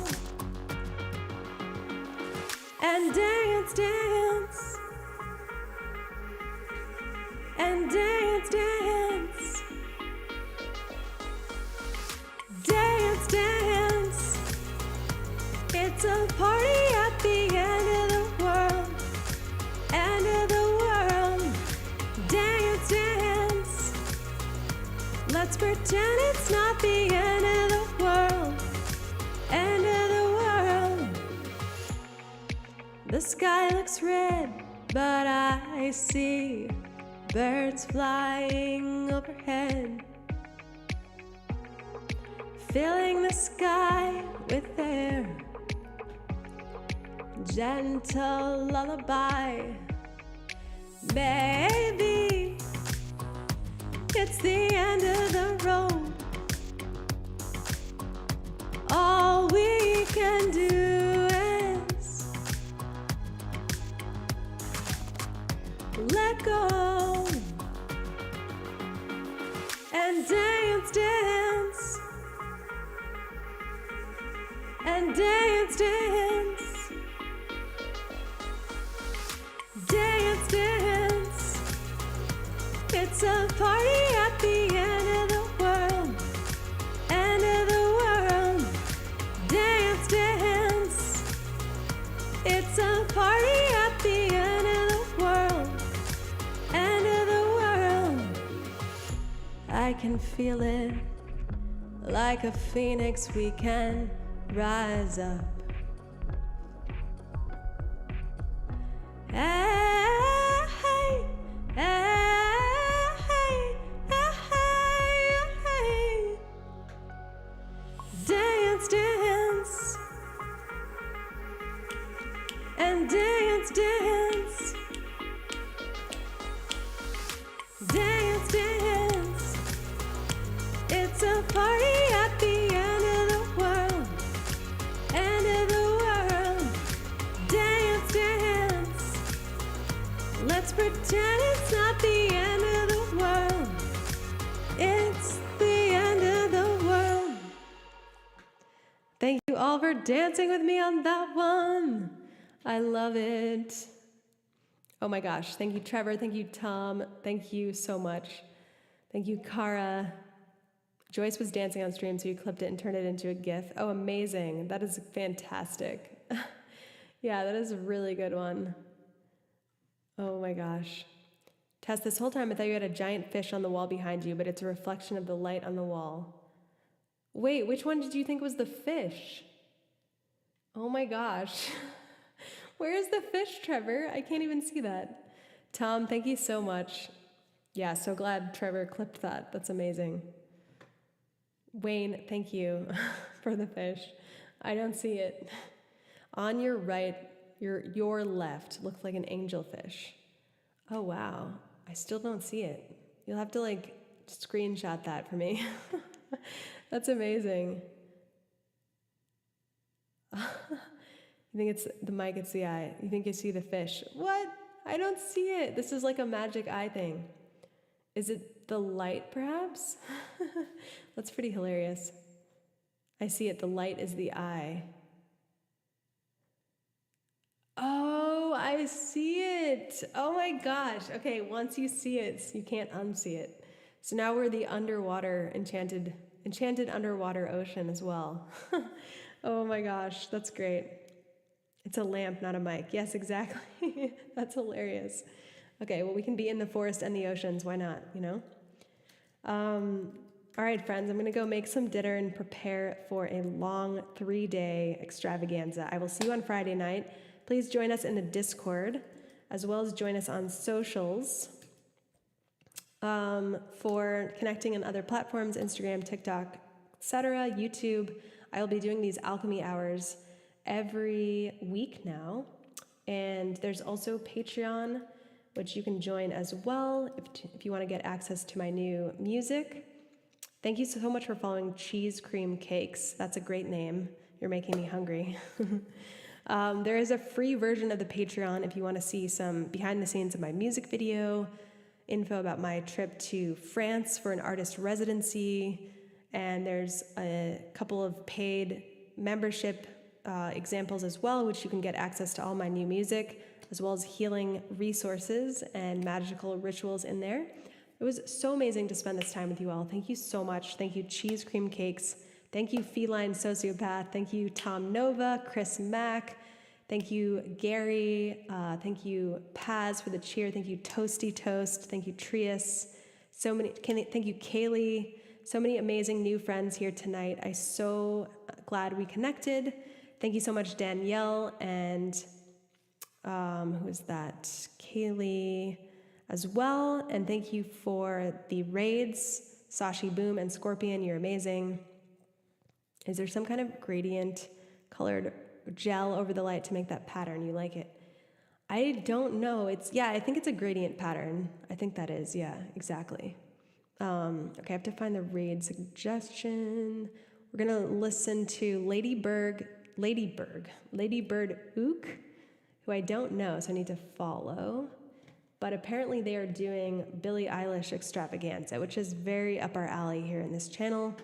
S1: and dance, dance, and dance, dance, dance, dance. It's a party at the end of the world, end of the world. Dance, dance. Let's pretend it's not the end of the world, end of the world. The sky looks red, but I see birds flying overhead, filling the sky with their gentle lullaby. Maybe it's the end of the road. All we can do is let go and dance, dance, and dance, dance, dance, dance. It's a party at the end of the world, end of the world. Dance, dance. It's a party at the end of the world, end of the world. I can feel it like a phoenix. We can rise up. Hey, hey, hey, hey. Dance, dance, and dance, dance, dance, dance. It's a party at the end of the world, end of the world. Dance, dance. Let's pretend it's not the end of the world, it's the end of the world. Thank you all for dancing with me on that one. I love it. Oh my gosh. Thank you, Trevor. Thank you, Tom. Thank you so much. Thank you, Kara. Joyce was dancing on stream, so you clipped it and turned it into a GIF. Oh, amazing. That is fantastic. Yeah, that is a really good one. Oh my gosh. Tess, this whole time I thought you had a giant fish on the wall behind you, but it's a reflection of the light on the wall. Wait, which one did you think was the fish? Oh my gosh. Where is the fish, Trevor? I can't even see that. Tom, thank you so much. Yeah, so glad Trevor clipped that. That's amazing. Wayne, thank you for the fish. I don't see it. On your right, your left looks like an angelfish. Oh wow, I still don't see it. You'll have to like screenshot that for me. That's amazing. You think it's the mic, it's the eye. You think you see the fish. What? I don't see it. This is like a magic eye thing. Is it the light, perhaps? That's pretty hilarious. I see it. The light is the eye. Oh, I see it. Oh my gosh. Okay, once you see it, you can't unsee it. So now we're the underwater, enchanted underwater ocean as well. Oh my gosh, that's great. It's a lamp, not a mic. Yes, exactly. That's hilarious. Okay, well, we can be in the forest and the oceans. Why not, you know? All right, friends, I'm going to go make some dinner and prepare for a long 3-day extravaganza. I will see you on Friday night. Please join us in the Discord. as well as join us on socials for connecting on other platforms, Instagram, TikTok, etc., YouTube. I will be doing these alchemy hours every week now. And there's also Patreon, which you can join as well if you want to get access to my new music. Thank you so much for following Cheese Cream Cakes. That's a great name. You're making me hungry. There is a free version of the Patreon if you want to see some behind the scenes of my music video, info about my trip to France for an artist residency, and there's a couple of paid membership examples as well, which you can get access to all my new music, as well as healing resources and magical rituals in there. It was so amazing to spend this time with you all. Thank you so much. Thank you, Cheese Cream Cakes. Thank you, Feline Sociopath. Thank you, Tom Nova, Chris Mack. Thank you, Gary. Thank you, Paz, for the cheer. Thank you, Toasty Toast. Thank you, Trius. Thank you, Kaylee. So many amazing new friends here tonight. I'm so glad we connected. Thank you so much, Danielle, and who is that? Kaylee as well. And thank you for the raids, Sashi Boom and Scorpion. You're amazing. Is there some kind of gradient colored gel over the light to make that pattern? You like it? I don't know. I think it's a gradient pattern. I think that is, yeah, exactly. Okay, I have to find the raid suggestion. We're gonna listen to Ladybird Ook, who I don't know, so I need to follow. But apparently they are doing Billie Eilish extravaganza, which is very up our alley here in this channel.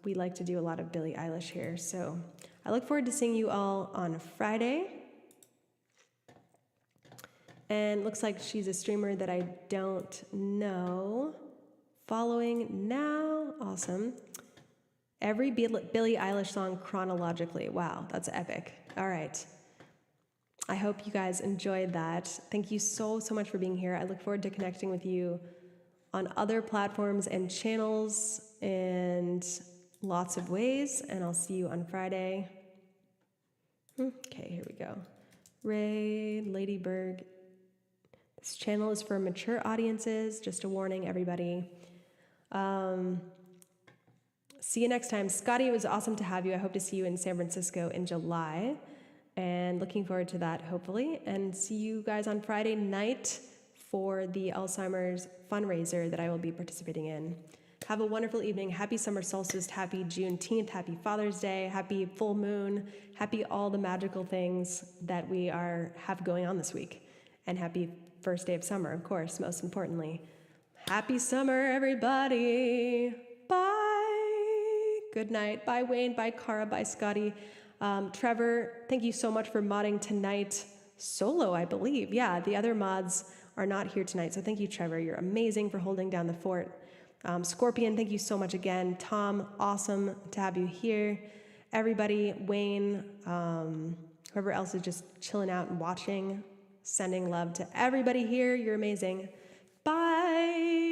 S1: We like to do a lot of Billie Eilish here, so I look forward to seeing you all on Friday. And looks like she's a streamer that I don't know. Following now, awesome. Every Billie Eilish song chronologically. Wow, that's epic. All right. I hope you guys enjoyed that. Thank you so much for being here. I look forward to connecting with you on other platforms and channels and lots of ways, and I'll see you on Friday. Okay, here we go. Ray, Ladybird. This channel is for mature audiences, just a warning, everybody. See you next time. Scotty, it was awesome to have you. I hope to see you in San Francisco in July, and looking forward to that, hopefully. And see you guys on Friday night for the Alzheimer's fundraiser that I will be participating in. Have a wonderful evening. Happy summer solstice, happy Juneteenth, happy Father's Day, happy full moon, happy all the magical things that we have going on this week. And happy first day of summer, of course, most importantly. Happy summer, everybody. Bye. Good night. Bye, Wayne. Bye, Cara. Bye, Scotty. Trevor, thank you so much for modding tonight solo, I believe. Yeah, the other mods are not here tonight, so thank you, Trevor. You're amazing for holding down the fort. Scorpion, thank you so much again. Tom, awesome to have you here. Everybody, Wayne, whoever else is just chilling out and watching, sending love to everybody here. You're amazing. Bye.